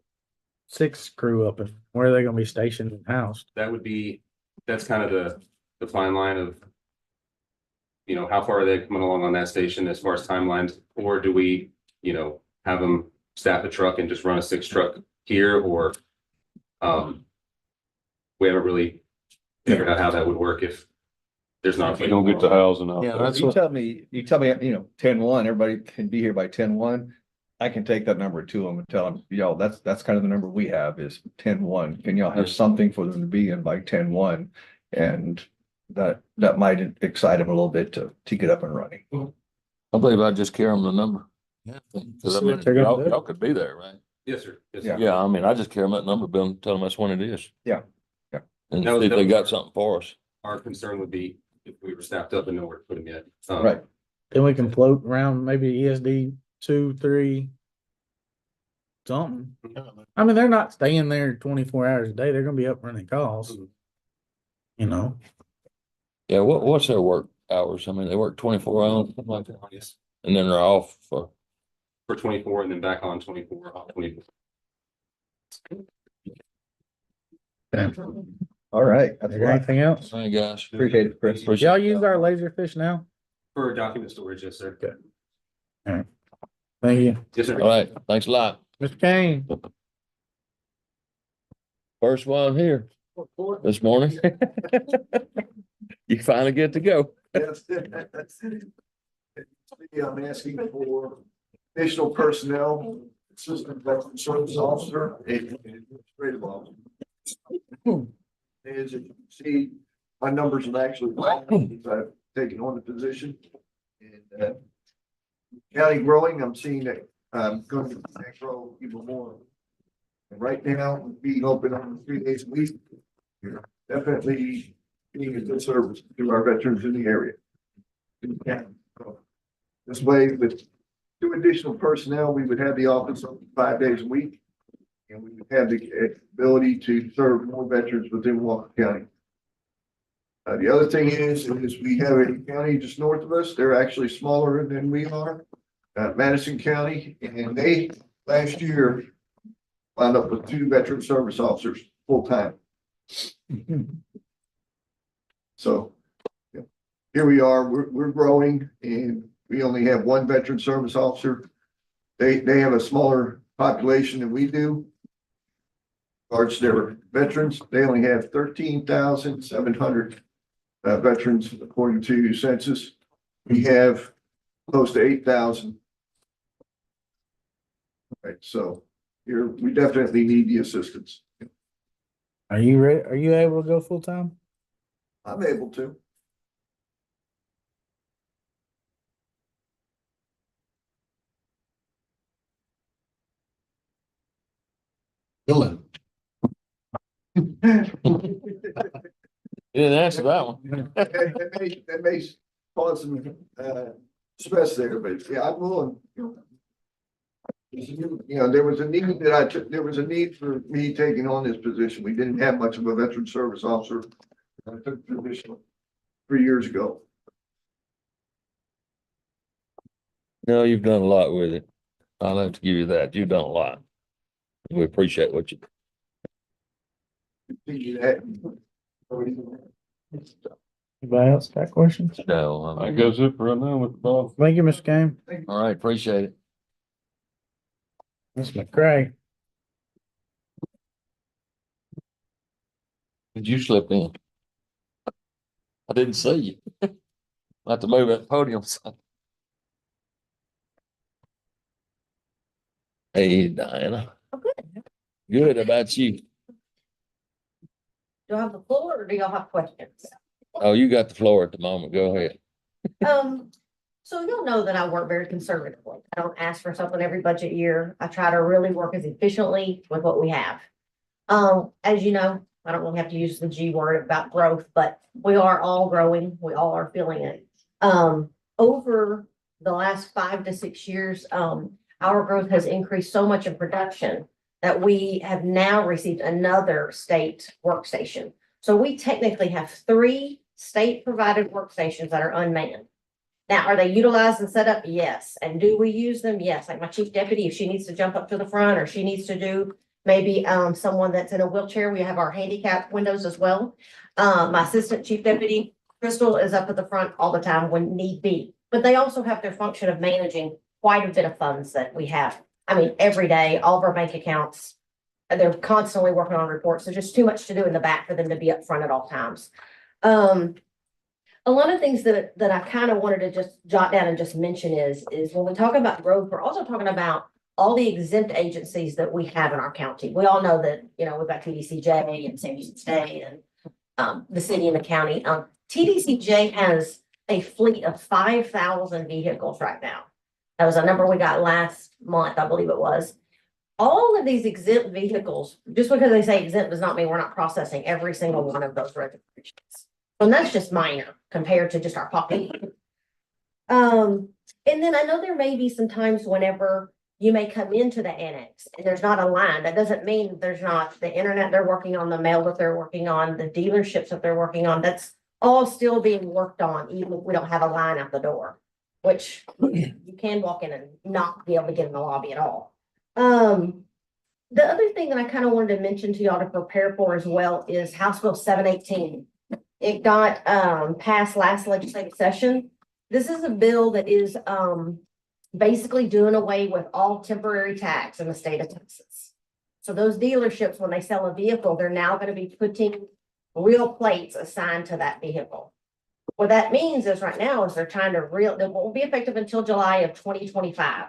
sixth crew up, where are they gonna be stationed and housed? That would be, that's kind of the fine line of, you know, how far are they coming along on that station as far as timelines? Or do we, you know, have them staff a truck and just run a 6 truck here or, we haven't really figured out how that would work if there's not. We don't get the housing out Yeah, there. that's You what, tell me, you know, 10-1, everybody can be here by 10-1. I can take that number to them and tell them, yo, that's kind of the number we have is 10-1. Can y'all have something for them to be in by 10-1? And that might excite them a little bit to get up and running. I believe I just carry them the number. Yeah. Cause I See mean, what they're gonna do. y'all could be there, right? Yes, sir. Yes, Yeah. sir. Yeah, I mean, I just carry them that number, Bill, and tell them that's when it is. Yeah. Yeah. And That was- see if that they was got our- something for us. Our concern would be if we were staffed up and nowhere to put them yet. Right. then we can float around maybe ESD 2, 3. Something. I mean, they're not staying there 24 hours a day. They're gonna be up running calls. You know, Yeah, what's their work hours? I mean, they work 24 hours, something like that, Yes, and then they're off for, for 24 and then back on 24, off 24. All right. That's is there right. anything else? hey, guys. Appreciate it, Chris. Appreciate Y'all it. use our Laserfish now? For document storage, yes, sir. Thank you. Yes, sir. All right, thanks a lot. Mr. Kane. First one here this morning. You finally get to go. Yes. I'm asking for additional personnel, assistant veteran service officer, and administrative officer. As you can see, my numbers have actually fallen since I've taken on the position. And county growing, I'm seeing that I'm going to grow even more. And right now, being open on 3 days a week, you're definitely being a good service to our veterans in the area. Yeah. This way, with 2 additional personnel, we would have the office open 5 days a week. And we would have the ability to serve more veterans within Walker County. The other thing is we have a county just north of us. They're actually smaller than we are. Madison County, and they last year wound up with 2 veteran service officers full-time. So yeah, here we are, we're growing and we only have 1 veteran service officer. They have a smaller population than we do. Regards to their veterans, they only have 13,700 veterans according to census. We have close to 8,000. Right, so here, we definitely need the assistance. Are you ready? Are you able to go full time? I'm able to. Dylan. You didn't answer that one. That may cause some stress there, but yeah, I'm willing. You know, there was a need that I took, there was a need for me taking on this position. We didn't have much of a veteran service officer. I took the position 3 years ago. No, you've done a lot with it. I'll have to give you that. You've done a lot. We appreciate what you do. Continue that. Anybody else got questions? No, I goes it for right now with Bob. Thank you, Mr. Kane. all right, appreciate it. Ms. McCray. Did you slip in? I didn't see you. I have to move that podium. Hey, Diana. Oh, good. Good, how about you? Do I have the floor or do y'all have questions? Oh, you got the floor at the moment. Go ahead. So you'll know that I work very conservatively. I don't ask for something every budget year. I try to really work as efficiently with what we have. As you know, I don't really have to use the G word about growth, but we are all growing. We all are feeling it. Over the last 5 to 6 years, our growth has increased so much in production that we have now received another state workstation. So we technically have 3 state provided workstations that are unmanned. Now, are they utilized and set up? Yes. And do we use them? Yes. Like my chief deputy, if she needs to jump up to the front or she needs to do maybe someone that's in a wheelchair, we have our handicap windows as well. My assistant chief deputy, Crystal, is up at the front all the time when need be. But they also have their function of managing quite a bit of funds that we have. I mean, every day, all of our bank accounts, they're constantly working on reports. There's just too much to do in the back for them to be up front at all times. A lot of things that I kind of wanted to just jot down and just mention is when we talk about growth, we're also talking about all the exempt agencies that we have in our county. We all know that, you know, we've got TDCJ and San Houston State and the city and the county. TDCJ has a fleet of 5,000 vehicles right now. That was a number we got last month, I believe it was. All of these exempt vehicles, just because they say exempt does not mean we're not processing every single one of those registrations. And that's just minor compared to just our population. And then I know there may be some times whenever you may come into the annex and there's not a line. That doesn't mean there's not the internet they're working on, the mail that they're working on, the dealerships that they're working on. That's all still being worked on, even if we don't have a line out the door, which you can walk in and not be able to get in the lobby at all. The other thing that I kind of wanted to mention to y'all to prepare for as well is House Bill 718. It got passed last legislative session. This is a bill that is basically doing away with all temporary tax in the state of Texas. So those dealerships, when they sell a vehicle, they're now going to be putting real plates assigned to that vehicle. What that means is right now is they're trying to it won't be effective until July of 2025.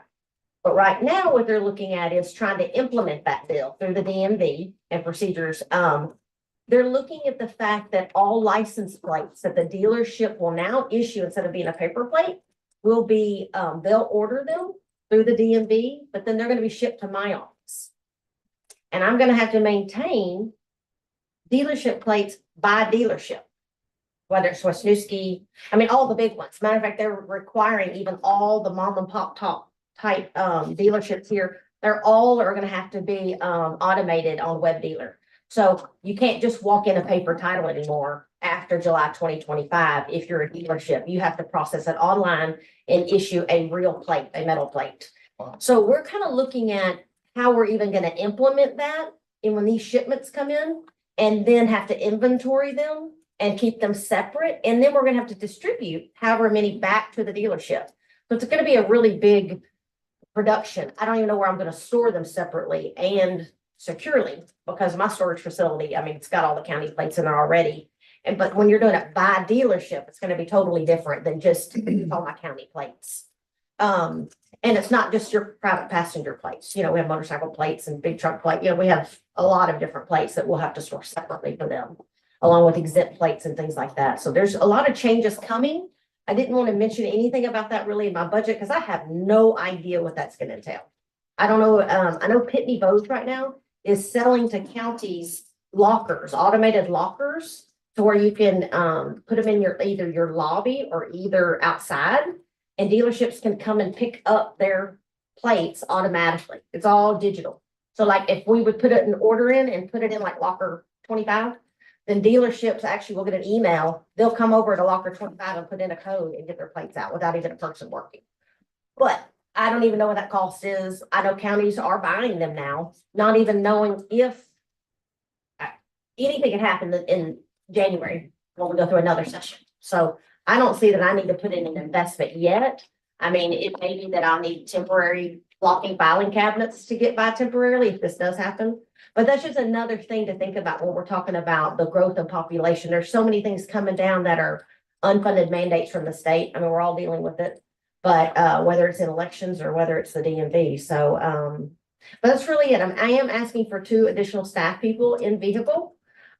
But right now, what they're looking at is trying to implement that bill through the DMV and procedures. They're looking at the fact that all license plates that the dealership will now issue instead of being a paper plate will be, they'll order them through the DMV, but then they're going to be shipped to my office. And I'm going to have to maintain dealership plates by dealership, whether it's Wisniewski, I mean, all the big ones. Matter of fact, they're requiring even all the mom and pop top type dealerships here. They're all are going to have to be automated on Web Dealer. So you can't just walk in a paper title anymore after July 2025. If you're a dealership, you have to process it online and issue a real plate, a metal plate. Wow. So we're kind of looking at how we're even going to implement that. And when these shipments come in and then have to inventory them and keep them separate. And then we're going to have to distribute however many back to the dealership. So it's going to be a really big production. I don't even know where I'm going to store them separately and securely, because my storage facility, I mean, it's got all the county plates in there already. But when you're doing it by dealership, it's going to be totally different than just all my county plates. And it's not just your private passenger plates. You know, we have motorcycle plates and big truck plates. You know, we have a lot of different plates that we'll have to store separately for them, along with exempt plates and things like that. So there's a lot of changes coming. I didn't want to mention anything about that really in my budget because I have no idea what that's going to entail. I don't know. I know Pitney Bowes right now is selling to counties lockers, automated lockers, to where you can put them in either your lobby or either outside, and dealerships can come and pick up their plates automatically. It's all digital. So like if we would put an order in and put it in like locker 25, then dealerships actually will get an email. They'll come over to locker 25 and put in a code and get their plates out without even a person working. But I don't even know what that cost is. I know counties are buying them now, not even knowing if anything can happen in January when we go through another session. So I don't see that I need to put in an investment yet. I mean, it may be that I'll need temporary locking filing cabinets to get by temporarily if this does happen. But that's just another thing to think about when we're talking about the growth of population. There's so many things coming down that are unfunded mandates from the state. I mean, we're all dealing with it. But whether it's in elections or whether it's the DMV. So, but that's really it. I am asking for 2 additional staff people in vehicle.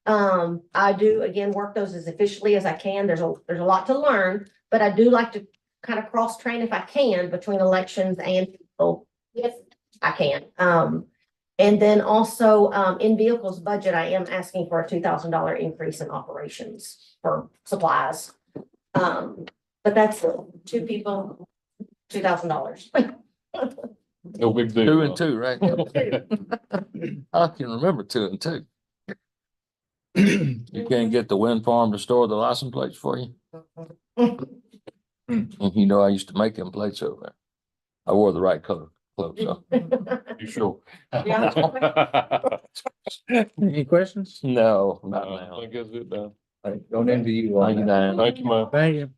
I do, again, work those as efficiently as I can. There's a lot to learn, but I do like to kind of cross train if I can between elections and people. Yes, I can. And then also in vehicles budget, I am asking for a $2,000 increase in operations for supplies. But that's 2 people, $2,000. No big deal. 2 and 2, right? I can remember 2 and 2. You can't get the wind farm to store the license plates for you? You know, I used to make them plates over there. I wore the right color clothes, so. You sure? Any questions? No, not I now. think that's it, Dan. Don't envy you Thank you, on that. Dan. Thank you, man. Thank you.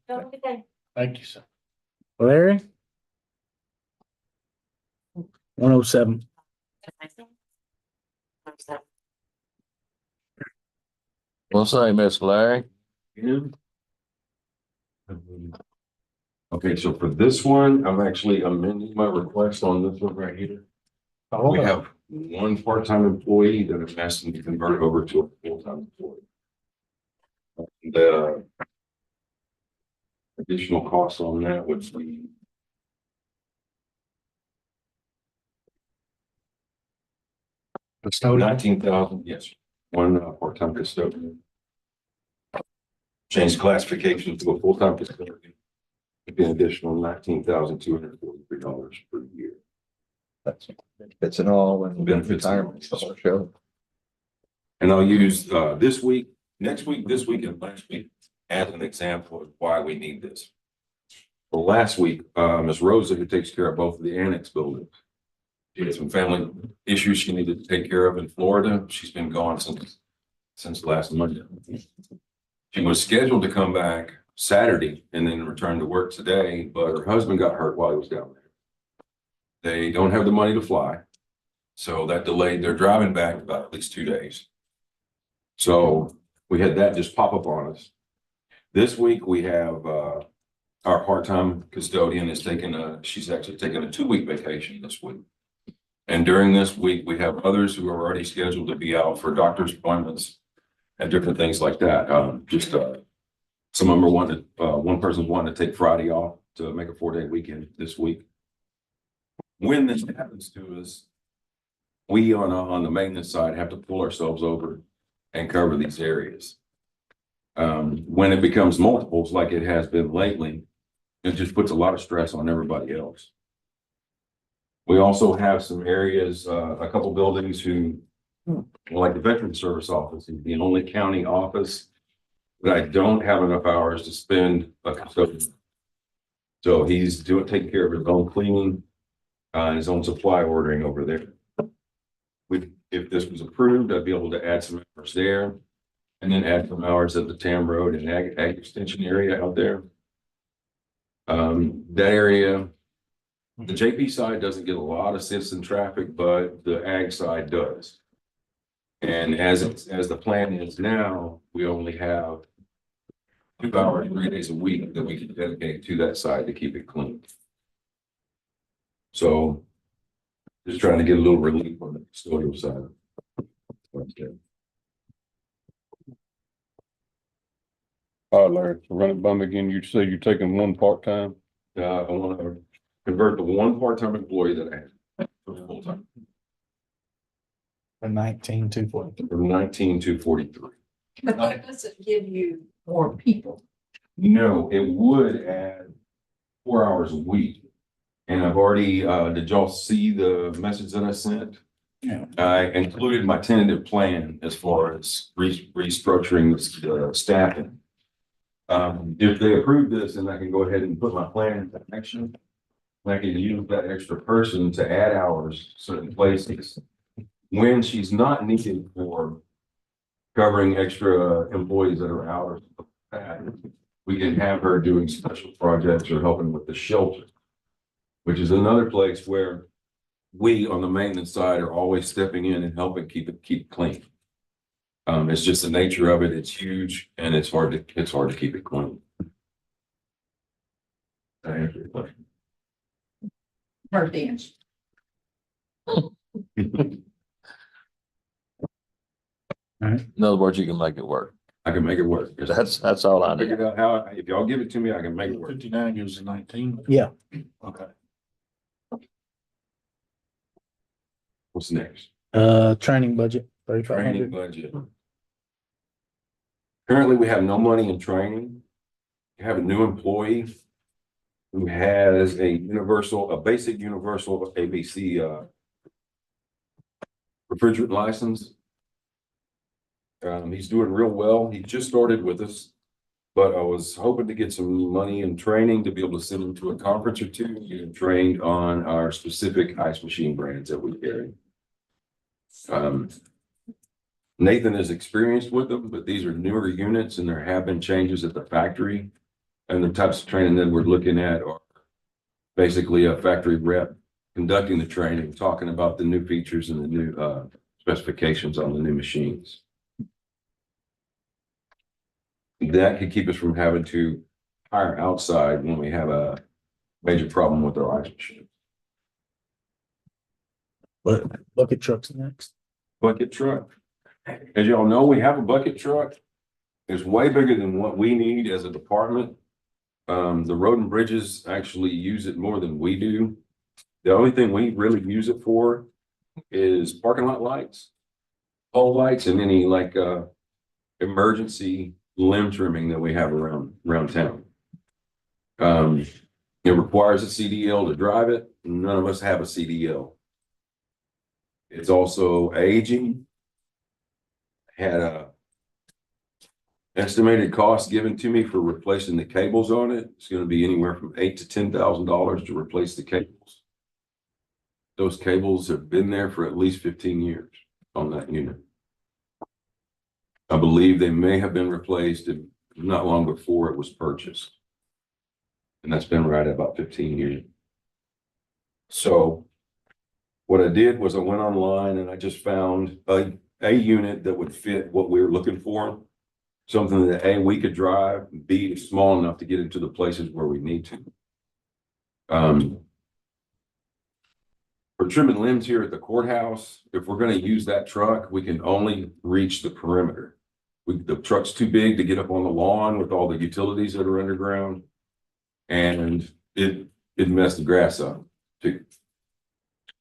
Thank you, sir. Larry? 107. Well, say, Miss Larry. Okay, so for this one, I'm actually amending my request on this one right here. We have one part-time employee that I'm asking to convert over to a full-time employee. The additional costs on that would be Custodian. 19,000, yes, one part-time custodian. Change classification to a full-time custodian. It'd be an additional $19,243 per year. That's, it's an all and Benefits. retirement. So show. And I'll use this week, next week, this week, and last week as an example of why we need this. Well, last week, Ms. Rosa, who takes care of both of the annex buildings, she had some family issues she needed to take care of in Florida. She's been gone since last Monday. She was scheduled to come back Saturday and then return to work today, but her husband got hurt while he was down there. They don't have the money to fly, so that delayed their driving back about at least 2 days. So we had that just pop up on us. This week we have our part-time custodian is she's actually taking a 2-week vacation this week. And during this week, we have others who are already scheduled to be out for doctor's appointments and different things like that. Some of them are one person's wanting to take Friday off to make a 4-day weekend this week. When this happens to us, we on the maintenance side have to pull ourselves over and cover these areas. When it becomes multiples like it has been lately, it just puts a lot of stress on everybody else. We also have some areas, a couple buildings who, like the Veteran Service Office, is the only county office that I don't have enough hours to spend a custodian. So he's taking care of his own cleaning, and his own supply ordering over there. If this was approved, I'd be able to add some hours there and then add some hours at the Tam Road and Ag Extension area out there. That area, the JP side doesn't get a lot of citizen traffic, but the ag side does. And as the plan is now, we only have 2 hours, 3 days a week that we can dedicate to that side to keep it clean. So just trying to get a little relief on the custodial side. All right, Larry, so run it by me again. You say you're taking one part-time? I want to convert the one part-time employee that I have to full-time. For 19,243. From 19,243. But that doesn't give you more people. No, it would add 4 hours a week. And I've already, did y'all see the message that I sent? Yeah. I included my tentative plan as far as restructuring the staffing. If they approve this, then I can go ahead and put my plan into action. I can use that extra person to add hours certain places. When she's not needed for covering extra employees that are out or we can have her doing special projects or helping with the shelter, which is another place where we on the maintenance side are always stepping in and helping keep it clean. It's just the nature of it. It's huge and it's hard to keep it clean. I answer your question. Her dance. In other words, you can make it work. I can make it work. That's all I need. Figured out how, if y'all give it to me, I can make it work. 59 gives you 19. Yeah. Okay. What's next? Training budget, Training 3,500. budget. Currently, we have no money in training. We have a new employee who has a basic universal ABC refrigerant license. He's doing real well. He just started with us. But I was hoping to get some money and training to be able to send him to a conference or two, get him trained on our specific ice machine brands that we carry. Nathan is experienced with them, but these are newer units and there have been changes at the factory. And the types of training that we're looking at are basically a factory rep conducting the training, talking about the new features and the new specifications on the new machines. That could keep us from having to hire outside when we have a major problem with our ice machine. But bucket trucks next. Bucket truck. As y'all know, we have a bucket truck. It's way bigger than what we need as a department. The road and bridges actually use it more than we do. The only thing we really use it for is parking lot lights, pole lights, and any like emergency limb trimming that we have around town. It requires a CDL to drive it. None of us have a CDL. It's also aging. Had a estimated cost given to me for replacing the cables on it. It's going to be anywhere from $8,000 to $10,000 to replace the cables. Those cables have been there for at least 15 years on that unit. I believe they may have been replaced not long before it was purchased. And that's been right at about 15 years. So what I did was I went online and I just found a unit that would fit what we were looking for. Something that A, we could drive, B, is small enough to get into the places where we need to. For trimming limbs here at the courthouse, if we're going to use that truck, we can only reach the perimeter. The truck's too big to get up on the lawn with all the utilities that are underground. And it messed the grass up too.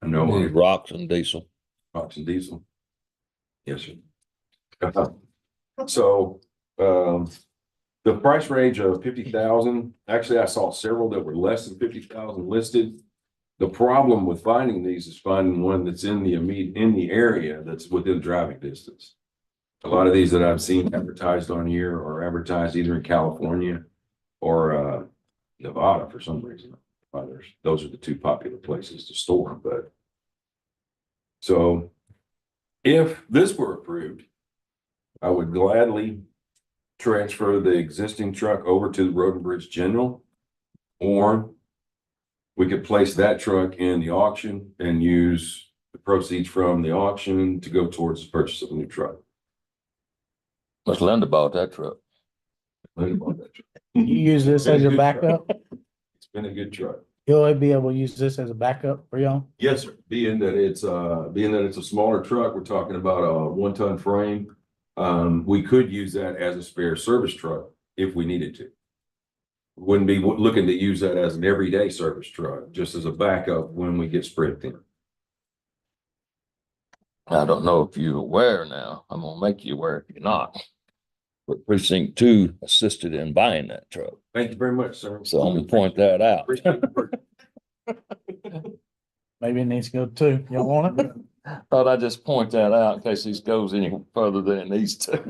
I know. Rocks and diesel. Rocks and diesel. Yes, sir. So, the price range of 50,000, actually I saw several that were less than 50,000 listed. The problem with finding these is finding one that's in the area that's within driving distance. A lot of these that I've seen advertised on here are advertised either in California or Nevada for some reason. Those are the two popular places to store them. But so if this were approved, I would gladly transfer the existing truck over to the Road and Bridge General, or we could place that truck in the auction and use the proceeds from the auction to go towards the purchase of a new truck. Must Linda bought that truck. Linda bought that truck. You use this as your backup? It's been a good truck. You'll be able to use this as a backup for y'all? Yes, sir. Being that it's a smaller truck, we're talking about a 1-ton frame. We could use that as a spare service truck if we needed to. Wouldn't be looking to use that as an everyday service truck, just as a backup when we get spread thin. I don't know if you're aware now. I'm gonna make you aware if you're not. But Precinct 2 assisted in buying that truck. Thank you very much, sir. So I'm gonna point that out. Maybe it needs to go too. Y'all want it? Thought I'd just point that out in case this goes any further than it needs to.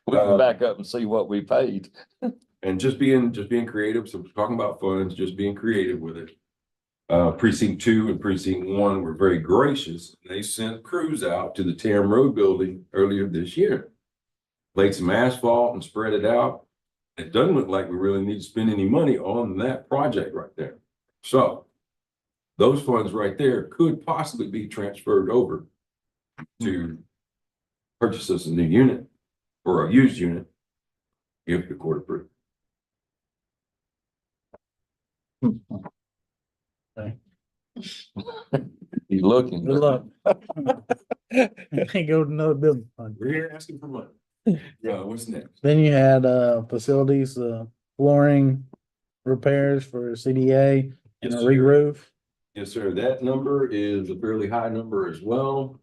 We can back up and see what we paid. And just being creative. So we're talking about funds, just being creative with it. Precinct 2 and Precinct 1 were very gracious. They sent crews out to the Tam Road building earlier this year. Laid some asphalt and spread it out. It doesn't look like we really need to spend any money on that project right there. So those funds right there could possibly be transferred over to purchase us a new unit or a used unit if the court approves. Okay. You looking? Good luck. Can't go to another building fund. We're here asking for money. Yeah, what's next? Then you had facilities, flooring repairs for CDA and a Yes, re-roof. Yes, sir. That number is a fairly high number as well.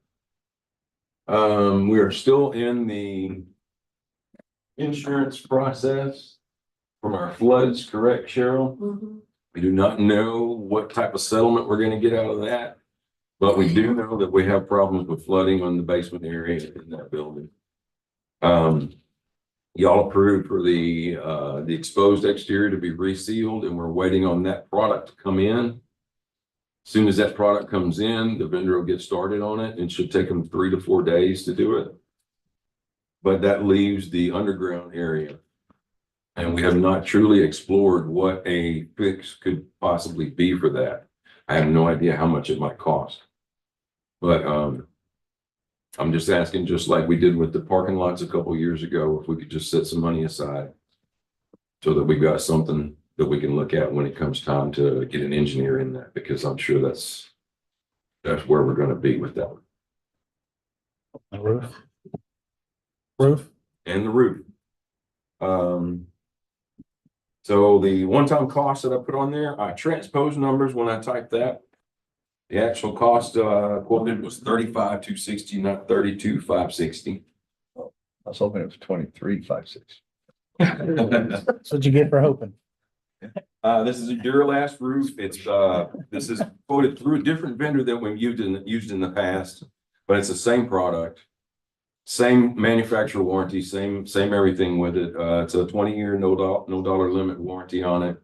We are still in the insurance process from our floods, correct, Cheryl? We do not know what type of settlement we're going to get out of that, but we do know that we have problems with flooding on the basement area in that building. Y'all approved for the exposed exterior to be resealed, and we're waiting on that product to come in. Soon as that product comes in, the vendor will get started on it, and should take them 3 to 4 days to do it. But that leaves the underground area. And we have not truly explored what a fix could possibly be for that. I have no idea how much it might cost. But I'm just asking, just like we did with the parking lots a couple years ago, if we could just set some money aside so that we've got something that we can look at when it comes time to get an engineer in that, because I'm sure that's where we're gonna be with that. The roof. Roof. And the roof. So the one-time cost that I put on there, I transposed numbers when I typed that. The actual cost quoted was 35,260, not 32,560. I was hoping it was 23,560. That's what you get for hoping. This is a Duralast roof. It's this is quoted through a different vendor that we've used in the past, but it's the same product, same manufacturer warranty, same everything with it. It's a 20-year no dollar limit warranty on it.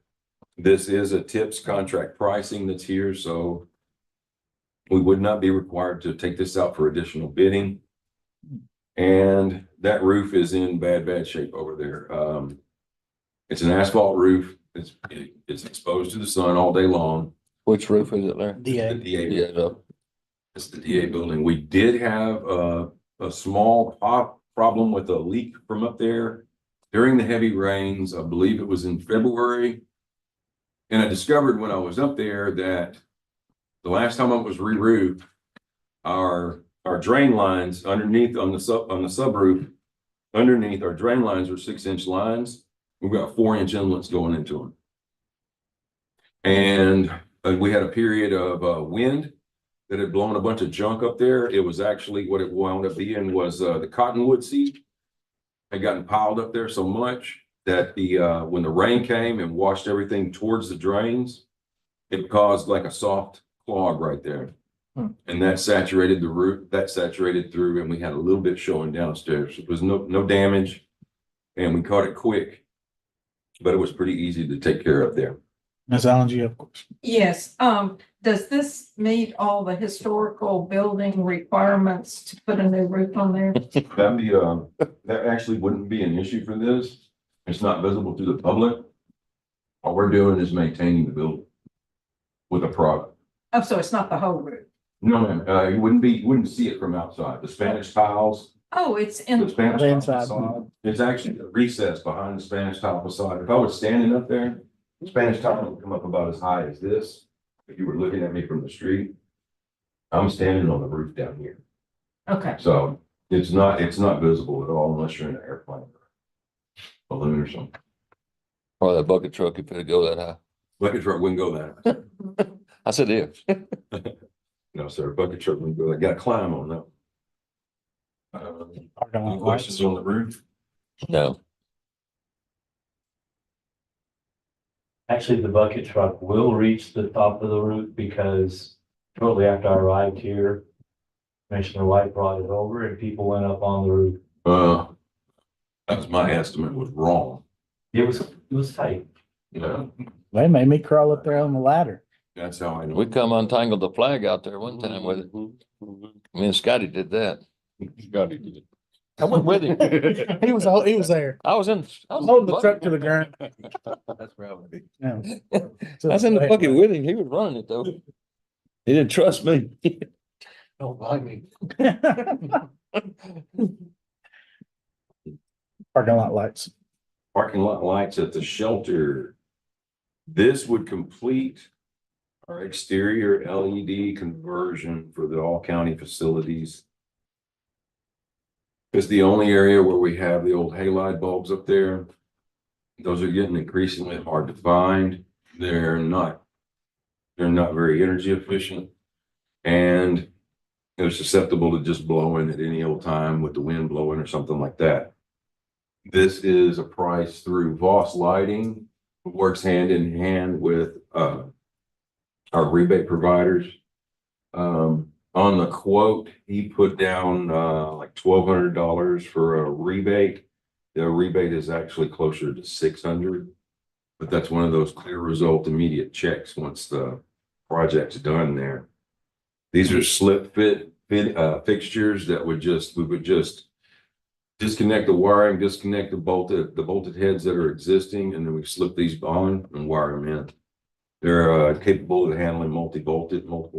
This is a TIPS contract pricing that's here, so we would not be required to take this out for additional bidding. And that roof is in bad shape over there. It's an asphalt roof. It's exposed to the sun all day long. Which roof is it there? DA. The DA. Yeah, It's the DA building. We did have a small problem with a leak from up there during the heavy rains. I believe it was in February. And I discovered when I was up there that the last time it was re-roofed, our drain lines underneath on the subroof, underneath our drain lines are 6-inch lines. We've got 4-inch inlets going into them. And we had a period of wind that had blown a bunch of junk up there. It was actually what it wound up being was the cottonwood seed had gotten piled up there so much that when the rain came and washed everything towards the drains, it caused like a soft clog right there. And that saturated the roof, that saturated through, and we had a little bit showing downstairs. It was no damage, and we caught it quick, but it was pretty easy to take care of there. Ms. Allen, do you have a question? Yes, does this meet all the historical building requirements to put a new roof on there? That actually wouldn't be an issue for this. It's not visible to the public. All we're doing is maintaining the building with a product. Oh, so it's not the whole roof? No, ma'am, you wouldn't see it from outside. The Spanish tiles. Oh, it's in The Spanish tile inside. facade, it's actually a recess behind the Spanish tile facade. If I was standing up there, the Spanish tile would come up about as high as this. If you were looking at me from the street, I'm standing on the roof down here. Okay. So it's not visible at all unless you're in an airplane or balloon or something. or that bucket truck if it'd go that high. Bucket truck wouldn't go that high. I said if. No, sir, bucket truck wouldn't go, I gotta climb on that. Any questions on the roof? No. Actually, the bucket truck will reach the top of the roof because shortly after I arrived here, Commissioner White brought it over and people went up on the roof. That was my estimate was wrong. It was tight. Yeah, They made me crawl up there on the ladder. that's how I know. We come untangled the flag out there one time with it. Me and Scotty did that. Scotty did it. I went with him. He was there. I was Holding the truck to the ground. That's where I would be. Yeah. I was in the bucket with him. He was running it though. He didn't trust me. Don't mind me. Parking lot lights. Parking lot lights at the shelter. This would complete our exterior LED conversion for the all county facilities. It's the only area where we have the old halide bulbs up there. Those are getting increasingly hard to find. They're not very energy efficient. And they're susceptible to just blowing at any old time with the wind blowing or something like that. This is a price through Voss Lighting, who works hand in hand with our rebate providers on On the quote, he put down, like $1,200 for a rebate. The rebate is actually closer to 600. But that's one of those clear result immediate checks once the project's done there. These are slip fit fixtures that we would just disconnect the wiring, disconnect the bolted heads that are existing, and then we slip these on and wire them in. They're capable of handling multiple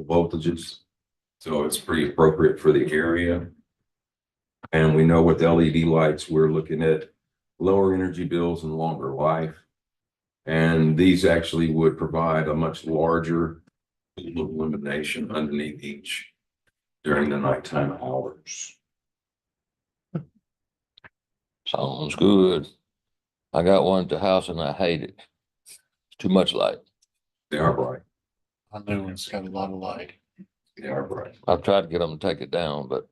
voltages. So it's pretty appropriate for the area. And we know with LED lights, we're looking at lower energy bills and longer life. And these actually would provide a much larger illumination underneath each during the nighttime hours. Sounds good. I got one at the house and I hate it. It's too much light. They are bright. I know it's got a lot of light. They are bright. I've tried to get them to take it down, but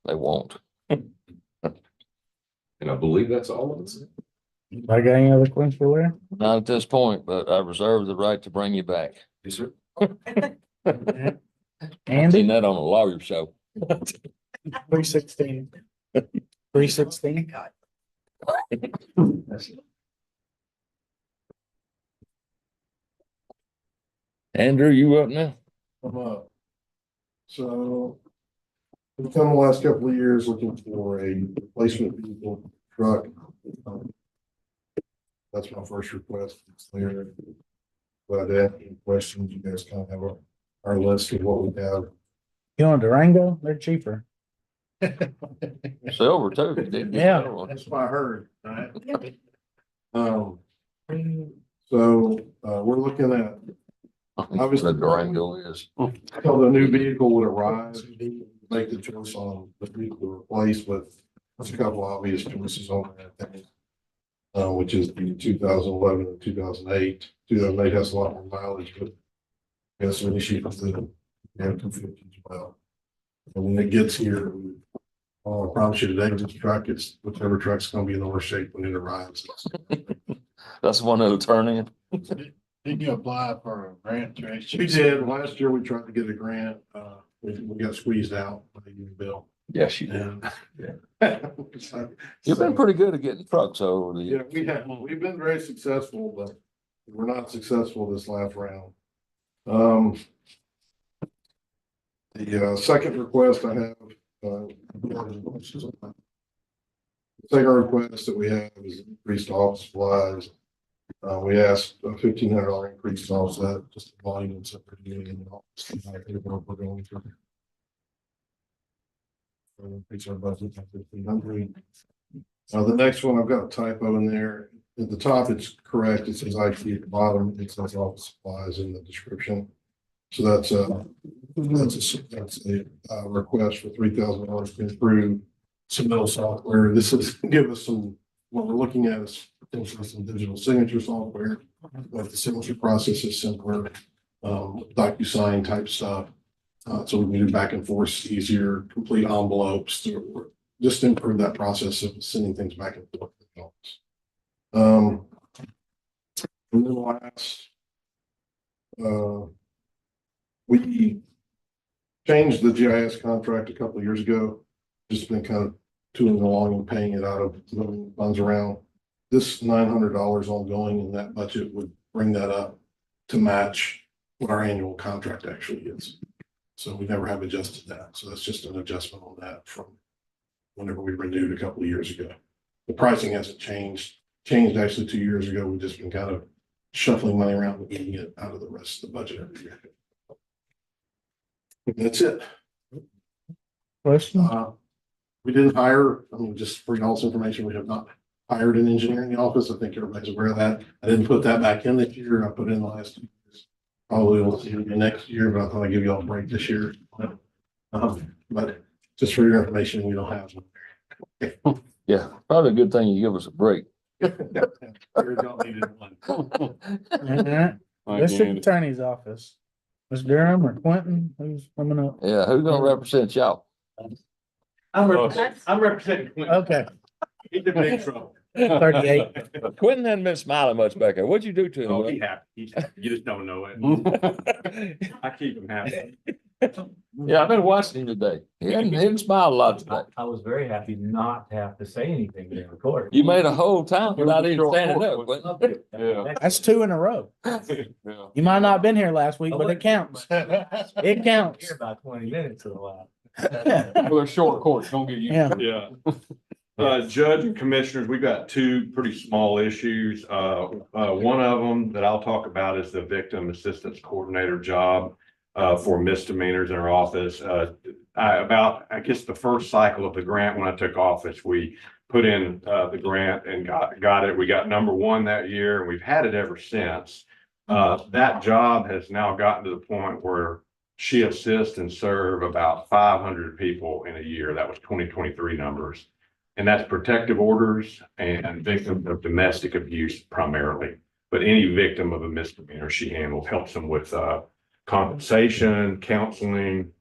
they won't. And I believe that's all of it. I got any other questions for Larry? Not at this point, but I reserve the right to bring you back. Yes, sir. I've Andy? seen that on a lawyer show. 316. 316. Andrew, you up now? I'm up. So we've come the last couple of years looking for a replacement vehicle truck. That's my first request. It's there. But any questions, you guys kind of have our list of what we have. You want a Durango? They're cheaper. Silver too. Didn't you? Yeah. That's what I heard, right? So we're looking at, Obviously, the Durango is. so the new vehicle would arrive, make the choice on the vehicle to replace with, there's a couple obvious choices on that, I think. Which is the 2011 and 2008. 2008 has a lot more mileage, but there's an issue with the F-250 as well. And when it gets here, I promise you today, this truck, it's whichever truck's gonna be in the worst shape when it arrives. That's the one that'll turn in. Did you apply for a grant? We did. Last year, we tried to get a grant. We got squeezed out by the union bill. Yes, you did. So- You've been pretty good at getting trucks over the Yeah, years. we've been very successful, but we're not successful this last round. The second request I have, the second request that we have is increased office supplies. We asked a $1,500 increase to offset just the volume and separate in the office. We're going through. We'll increase our budget to 1,500. The next one, I've got a typo in there. At the top, it's correct. It says IT at the bottom. It says office supplies in the description. So that's a request for $3,000 to improve submittal software. This is give us some, what we're looking at is potentially some digital signature software. But the signature process is simpler, DocuSign type stuff. So we can do back and forth easier, complete envelopes to just improve that process of sending things back and forth. And then last, we changed the GIS contract a couple of years ago. Just been kind of tooling along and paying it out of moving funds around. This $900 ongoing in that budget would bring that up to match what our annual contract actually is. So we never have adjusted that. So that's just an adjustment on that from whenever we renewed a couple of years ago. The pricing hasn't changed actually 2 years ago. We've just been kind of shuffling money around and getting it out of the rest of the budget every year. That's it. Question? We didn't hire, I mean, just for y'all's information, we have not hired an engineer in the office. I think everybody's aware of that. I didn't put that back in this year. I put it in the last 2 years. Probably will see it next year, but I thought I'd give y'all a break this year. But just for your information, we don't have one. Yeah, probably a good thing you give us a break. District Attorney's Office. Ms. Durham or Quentin, who's coming up? Yeah, who's gonna represent y'all? I'm representing Quentin. Okay. He's in big trouble. 38. Quentin hadn't been smiling much back there. What'd you do to him? Oh, he's happy. You just don't know it. I keep him happy. Yeah, I've been watching him today. He didn't smile a lot today. I was very happy not to have to say anything to record. You made a whole time without even standing up. Yeah. That's 2 in a row. Yeah. You might not have been here last week, but it counts. It counts. Here about 20 minutes in a while. Well, they're short courts, don't get used to Yeah. it. Yeah. Judge and commissioners, we've got two pretty small issues. One of them that I'll talk about is the victim assistance coordinator job for misdemeanors in our office. I guess the first cycle of the grant when I took office, we put in the grant and got it. We got number 1 that year, and we've had it ever since. That job has now gotten to the point where she assists and serve about 500 people in a year. That was 2023 numbers. And that's protective orders and victims of domestic abuse primarily. But any victim of a misdemeanor she handles, helps them with compensation, counseling,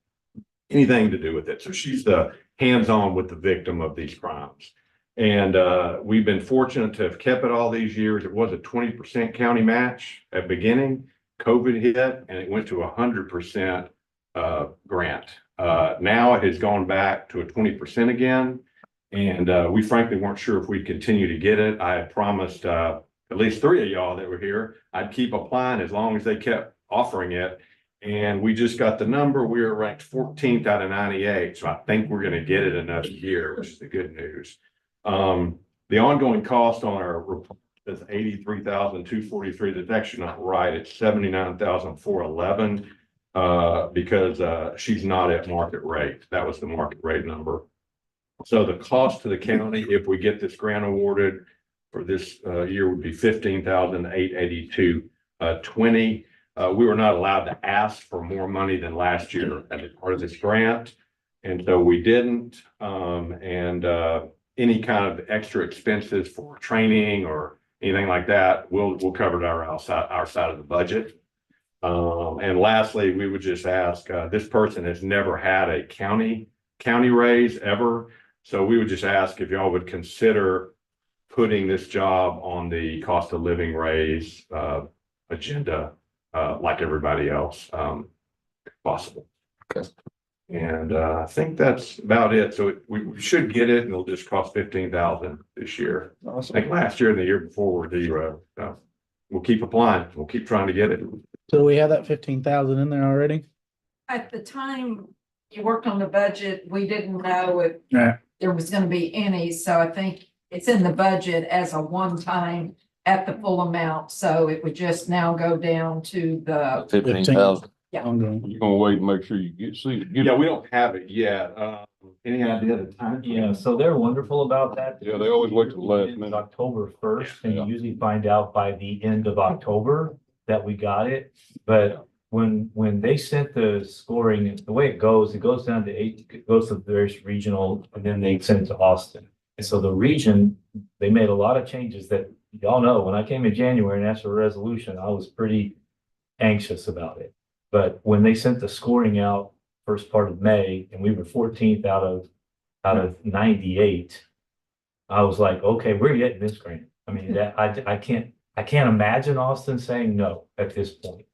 anything to do with it. So she's the hands-on with the victim of these crimes. And we've been fortunate to have kept it all these years. It was a 20% county match at beginning. COVID hit and it went to 100% grant. Now it has gone back to a 20% again. And we frankly weren't sure if we'd continue to get it. I had promised at least 3 of y'all that were here, I'd keep applying as long as they kept offering it. And we just got the number. We were ranked 14th out of 98. So I think we're going to get it another year, which is the good news. The ongoing cost on our report is $83,243. That's actually not right. It's $79,411 because she's not at market rate. That was the market rate number. So the cost to the county, if we get this grant awarded for this year, would be $15,882.20. We were not allowed to ask for more money than last year as a part of this grant, and so we didn't. Any kind of extra expenses for training or anything like that, we'll cover it our side of the budget. And lastly, we would just ask, this person has never had a county raise ever. So we would just ask if y'all would consider putting this job on the cost of living raise agenda like everybody else if possible. Okay. And I think that's about it. So we should get it and it'll just cost $15,000 this year. Awesome. I think last year and the year before were 0. We'll keep applying. We'll keep trying to get it. So we have that 15,000 in there already? At the time you worked on the budget, we didn't know if Yeah. there was gonna be any, so I think it's in the budget as a one-time at the full amount, so it would just now go down to the, 15,000. Yeah. Ongoing. You're gonna wait and make sure you get Yeah, we don't have it yet. Any idea of the time? Yeah, so they're wonderful about that. Yeah, they always wait till the last It's minute. October 1st, and you Yeah. usually find out by the end of October that we got it. But when they sent the scoring, the way it goes down to 8, it goes to various regional, and then they send it to Austin. And so the region, they made a lot of changes that y'all know. When I came in January and asked for a resolution, I was pretty anxious about it. But when they sent the scoring out first part of May, and we were 14th out of 98, I was like, okay, we're getting this grant. I mean, that I can't imagine Austin saying no at this point.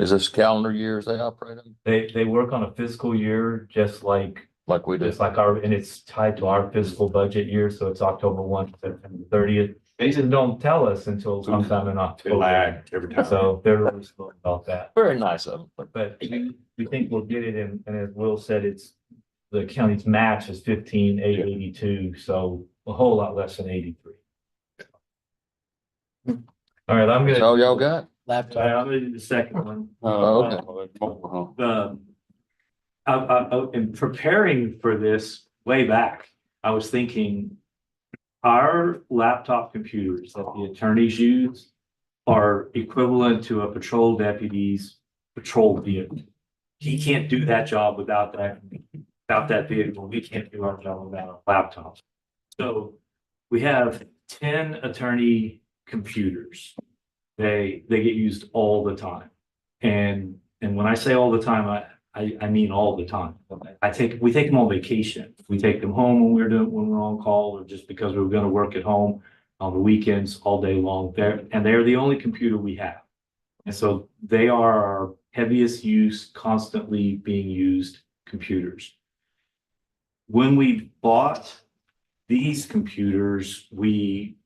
Is this calendar years they operate in? They work on a fiscal year, just like we do? just like our, and it's tied to our fiscal budget year, so it's October 1 to September 30th. They just don't tell us until sometime in October. Lag every time. So they're really slow about that. Very nice of them. But we think we'll get it, and as Will said, it's, the county's match is 15,882, so a whole lot less than 83. All right, I'm That's gonna. all y'all got? All right, I'm gonna do the second one. Oh, okay. In preparing for this way back, I was thinking our laptop computers that the attorneys use are equivalent to a patrol deputy's patrol vehicle. He can't do that job without that vehicle. We can't do our job without a laptop. So we have 10 attorney computers. They get used all the time. And when I say all the time, I mean all the time. We take them on vacation. We take them home when we're on call, or just because we're going to work at home on the weekends all day long. They're the only computer we have. And so they are our heaviest use, constantly being used computers. When we bought these computers, we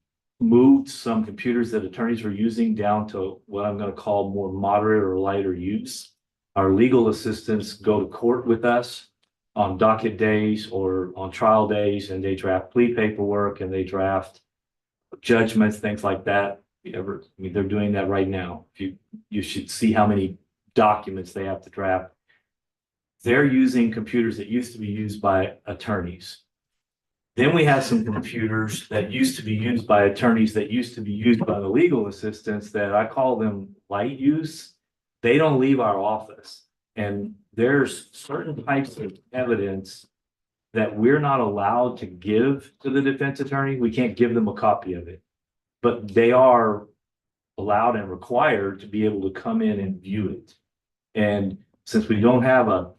moved some computers that attorneys were using down to what I'm going to call more moderate or lighter use. Our legal assistants go to court with us on docket days or on trial days, and they draft plea paperwork and they draft judgments, things like that. I mean, they're doing that right now. You should see how many documents they have to draft. They're using computers that used to be used by attorneys. Then we have some computers that used to be used by attorneys that used to be used by the legal assistants that I call them light use. They don't leave our office. And there's certain types of evidence that we're not allowed to give to the defense attorney. We can't give them a copy of it, but they are allowed and required to be able to come in and view it. And since we don't have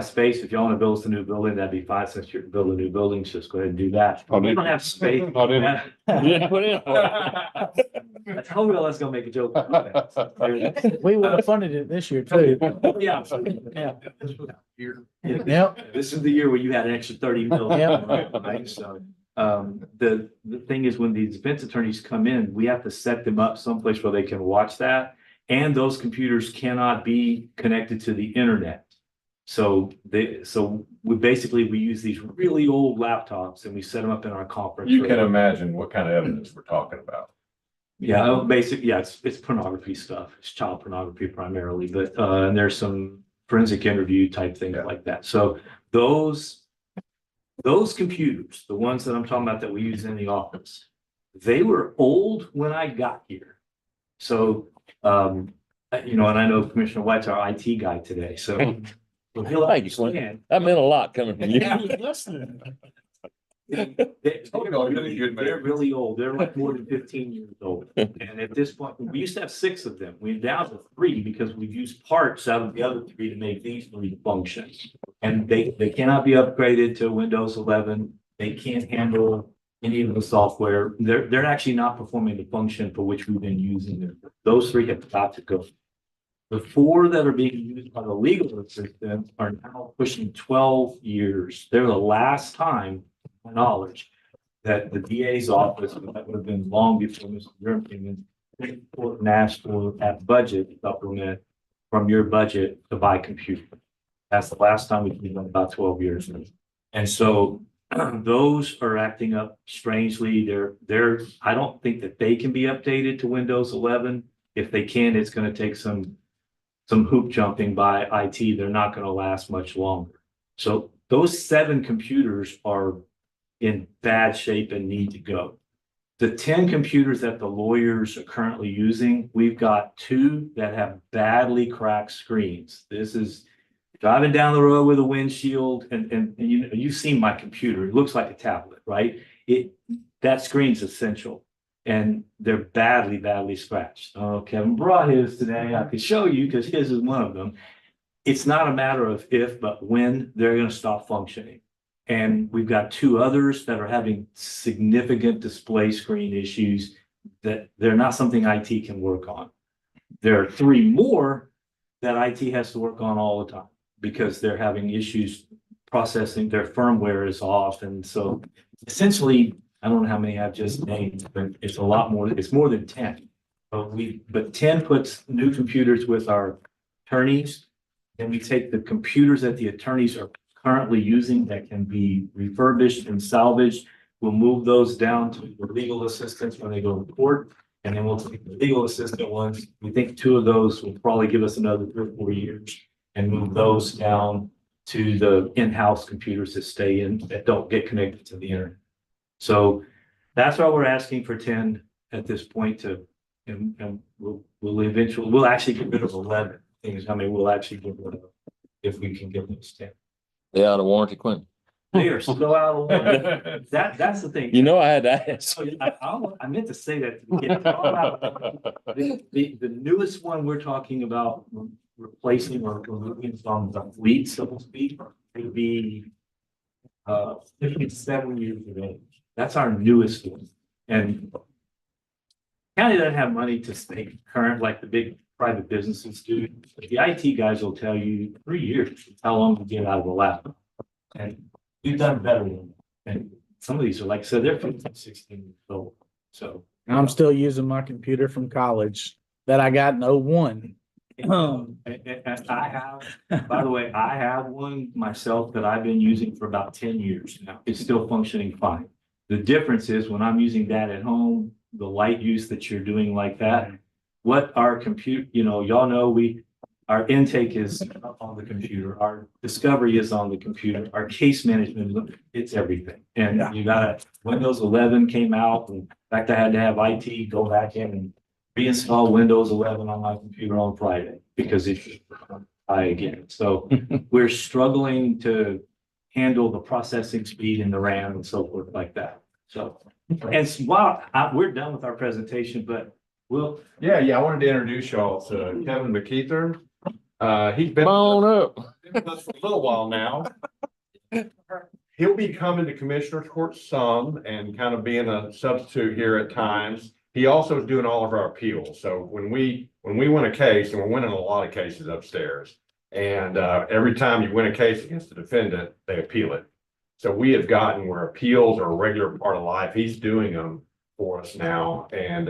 space, if y'all want to build us a new building, that'd be fine. Since you're building a new building, just go ahead and do that. We don't have space. Yeah, put in. I told you I was gonna make a joke. We would have funded it this year too. Yeah. Yep. This is the year where you had an extra 30 million. Yep. Right, so, the thing is, when these defense attorneys come in, we have to set them up someplace where they can watch that. And those computers cannot be connected to the internet. So we use these really old laptops and we set them up in our conference You room. can imagine what kind of evidence we're talking about. Yeah, it's pornography stuff. It's child pornography primarily, but and there's some forensic interview type things like that. So those computers, the ones that I'm talking about that we use in the office, they were old when I got here. So and I know Commissioner White's our IT guy today, so Thank you, Clint. That meant a lot coming from you. They're really old. They're like more than 15 years old. And at this point, we used to have 6 of them. We're down to 3 because we've used parts out of the other 3 to make these 3 function. And they cannot be upgraded to Windows 11. They can't handle any of the software. They're actually not performing the function for which we've been using them. Those 3 have got to go. The 4 that are being used by the legal assistant are now pushing 12 years. They're the last time, to my knowledge, that the DA's office, and that would have been long before Mr. Durham, asked for that budget supplement from your budget to buy computer. That's the last time we've done about 12 years. And so those are acting up strangely. I don't think that they can be updated to Windows 11. If they can, it's going to take some hoop jumping by IT. They're not going to last much longer. So those 7 computers are in bad shape and need to go. The 10 computers that the lawyers are currently using, we've got 2 that have badly cracked screens. This is driving down the road with a windshield, and you've seen my computer. It looks like a tablet, right? That screen's essential. And they're badly scratched. Kevin brought his today. I could show you because his is one of them. It's not a matter of if, but when they're going to stop functioning. And we've got 2 others that are having significant display screen issues that they're not something IT can work on. There are 3 more that IT has to work on all the time because they're having issues processing. Their firmware is off. And so essentially, I don't know how many I've just named, but it's a lot more. It's more than 10. But 10 puts new computers with our attorneys. Then we take the computers that the attorneys are currently using that can be refurbished and salvaged. We'll move those down to the legal assistants when they go to court. And then we'll take the legal assistant ones. We think 2 of those will probably give us another 3 or 4 years and move those down to the in-house computers that stay in, that don't get connected to the internet. So that's why we're asking for 10 at this point and we'll actually get rid of 11 things. We'll actually get rid of if we can get those 10. They out of warranty, Quentin? They are still out of warranty. That's the thing. I had to ask. I meant to say that. The newest one we're talking about replacing or removing from the fleet, so to speak, would be 57 years of age. That's our newest one. And county doesn't have money to stay current like the big private businesses do. The IT guys will tell you 3 years, is how long to get out of a laptop. And we've done better than that. And some of these are, like I said, they're 15, 16 years old. So. I'm still using my computer from college that I got in '01. And I have, by the way, I have one myself that I've been using for about 10 years now. It's still functioning fine. The difference is when I'm using that at home, the light use that you're doing like that, what our compute, y'all know our intake is on the computer, our discovery is on the computer, our case management, it's everything. And you got Windows 11 came out, and in fact, I had to have IT go back in and reinstall Windows 11 on my computer on Friday because it's high again. So we're struggling to handle the processing speed and the RAM and so forth like that. So, and while we're done with our presentation, but we'll. Yeah, I wanted to introduce y'all to Kevin McKeither. He's been. Come on up. With us for a little while now. He'll be coming to Commissioner's Court some and kind of being a substitute here at times. He also is doing all of our appeals. So when we win a case, and we're winning a lot of cases upstairs, and every time you win a case against the defendant, they appeal it. So we have gotten where appeals are a regular part of life. He's doing them for us now and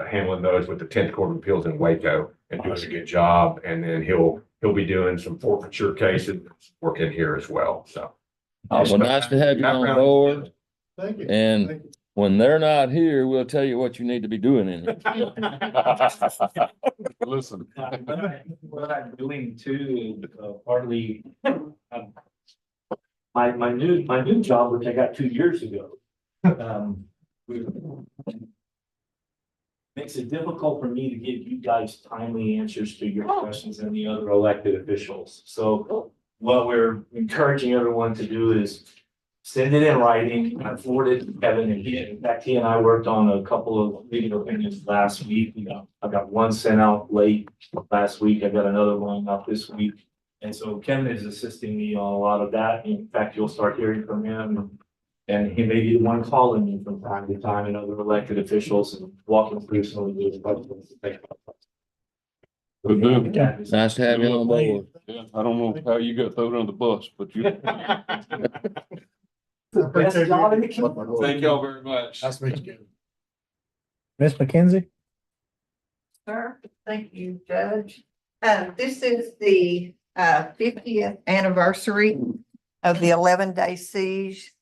handling those with the 10th Court of Appeals in Waco and doing a good job. And then he'll be doing some forfeiture cases, working here as well. So. Well, nice to have you on board. Thank you. And when they're not here, we'll tell you what you need to be doing in it. Listen. What I'm doing too, partly, my new job, which I got 2 years ago. Makes it difficult for me to give you guys timely answers to your questions and the other elected officials. So what we're encouraging everyone to do is send it in writing. I forwarded it to Kevin, and in fact, he and I worked on a couple of legal opinions last week. I got one sent out late last week. I got another one out this week. And so Kevin is assisting me on a lot of that. In fact, you'll start hearing from him. And he may be the one calling me from time to time and other elected officials and walking through some of those questions. Nice to have you on board. Yeah, I don't know how you got thrown on the bus, but you. Thank y'all very much. Nice to meet you. Ms. McKenzie? Sir, thank you, Judge. This is the 50th anniversary of the 11-day siege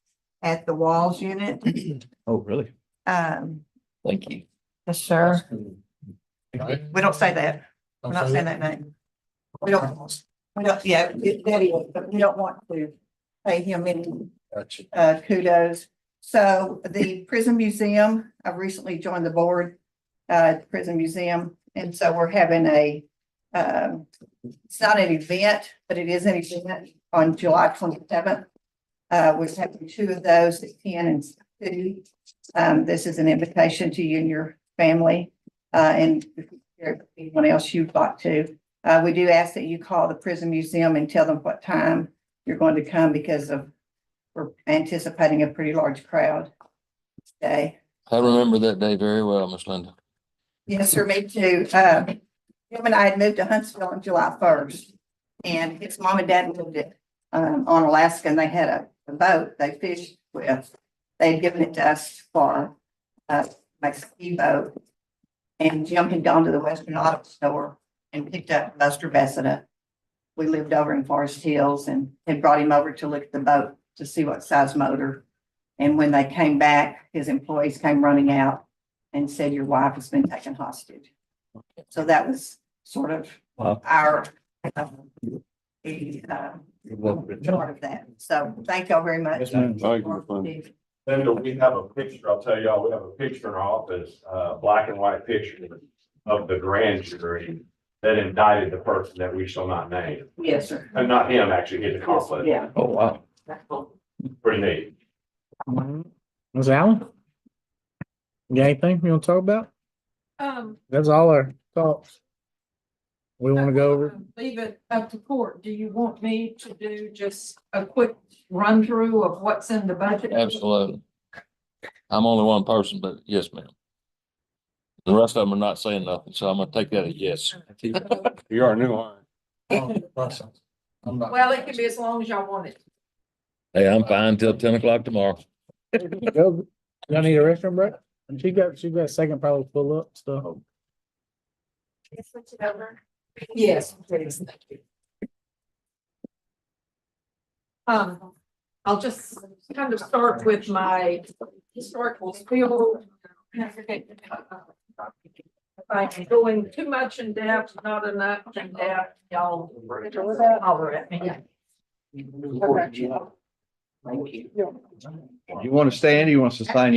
at the Walls Unit. Oh, really? Thank you. Yes, sir. We don't say that. We're not saying that name. We don't, yeah, that is, but we don't want to pay him any kudos. So the Prison Museum, I've recently joined the board at the Prison Museum. And so we're having it's not an event, but it is an event on July 27th. We're having 2 of those at 10 and 2. This is an invitation to you and your family, and anyone else you'd like to. We do ask that you call the Prison Museum and tell them what time you're going to come because we're anticipating a pretty large crowd today. I remember that day very well, Miss Linda. Yes, sir, me too. Him and I had moved to Huntsville on July 1st, and his mom and dad moved it on Alaska, and they had a boat they fished with. They'd given it to us for my ski boat. And Jim had gone to the Western Auto Store and picked up Buster Bessida. We lived over in Forest Hills and had brought him over to look at the boat to see what size motor. And when they came back, his employees came running out and said, "Your wife has been taken hostage." So that was sort of our part of that. So thank y'all very much. Linda, we have a picture, I'll tell y'all, we have a picture in our office, black and white picture of the grand jury that indicted the person that we shall not name. Yes, sir. And not him, actually, his accomplice. Yeah. Oh, wow. Pretty neat. Ms. Allen? You got anything you want to talk about? That's all our thoughts. We want to go over. Leave it up to court. Do you want me to do just a quick run through of what's in the budget? Absolutely. I'm only one person, but yes, ma'am. The rest of them are not saying nothing, so I'm gonna take that as yes. You're our new hire. I'm not. Well, it can be as long as y'all want it. Hey, I'm fine till 10 o'clock tomorrow. Y'all need a restroom break? And she got second probably full up stuff. Switch it over. Yes, please, thank you. I'll just kind of start with my historical field. If I'm going too much in depth, not enough in depth, y'all holler at me. You want to stay in, or you want us to sign you?